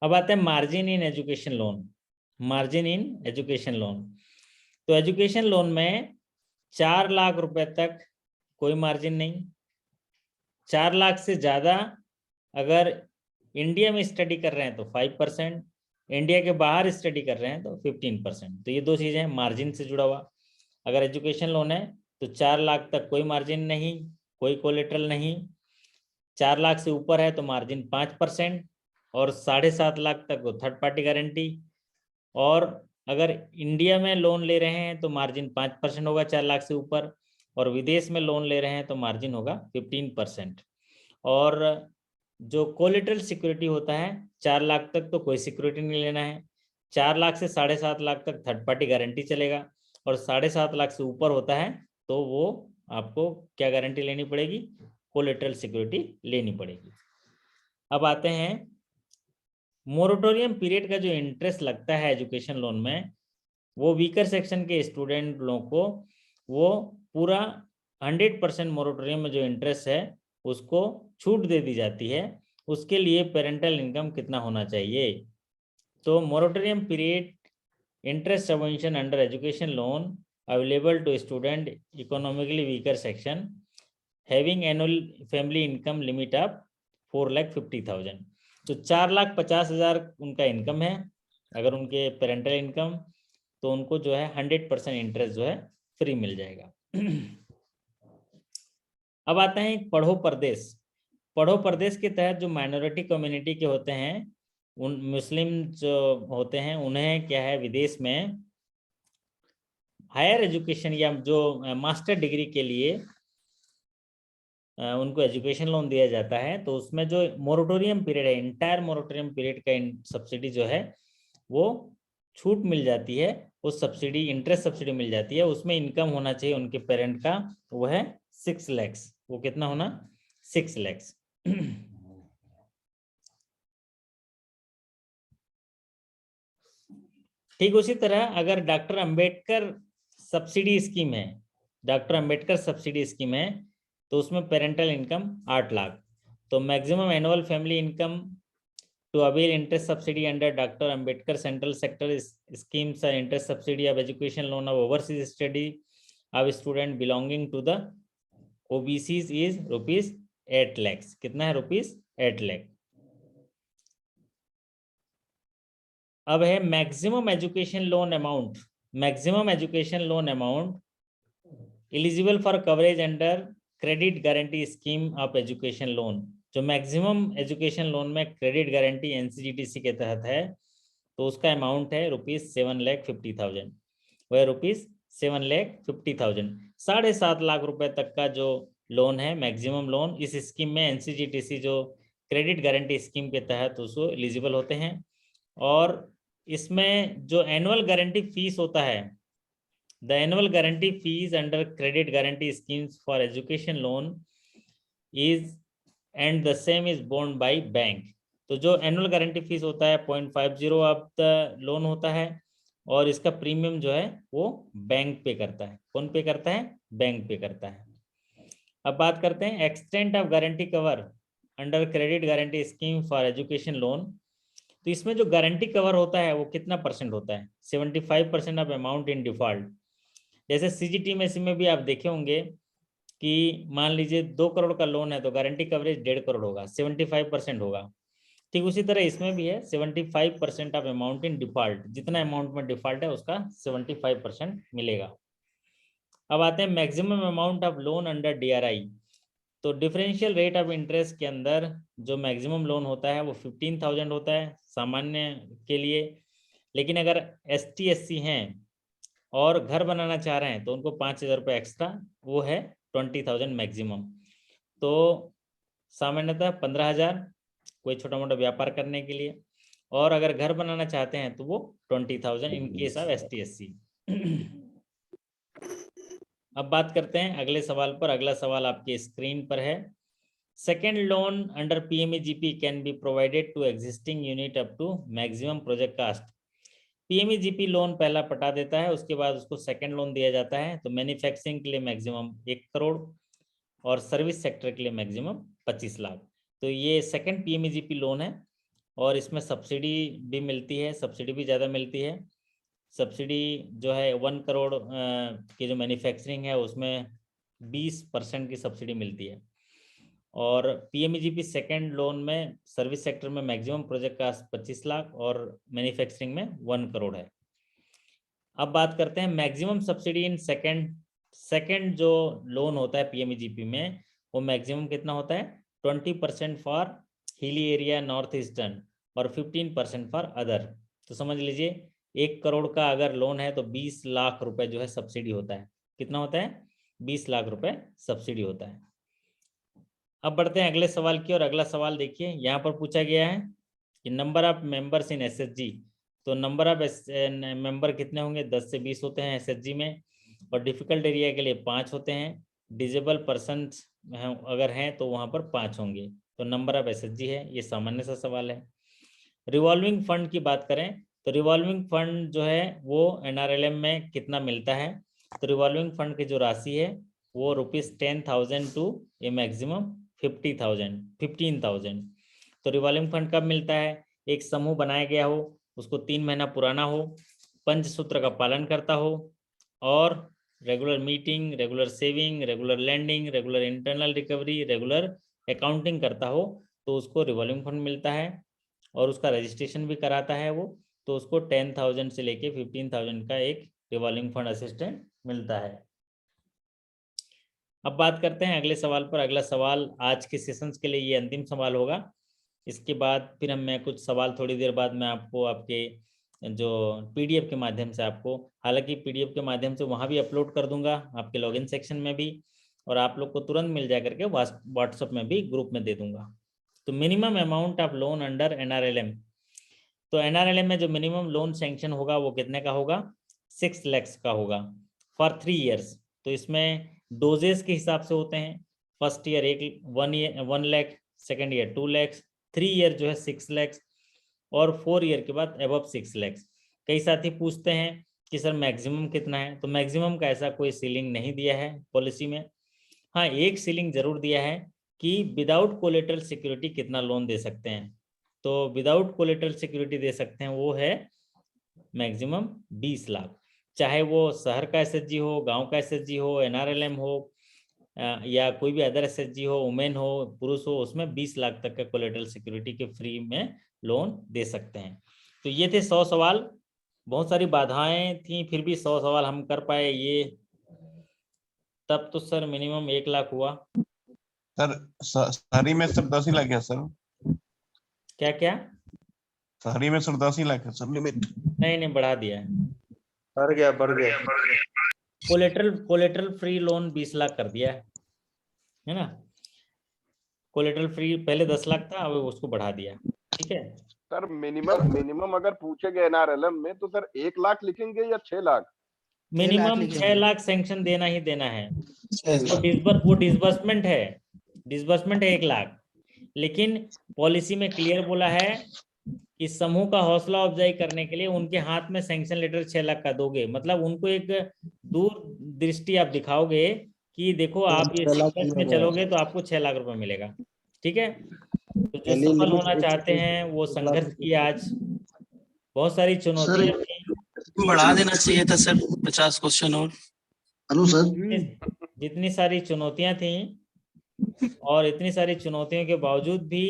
अब आते हैं margin in education loan. Margin in education loan, तो एजुकेशन लोन में 4 लाख रुपए तक कोई मार्जिन नहीं, 4 लाख से ज़्यादा अगर इंडिया में स्टडी कर रहे हैं तो 5%, इंडिया के बाहर स्टडी कर रहे हैं तो 15%। तो ये दो चीज़ें हैं मार्जिन से जुड़ा हुआ। अगर एजुकेशन लोन है तो 4 लाख तक कोई मार्जिन नहीं, कोई कोलेटरल नहीं। 4 लाख से ऊपर है तो मार्जिन 5%, और 7.5 लाख तक वो थर्ड पार्टी गारंटी। और अगर इंडिया में लोन ले रहे हैं तो मार्जिन 5% होगा 4 लाख से ऊपर, और विदेश में लोन ले रहे हैं तो मार्जिन होगा 15%। और जो कोलेटरल सिक्योरिटी होता है 4 लाख तक तो कोई सिक्योरिटी नहीं लेना है, 4 लाख से 7.5 लाख तक थर्ड पार्टी गारंटी चलेगा, और 7.5 लाख से ऊपर होता है तो वो आपको क्या गारंटी लेनी पड़ेगी, कोलेटरल सिक्योरिटी लेनी पड़ेगी। अब आते हैं मोरेटोरियम पीरियड का जो इंटरेस्ट लगता है एजुकेशन लोन में, वो वीकर सेक्शन के स्टूडेंट लोगों को वो पूरा 100% मोरेटोरियम में जो इंटरेस्ट है उसको छूट दे दी जाती है। उसके लिए पेरेंटल इनकम कितना होना चाहिए? तो moratorium period interest subvention under education loan available to student economically weaker section having annual family income limit of 4,50,000। तो 4,50,000 उनका इनकम है अगर उनके पेरेंटल इनकम, तो उनको जो है 100% इंटरेस्ट जो है फ्री मिल जाएगा। अब आते हैं पढ़ो परदेश। पढ़ो परदेश के तहत जो माइनॉरिटी कम्युनिटी के होते हैं, उन मुस्लिम जो होते हैं उन्हें क्या है विदेश में हायर एजुकेशन या जो मास्टर डिग्री के लिए उनको एजुकेशन लोन दिया जाता है। तो उसमें जो मोरेटोरियम पीरियड है, इंटायर मोरेटोरियम पीरियड का सब्सिडी जो है वो छूट मिल जाती है, उस सब्सिडी इंटरेस्ट सब्सिडी मिल जाती है। उसमें इनकम होना चाहिए उनके पेरेंट का, वो है 6 लाख। वो कितना होना? 6 लाख। ठीक उसी तरह अगर डॉक्टर अंबेडकर सब्सिडी स्कीम है, डॉक्टर अंबेडकर सब्सिडी स्कीम है, तो उसमें पेरेंटल इनकम 8 लाख। तो maximum annual family income to avail interest subsidy under doctor Ambedkar central sector schemes interest subsidy of education loan of overseas study of student belonging to the OBCs is ₹8 lakh. कितना है? ₹8 लाख। अब है maximum education loan amount. Maximum education loan amount eligible for coverage under credit guarantee scheme of education loan. जो maximum education loan में credit guarantee एनसीजीटीसी के तहत है, तो उसका अमाउंट है ₹7,50,000। वह ₹7,50,000। 7.5 लाख रुपए तक का जो लोन है मैक्सिमम लोन, इस स्कीम में एनसीजीटीसी जो क्रेडिट गारंटी स्कीम के तहत उसको एलिजिबल होते हैं। और इसमें जो एनुअल गारंटी फीस होता है, the annual guarantee fees under credit guarantee schemes for education loan is and the same is borne by bank। तो जो एनुअल गारंटी फीस होता है 0.50 ऑफ द लोन होता है, और इसका प्रीमियम जो है वो बैंक पे करता है। कौन पे करता है? बैंक पे करता है। अब बात करते हैं extent of guarantee cover under credit guarantee scheme for education loan. तो इसमें जो गारंटी कवर होता है वो कितना परसेंट होता है? 75% ऑफ अमाउंट इन डिफॉल्ट। जैसे सीजीटीएमएससी में भी आप देखे होंगे कि मान लीजिए 2 करोड़ का लोन है तो गारंटी कवरेज 1.5 करोड़ होगा, 75% होगा। ठीक उसी तरह इसमें भी है 75% ऑफ अमाउंट इन डिफॉल्ट। जितना अमाउंट में डिफॉल्ट है उसका 75% मिलेगा। अब आते हैं maximum amount of loan under DRI. तो डिफरेंशियल रेट ऑफ इंटरेस्ट के अंदर जो मैक्सिमम लोन होता है वो 15,000 होता है सामान्य के लिए, लेकिन अगर ST SC हैं और घर बनाना चाह रहे हैं तो उनको 5,000 रुपये एक्स्ट्रा, वो है 20,000 मैक्सिमम। तो सामान्यतः 15,000 कोई छोटा मोटा व्यापार करने के लिए, और अगर घर बनाना चाहते हैं तो वो 20,000 इन केस ऑफ ST SC। अब बात करते हैं अगले सवाल पर। अगला सवाल आपके स्क्रीन पर है। Second loan under PMEGP can be provided to existing unit up to maximum project cost. PMEGP loan पहला पटा देता है, उसके बाद उसको सेकंड लोन दिया जाता है। तो मैन्युफैक्चरिंग के लिए मैक्सिमम 1 करोड़ और सर्विस सेक्टर के लिए मैक्सिमम 25 लाख। तो ये सेकंड PMEGP लोन है, और इसमें सब्सिडी भी मिलती है, सब्सिडी भी ज़्यादा मिलती है। सब्सिडी जो है 1 करोड़ की जो मैन्युफैक्चरिंग है उसमें 20% की सब्सिडी मिलती है, और पीएमईजीपी सेकंड लोन में सर्विस सेक्टर में मैक्सिमम प्रोजेक्ट का 25 लाख और मैन्युफैक्चरिंग में 1 करोड़ है। अब बात करते हैं मैक्सिमम सब्सिडी इन सेकंड जो लोन होता है पीएमईजीपी में, वो मैक्सिमम कितना होता है 20% for hilly area north eastern और 15% फॉर अदर। तो समझ लीजिए 1 करोड़ का अगर लोन है तो 20 लाख रुपए जो है सब्सिडी होता है। कितना होता है 20 लाख रुपए सब्सिडी होता है। अब बढ़ते हैं अगले सवाल की और अगला सवाल देखिए, यहाँ पर पूछा गया है कि number of members in SHG. तो नंबर ऑफ मेंबर कितने होंगे 10 से 20 होते हैं एसएचजी में, और डिफिकल्ट एरिया के लिए 5 होते हैं। डिजेबल पर्सन अगर हैं तो वहाँ पर 5 होंगे। तो नंबर ऑफ एसएचजी है, ये सामान्य सा सवाल है। रिवॉल्विंग फंड की बात करें तो रिवॉल्विंग फंड जो है वो एनआरएलएम में कितना मिलता है। तो रिवॉल्विंग फंड की जो राशि है वो ₹10,000 टू ए मैक्सिमम 15,000। तो रिवॉल्विंग फंड कब मिलता है, एक समूह बनाया गया हो, उसको 3 महीना पुराना हो, पंचसूत्र का पालन करता हो और regular meeting, regular saving, regular lending, regular internal recovery, regular accounting करता हो, तो उसको रिवॉल्विंग फंड मिलता है और उसका रजिस्ट्रेशन भी कराता है वो, तो उसको 10,000 से लेके 15,000 का एक रिवॉल्विंग फंड असिस्टेंट मिलता है। अब बात करते हैं अगले सवाल पर। अगला सवाल आज के सेशंस के लिए ये अंतिम सवाल होगा। इसके बाद फिर मैं कुछ सवाल थोड़ी देर बाद मैं आपको आपके जो पीडीएफ के माध्यम से आपको, हालांकि पीडीएफ के माध्यम से वहाँ भी अपलोड कर दूंगा आपके लॉगिन सेक्शन में भी, और आप लोग को तुरंत मिल जा करके व्हाट्सएप में भी ग्रुप में दे दूंगा। तो minimum amount of loan under NRLM, तो एनआरएलएम में जो मिनिमम लोन सैंक्शन होगा वो कितने का होगा 6 लाख का होगा फॉर 3 ईयर्स। तो इसमें डोजेस के हिसाब से होते हैं, first year 1 lakh, second year 2 lakh, 3 year जो है 6 लाख और 4 ईयर के बाद अबव 6 लाख। कई साथी पूछते हैं कि सर मैक्सिमम कितना है, तो मैक्सिमम का ऐसा कोई सीलिंग नहीं दिया है पॉलिसी में। हाँ, एक सीलिंग जरूर दिया है कि विदाउट कोलेटरल सिक्योरिटी कितना लोन दे सकते हैं। तो विदाउट कोलेटरल सिक्योरिटी दे सकते हैं वो है मैक्सिमम 20 लाख, चाहे वो शहर का एसएचजी हो, गांव का एसएचजी हो, एनआरएलएम हो या कोई भी अदर एसएचजी हो, वुमेन हो, पुरुष हो, उसमें 20 लाख तक का कोलेटरल सिक्योरिटी के फ्री में लोन दे सकते हैं। तो ये थे 100 सवाल। बहुत सारी बाधाएं थी, फिर भी 100 सवाल हम कर पाए। ये तब तो सर मिनिमम 1 लाख हुआ सर। शहरी में सर 10 ही लाख है सर। क्या क्या शहरी में सर 10 ही लाख है सर लिमिट। नहीं बढ़ा दिया है, बढ़ गया। कोलेटरल फ्री लोन 20 लाख कर दिया है ना। कोलेटरल फ्री पहले 10 लाख था, अब उसको बढ़ा दिया। ठीक है सर, मिनिमम अगर पूछेंगे एनआरएलएम में तो सर 1 लाख लिखेंगे या 6 लाख? मिनिमम 6 लाख सैंक्शन देना ही देना है। वो डिसबर्समेंट है 1 लाख, लेकिन पॉलिसी में क्लियर बोला है कि समूह का हौसला अफजाई करने के लिए उनके हाथ में सैंक्शन लेटर 6 लाख का दोगे, मतलब उनको एक दूर दृष्टि आप दिखाओगे कि देखो आप ये सीक्वेंस में चलोगे तो आपको 6 लाख रुपए मिलेगा। ठीक है, तो जो सफल होना चाहते हैं वो संघर्ष की, आज बहुत सारी चुनौतियां थी। बढ़ा देना चाहिए था सर 50 क्वेश्चन और। हेलो सर, जितनी सारी चुनौतियां थी और इतनी सारी चुनौतियों के बावजूद भी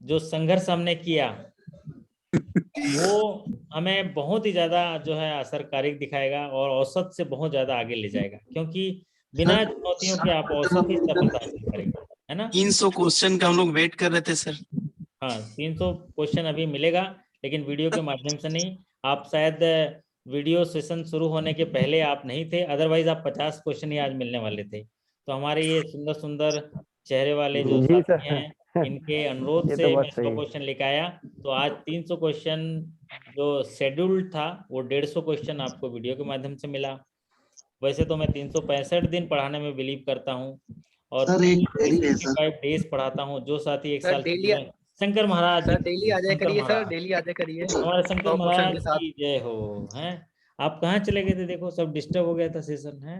जो संघर्ष हमने किया वो हमें बहुत ही ज्यादा जो है असरकारिक दिखाएगा और औसत से बहुत ज्यादा आगे ले जाएगा, क्योंकि बिना चुनौतियों के आप औसत ही सफलता हासिल करेंगे, है ना। 300 क्वेश्चन का हम लोग वेट कर रहे थे सर। हाँ, 300 क्वेश्चन अभी मिलेगा, लेकिन वीडियो के माध्यम से नहीं। आप शायद वीडियो सेशन शुरू होने के पहले आप नहीं थे, अदरवाइज आप 50 क्वेश्चन ही आज मिलने वाले थे। तो हमारे ये सुंदर सुंदर चेहरे वाले जो साथी हैं, इनके अनुरोध से मैं 100 क्वेश्चन लेकर आया। तो आज 300 क्वेश्चन जो शेड्यूल्ड था वो 150 क्वेश्चन आपको वीडियो के माध्यम से मिला। वैसे तो मैं 365 दिन पढ़ाने में बिलीव करता हूँ और 365 डेज पढ़ाता हूँ। जो साथी एक साल शंकर महाराज डेली आ जाया करिए सर, डेली आ जाया करिए। हमारे शंकर महाराज की जय हो। हैं आप कहाँ चले गए थे? देखो सब डिस्टर्ब हो गया था सेशन, है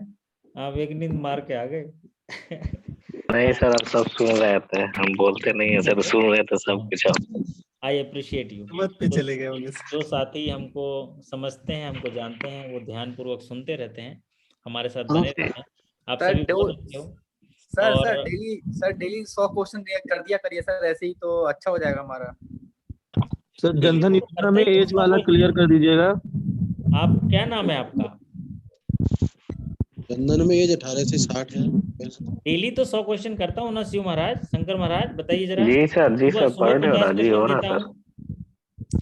आप एक नींद मार के आ गए। नहीं सर, अब सब सुन रहे थे, हम बोलते नहीं है सर, सुन रहे थे सब कुछ। I appreciate you. चले गए जो साथी हमको समझते हैं, हमको जानते हैं, वो ध्यान पूर्वक सुनते रहते हैं, हमारे साथ बने रहते हैं। आप सभी बहुत अच्छे हो। और डेली 100 क्वेश्चन कर दिया करिए सर, ऐसे ही तो अच्छा हो जाएगा हमारा। सर जनधन योजना में एज वाला क्लियर कर दीजिएगा। आप क्या नाम है आपका? जनधन में एज 18 से 60 है। डेली तो 100 क्वेश्चन करता हूँ ना शिव महाराज, शंकर महाराज, बताइए जरा। जी सर, जी सर, सुबह पर डे हो 50 रहा जी, हो क्वेश्चन रहा देता सर। हूँ,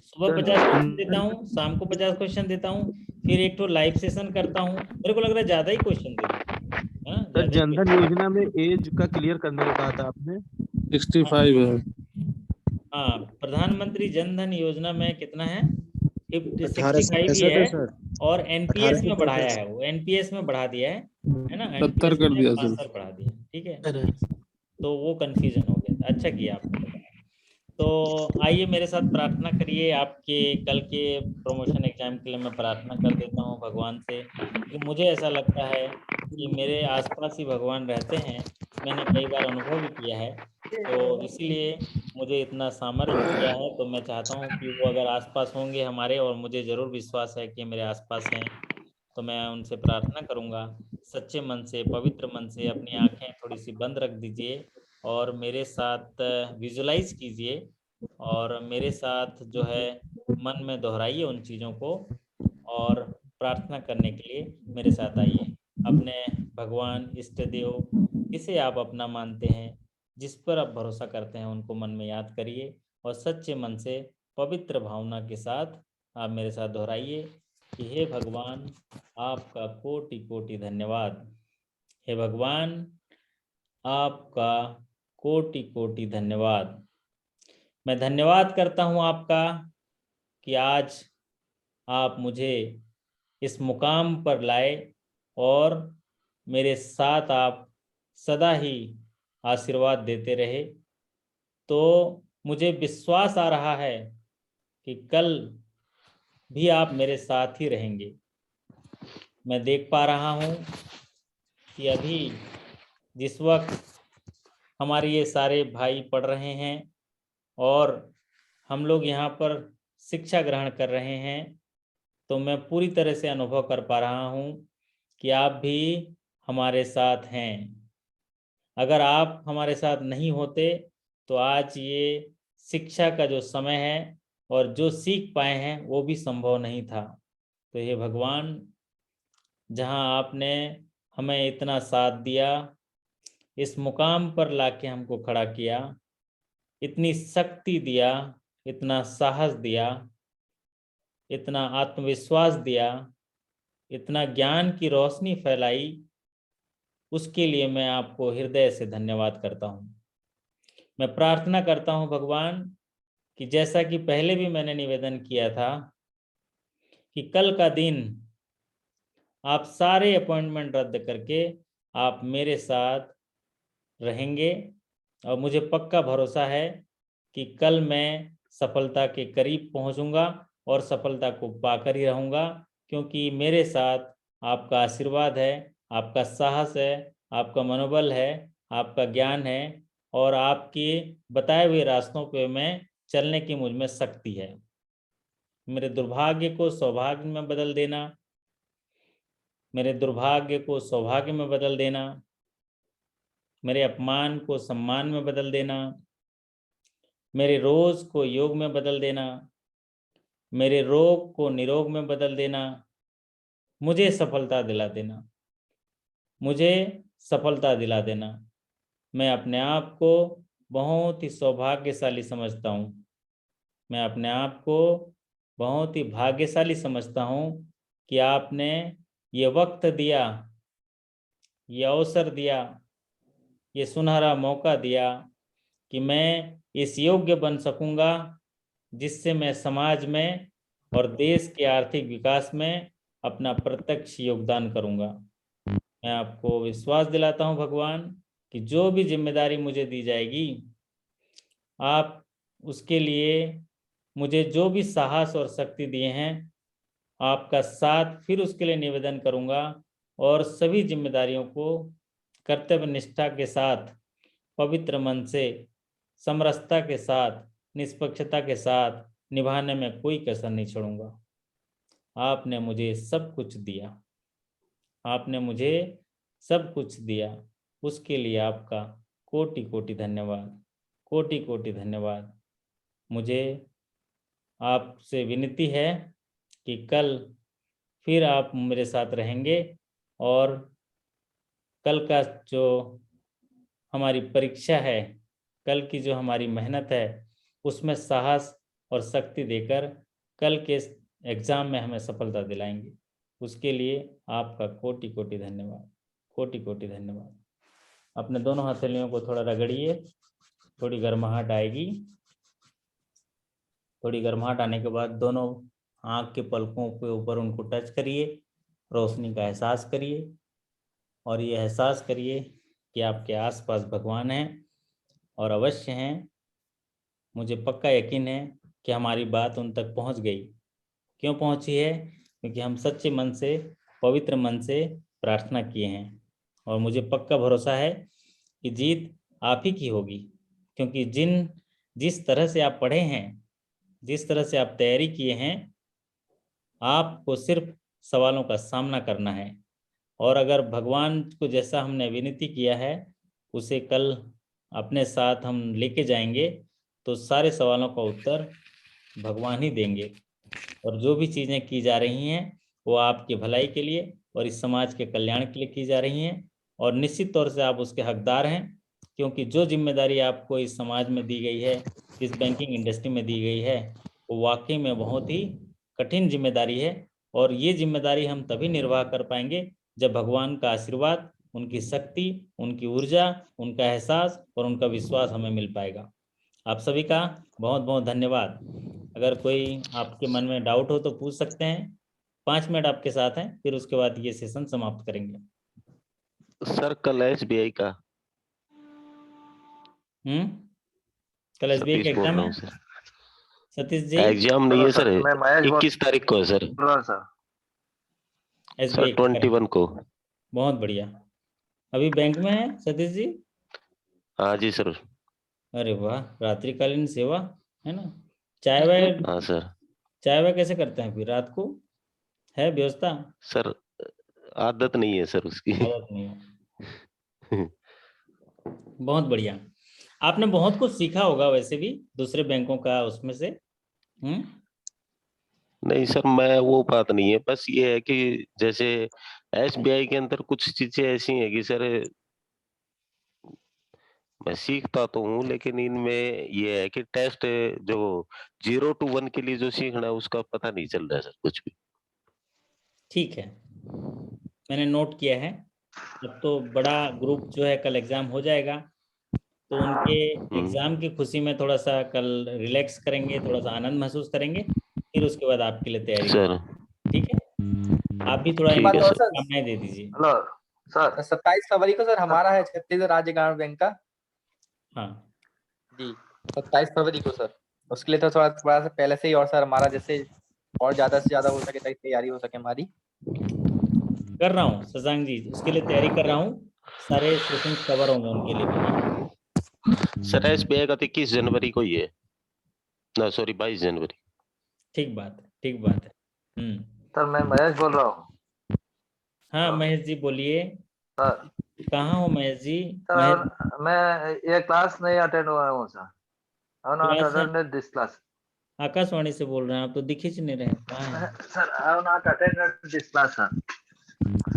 सुबह 50 क्वेश्चन देता हूँ, शाम को 50 क्वेश्चन देता हूँ, फिर एक तो लाइव सेशन करता हूँ। मेरे को लग रहा है ज्यादा ही क्वेश्चन दे दिए, है ना? सर जनधन योजना में एज का क्लियर करने को कहा था आपने। 65 है। हाँ, प्रधानमंत्री जन धन योजना में कितना है? 18 से 65 ही 65 है। है सर। और 18 एनपीएस से में बढ़ाया 65 है, वो एनपीएस में बढ़ा दिया है ना? 70 एनपीएस कर में दिया सर। 65 बढ़ा दिया, ठीक है। तो वो कंफ्यूजन हो गया था, अच्छा किया आपने बताया। तो आइए मेरे साथ प्रार्थना करिए। आपके कल के प्रमोशन एग्जाम के लिए मैं प्रार्थना कर देता हूँ भगवान से, कि मुझे ऐसा लगता है कि मेरे आसपास ही भगवान रहते हैं। मैंने कई बार अनुभव भी किया है, तो इसीलिए मुझे इतना सामर्थ्य दिया है। तो मैं चाहता हूँ कि वो अगर आसपास होंगे हमारे, और मुझे ज़रूर विश्वास है कि मेरे आसपास हैं, तो मैं उनसे प्रार्थना करूँगा सच्चे मन से, पवित्र मन से। अपनी आंखें थोड़ी सी बंद रख दीजिए और मेरे साथ विजुलाइज कीजिए, और मेरे साथ जो है मन में दोहराइए उन चीज़ों को, और प्रार्थना करने के लिए मेरे साथ आइए। अपने भगवान, इष्ट देव, जिसे आप अपना मानते हैं, जिस पर आप भरोसा करते हैं, उनको मन में याद करिए, और सच्चे मन से पवित्र भावना के साथ आप मेरे साथ दोहराइए कि हे भगवान, आपका कोटि कोटि धन्यवाद। हे भगवान, आपका कोटि कोटि धन्यवाद। मैं धन्यवाद करता हूं आपका कि आज आप मुझे इस मुकाम पर लाए, और मेरे साथ आप सदा ही आशीर्वाद देते रहे। तो मुझे विश्वास आ रहा है कि कल भी आप मेरे साथ ही रहेंगे। मैं देख पा रहा हूँ कि अभी जिस वक्त हमारे ये सारे भाई पढ़ रहे हैं और हम लोग यहाँ पर शिक्षा ग्रहण कर रहे हैं, तो मैं पूरी तरह से अनुभव कर पा रहा हूँ कि आप भी हमारे साथ हैं। अगर आप हमारे साथ नहीं होते तो आज ये शिक्षा का जो समय है और जो सीख पाए हैं वो भी संभव नहीं था। तो हे भगवान, जहाँ आपने हमें इतना साथ दिया, इस मुकाम पर लाके हमको खड़ा किया, इतनी शक्ति दिया, इतना साहस दिया, इतना आत्मविश्वास दिया, इतना ज्ञान की रोशनी फैलाई, उसके लिए मैं आपको हृदय से धन्यवाद करता हूँ। मैं प्रार्थना करता हूँ भगवान कि जैसा कि पहले भी मैंने निवेदन किया था कि कल का दिन आप सारे अपॉइंटमेंट रद्द करके आप मेरे साथ रहेंगे, और मुझे पक्का भरोसा है कि कल मैं सफलता के करीब पहुंचूंगा और सफलता को पाकर ही रहूंगा, क्योंकि मेरे साथ आपका आशीर्वाद है, आपका साहस है, आपका मनोबल है, आपका ज्ञान है, और आपके बताए हुए रास्तों पे मैं चलने की मुझ में शक्ति है। मेरे दुर्भाग्य को सौभाग्य में बदल देना, मेरे दुर्भाग्य को सौभाग्य में बदल देना, मेरे अपमान को सम्मान में बदल देना, मेरे रोज को योग में बदल देना, मेरे रोग को निरोग में बदल देना, मुझे सफलता दिला देना, मुझे सफलता दिला देना। मैं अपने आप को बहुत ही सौभाग्यशाली समझता हूँ। मैं अपने आप को बहुत ही भाग्यशाली समझता हूँ कि आपने ये वक्त दिया, ये अवसर दिया, ये सुनहरा मौका दिया कि मैं इस योग्य बन सकूंगा, जिससे मैं समाज में और देश के आर्थिक विकास में अपना प्रत्यक्ष योगदान करूंगा। मैं आपको विश्वास दिलाता हूं भगवान कि जो भी जिम्मेदारी मुझे दी जाएगी, आप उसके लिए मुझे जो भी साहस और शक्ति दिए हैं, आपका साथ फिर उसके लिए निवेदन करूंगा, और सभी जिम्मेदारियों को कर्तव्य निष्ठा के साथ, पवित्र मन से, समरसता के साथ, निष्पक्षता के साथ निभाने में कोई कसर नहीं छोड़ूंगा। आपने मुझे सब कुछ दिया, आपने मुझे सब कुछ दिया। उसके लिए आपका कोटि कोटि धन्यवाद, कोटि कोटि धन्यवाद। मुझे आपसे विनती है कि कल फिर आप मेरे साथ रहेंगे और कल का जो हमारी परीक्षा है, कल की जो हमारी मेहनत है, उसमें साहस और शक्ति देकर कल के एग्ज़ाम में हमें सफलता दिलाएंगे। उसके लिए आपका कोटि कोटि धन्यवाद, कोटि कोटि धन्यवाद। अपने दोनों हथेलियों को थोड़ा रगड़िए, थोड़ी गर्माहट आएगी। थोड़ी गर्माहट आने के बाद दोनों आँख के पलकों के ऊपर उनको टच करिए, रोशनी का एहसास करिए और ये एहसास करिए कि आपके आसपास भगवान हैं और अवश्य हैं। मुझे पक्का यकीन है कि हमारी बात उन तक पहुंच गई। क्यों पहुंची है? क्योंकि हम सच्चे मन से, पवित्र मन से प्रार्थना किए हैं और मुझे पक्का भरोसा है कि जीत आप ही की होगी, क्योंकि जिस तरह से आप पढ़े हैं, जिस तरह से आप तैयारी किए हैं, आपको सिर्फ सवालों का सामना करना है और अगर भगवान को जैसा हमने विनती किया है उसे कल अपने साथ हम लेके जाएंगे तो सारे सवालों का उत्तर भगवान ही देंगे। और जो भी चीज़ें की जा रही हैं वो आपकी भलाई के लिए और इस समाज के कल्याण के लिए की जा रही हैं और निश्चित तौर से आप उसके हकदार हैं, क्योंकि जो जिम्मेदारी आपको इस समाज में दी गई है, इस बैंकिंग इंडस्ट्री में दी गई है, वो वाकई में बहुत ही कठिन जिम्मेदारी है और ये जिम्मेदारी हम तभी निर्वाह कर पाएंगे जब भगवान का आशीर्वाद, उनकी शक्ति, उनकी ऊर्जा, उनका एहसास और उनका विश्वास हमें मिल पाएगा। आप सभी का बहुत बहुत धन्यवाद। अगर कोई आपके मन में डाउट हो तो पूछ सकते हैं। 5 मिनट आपके साथ हैं, फिर उसके बाद ये सेशन समाप्त करेंगे। सर कल SBI का कल SBI का एग्जाम है सतीश जी? एग्जाम नहीं है सर, 21 तारीख को है सर। SBI 21 को। बहुत बढ़िया। अभी बैंक में है सतीश जी? हाँ जी सर। अरे वाह, रात्रिकालीन सेवा है ना। चाय वाय? हाँ सर। चाय वाय कैसे करते हैं फिर रात को, है व्यवस्था? सर आदत नहीं है सर उसकी। आदत नहीं है। बहुत बढ़िया। आपने बहुत कुछ सीखा होगा वैसे भी दूसरे बैंकों का उसमें से। नहीं सर, मैं वो बात नहीं है, बस ये है कि जैसे SBI के अंदर कुछ चीजें ऐसी हैं कि सर मैं सीखता तो हूँ, लेकिन इनमें ये है कि टेस्ट जो 0 to 1 के लिए जो सीखना है उसका पता नहीं चल रहा है सर कुछ भी। ठीक है, मैंने नोट किया है। अब तो बड़ा ग्रुप जो है कल एग्जाम हो जाएगा, तो उनके एग्जाम की खुशी में थोड़ा सा कल रिलैक्स करेंगे, थोड़ा सा आनंद महसूस करेंगे, फिर उसके बाद आपके लिए तैयारी सर। ठीक है? आप भी थोड़ा शुभकामनाएं दे दीजिए। हेलो सर, 27 फरवरी को सर हमारा है छत्तीसगढ़ राज्य ग्रामीण बैंक का। हाँ जी, 27 फरवरी को सर। उसके लिए तो थोड़ा सा पहले से ही, और सर हमारा जैसे और ज्यादा से ज्यादा हो सके ताकि तैयारी हो सके हमारी। कर रहा हूँ शशांक जी, उसके लिए तैयारी कर रहा हूँ। सारे सेशन कवर होंगे उनके लिए भी। सर SBI का 21 जनवरी को ही है ना, सॉरी 22 जनवरी। ठीक बात है, ठीक बात है। सर मैं महेश बोल रहा हूँ। हाँ महेश जी बोलिए। सर कहाँ हो महेश जी? सर मैं ये क्लास नहीं अटेंड हुआ हूँ sir. I have not attended this class. Akashvani से बोल रहे हैं आप तो, दिख ही नहीं रहे। Sir, I have not attended this class, sir.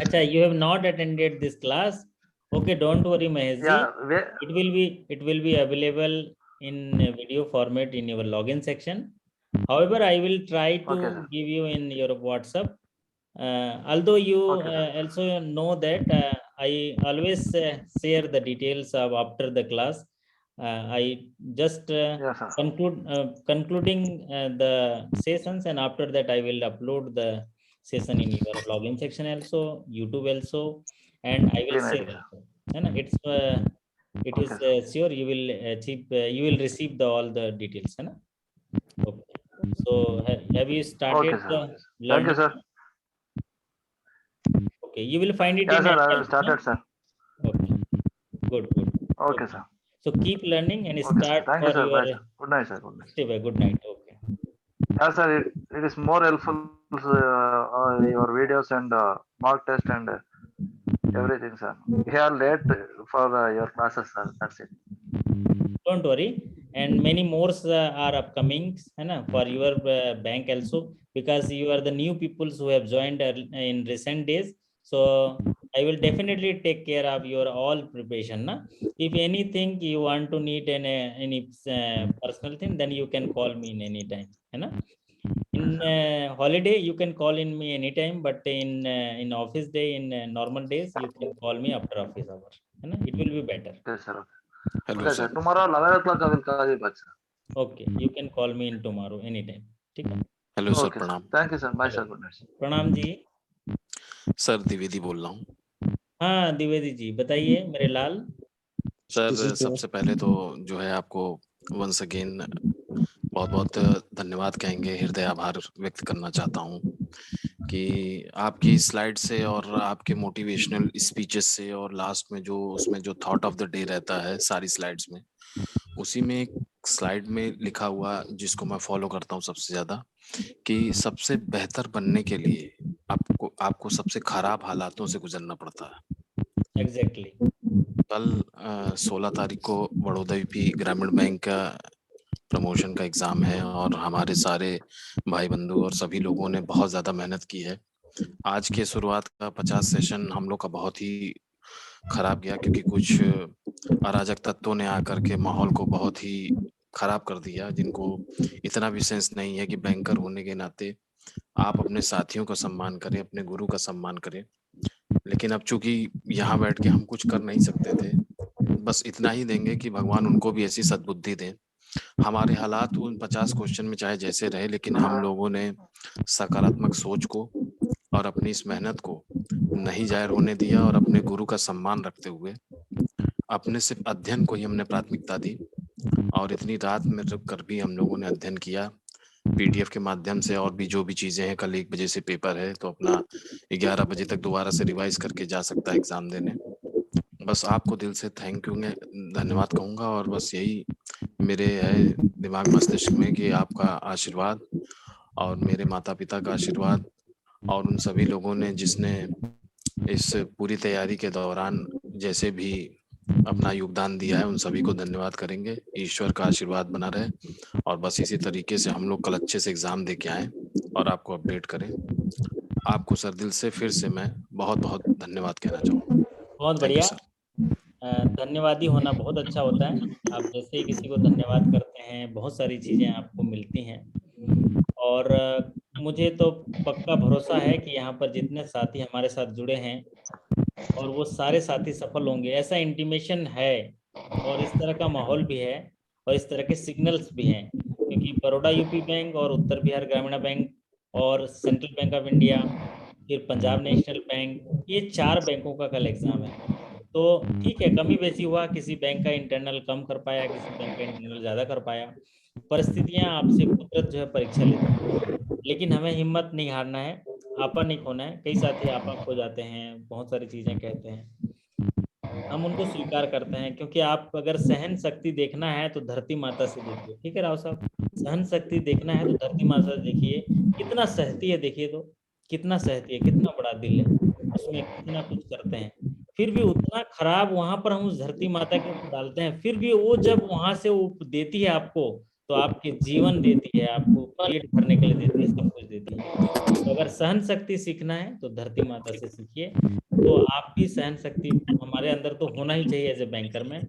अच्छा, you have not attended this class. Okay, don't worry Mahesh ji. Yeah, it will be available in a video format in your login section. However, I will try to give you in your WhatsApp. Although you also know that I always share the details of after the class. I just concluding the sessions, and after that I will upload the session in your login section also, YouTube also, and I will share also. And it is sure you will achieve, you will receive all the details. Okay. So have you started learning? Thank you, sir. Okay, you will find it. Yes, sir. I have started, sir. Okay. Good. Okay, sir. So keep learning and start Thank for you, sir. your. Bye, sir. Good night, sir. Good night. Stay well. Good night. Okay. Yeah, sir. It is more helpful your videos and mock test and everything, sir. We are late for your classes, sir. That's it. Don't worry, and many more are upcoming, है ना, for your bank also, because you are the new people who have joined in recent days. So I will definitely take care of your all preparation. Na? If anything you want to need any personal thing, then you can call me in any time. है ना? In holiday you can call in me anytime, but in office day, in normal days, you can call me after office hour. है ना? It will be better. Okay, sir. Hello Okay, sir. Sir Tomorrow 11 o'clock I will call you back, sir. Okay, you can call me in tomorrow anytime. ठीक है? Hello sir Okay, sir. प्रणाम Thank you, sir. Bye, sir. Good night. प्रणाम जी। Sir Dwivedi बोल रहा हूँ हाँ द्विवेदी जी बताइए मेरे लाल। सर। सबसे पहले तो जो है आपको वंस अगेन बहुत बहुत धन्यवाद कहेंगे, हृदय आभार व्यक्त करना चाहता हूँ कि आपकी स्लाइड से और आपके मोटिवेशनल स्पीचेस से और लास्ट में जो उसमें जो थॉट ऑफ द डे रहता है सारी स्लाइड्स में, उसी में एक स्लाइड में लिखा हुआ जिसको मैं फॉलो करता हूँ सबसे ज्यादा, कि सबसे बेहतर बनने के लिए आपको सबसे खराब हालातों से गुजरना पड़ता है। एग्जैक्टली। कल 16 तारीख को बड़ौदा यूपी ग्रामीण बैंक का प्रमोशन का एग्जाम है और हमारे सारे भाई बंधु और सभी लोगों ने बहुत ज्यादा मेहनत की है। आज के शुरुआत का 50 सेशन हम लोग का बहुत ही खराब गया, क्योंकि कुछ अराजक तत्वों ने आकर के माहौल को बहुत ही खराब कर दिया, जिनको इतना भी सेंस नहीं है कि बैंकर होने के नाते आप अपने साथियों का सम्मान करें, अपने गुरु का सम्मान करें। लेकिन अब चूंकि यहाँ बैठ के हम कुछ कर नहीं सकते थे, बस इतना ही देंगे कि भगवान उनको भी ऐसी सद्बुद्धि दें। हमारे हालात उन 50 क्वेश्चन में चाहे जैसे रहे, लेकिन हम लोगों ने सकारात्मक सोच को और अपनी इस मेहनत को नहीं जाहिर होने दिया और अपने गुरु का सम्मान रखते हुए अपने सिर्फ अध्ययन को ही हमने प्राथमिकता दी। और इतनी रात में रुक कर भी हम लोगों ने अध्ययन किया पीडीएफ के माध्यम से, और भी जो भी चीजें हैं। कल 1 बजे से पेपर है, तो अपना 11 बजे तक दोबारा से रिवाइज करके जा सकता है एग्जाम देने। बस आपको दिल से थैंक यू धन्यवाद कहूंगा, और बस यही मेरे है दिमाग मस्तिष्क में कि आपका आशीर्वाद और मेरे माता पिता का आशीर्वाद और उन सभी लोगों ने जिसने इस पूरी तैयारी के दौरान जैसे भी अपना योगदान दिया है, उन सभी को धन्यवाद करेंगे। ईश्वर का आशीर्वाद बना रहे, और बस इसी तरीके से हम लोग कल अच्छे से एग्जाम दे के आए और आपको अपडेट करें। आपको सर दिल से फिर से मैं बहुत बहुत धन्यवाद कहना चाहूँगा। बहुत बढ़िया। धन्यवादी होना बहुत अच्छा होता है। आप जैसे ही किसी को धन्यवाद करते हैं, बहुत सारी चीज़ें आपको मिलती हैं। और मुझे तो पक्का भरोसा है कि यहाँ पर जितने साथी हमारे साथ जुड़े हैं और वो सारे साथी सफल होंगे, ऐसा इंटीमेशन है और इस तरह का माहौल भी है और इस तरह के सिग्नल्स भी हैं। क्योंकि बड़ौदा यूपी बैंक और उत्तर बिहार ग्रामीण बैंक और सेंट्रल बैंक ऑफ इंडिया, फिर पंजाब नेशनल बैंक, ये 4 बैंकों का कल एग्जाम है। तो ठीक है, कमी बेसी हुआ, किसी बैंक का इंटरनल कम कर पाया, किसी बैंक का इंटरनल ज़्यादा कर पाया। परिस्थितियाँ आपसे कुदरत जो है परीक्षा लेती है, लेकिन हमें हिम्मत नहीं हारना है, आपा नहीं खोना है। कई साथी आपा खो जाते हैं, बहुत सारी चीज़ें कहते हैं, हम उनको स्वीकार करते हैं। क्योंकि आप अगर सहन शक्ति देखना है तो धरती माता से देखिए। ठीक है राव साहब, सहन शक्ति देखना है तो धरती माता से देखिए, कितना सहती है। देखिए तो कितना सहती है, कितना बड़ा दिल है, उसमें कितना कुछ करते हैं। फिर भी उतना खराब वहां पर हम उस धरती माता के ऊपर डालते हैं, फिर भी वो जब वहां से वो देती है आपको, तो आपके जीवन देती है, आपको पेट भरने के लिए देती है, सब कुछ देती है। तो अगर सहन शक्ति सीखना है तो धरती माता से सीखिए। तो आप भी सहन शक्ति हमारे अंदर तो होना ही चाहिए एज ए बैंकर में।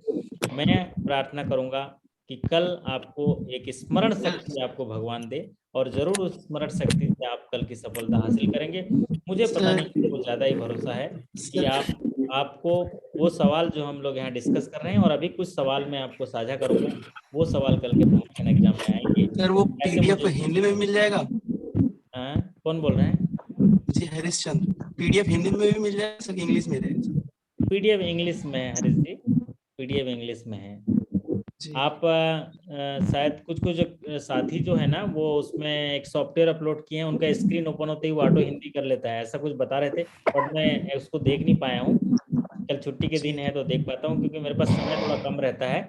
मैं प्रार्थना करूंगा कि कल आपको एक स्मरण शक्ति आपको भगवान दे, और जरूर उस स्मरण शक्ति से आप कल की सफलता हासिल करेंगे। मुझे पता नहीं, कुछ ज्यादा ही भरोसा है कि आपको वो सवाल जो हम लोग यहाँ डिस्कस कर रहे हैं, और अभी कुछ सवाल मैं आपको साझा करूंगा, वो सवाल कल के प्रमोशन एग्जाम में आएंगे। सर वो पीडीएफ हिंदी में मिल जाएगा? कौन बोल रहे हैं? जी हरीश चंद्र। पीडीएफ हिंदी में भी मिल जाएगा सर, इंग्लिश में रहेगा? पीडीएफ इंग्लिश में है हरीश जी, पीडीएफ इंग्लिश में है। आप शायद कुछ साथी जो है ना, वो उसमें एक सॉफ्टवेयर अपलोड किए हैं, उनका स्क्रीन ओपन होते ही वो ऑटो हिंदी कर लेता है, ऐसा कुछ बता रहे थे, बट मैं उसको देख नहीं पाया हूँ। कल छुट्टी के दिन है तो देख पाता हूँ, क्योंकि मेरे पास समय थोड़ा कम रहता है।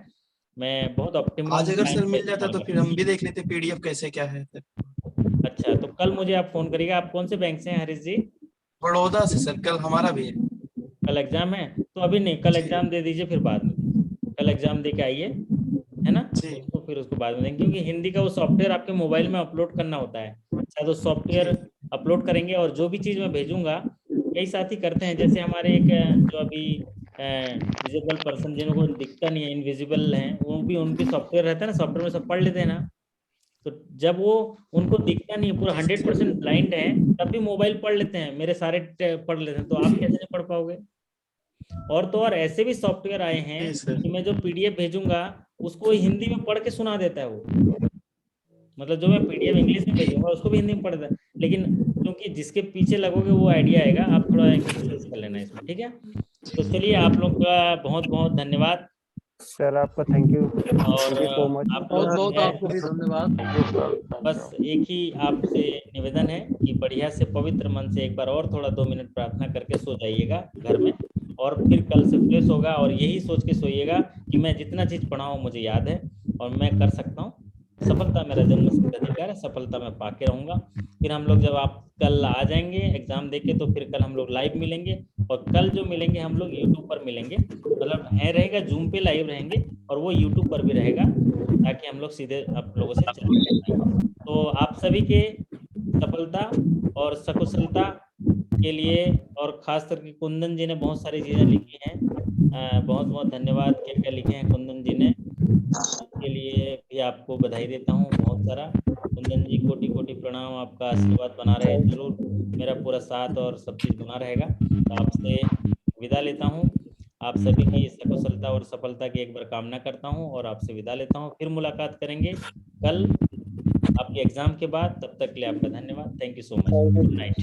मैं बहुत ऑप्टिमम। आज अगर सर मिल जाता तो फिर हम भी देख लेते पीडीएफ कैसे क्या है। अच्छा, तो कल मुझे आप फोन करिएगा। आप कौन से बैंक से हैं हरीश जी? बड़ौदा से सर, कल हमारा भी है। कल एग्जाम है तो अभी नहीं, कल एग्जाम दे दीजिए, फिर बाद में कल एग्जाम दे के आइए, है ना, तो फिर उसको बाद में देंगे, क्योंकि हिंदी का वो सॉफ्टवेयर आपके मोबाइल में अपलोड करना होता है, शायद वो सॉफ्टवेयर अपलोड करेंगे और जो भी चीज़ मैं भेजूंगा, कई साथी करते हैं, जैसे हमारे एक जो अभी विजिबल पर्सन जिनको दिखता नहीं है, इनविजिबल हैं, वो भी उनकी सॉफ्टवेयर रहता है ना, सॉफ्टवेयर में सब पढ़ लेते हैं ना, तो जब वो उनको दिखता नहीं है, पूरा 100% ब्लाइंड है, तब भी मोबाइल पढ़ लेते हैं, मेरे सारे पढ़ लेते हैं, तो आप कैसे नहीं पढ़ पाओगे। और तो और ऐसे भी सॉफ्टवेयर आए हैं कि मैं जो पीडीएफ भेजूंगा उसको हिंदी में पढ़ के सुना देता है वो, मतलब जो मैं पीडीएफ इंग्लिश में भेजूंगा उसको भी हिंदी में पढ़ देता है, लेकिन क्योंकि जिसके पीछे लगोगे वो आइडिया आएगा, आप थोड़ा एक्सरसाइज कर लेना इसमें, ठीक है। तो चलिए, आप लोग का बहुत बहुत धन्यवाद सर, आपका थैंक यू और आप लोग बहुत है, आपको भी धन्यवाद। बस एक ही आपसे निवेदन है कि बढ़िया से पवित्र मन से एक बार और थोड़ा 2 मिनट प्रार्थना करके सो जाइएगा घर में, और फिर कल से फ्रेश होगा, और यही सोच के सोइएगा कि मैं जितना चीज पढ़ा हूँ मुझे याद है और मैं कर सकता हूँ, सफलता मेरा जन्मसिद्ध अधिकार है, सफलता मैं पाके रहूंगा। फिर हम लोग जब आप कल आ जाएंगे एग्जाम देके, तो फिर कल हम लोग लाइव मिलेंगे, और कल जो मिलेंगे हम लोग यूट्यूब पर मिलेंगे, मतलब है रहेगा जूम पे लाइव रहेंगे, और वो यूट्यूब पर भी रहेगा, ताकि हम लोग सीधे आप लोगों से चर्चा कर पाएंगे। तो आप सभी के सफलता और सकुशलता के लिए, और खास करके कुंदन जी ने बहुत सारी चीजें लिखी हैं, बहुत बहुत धन्यवाद, क्या क्या लिखे हैं कुंदन जी ने, इसके लिए भी आपको बधाई देता हूँ बहुत सारा। कुंदन जी, कोटि कोटि प्रणाम, आपका आशीर्वाद बना रहे, जरूर मेरा पूरा साथ और सब चीज बना रहेगा। तो आपसे विदा लेता हूँ, आप सभी की सकुशलता और सफलता की एक बार कामना करता हूँ, और आपसे विदा लेता हूँ। फिर मुलाकात करेंगे कल आपके एग्जाम के बाद, तब तक के लिए आपका धन्यवाद, thank you so much, good night.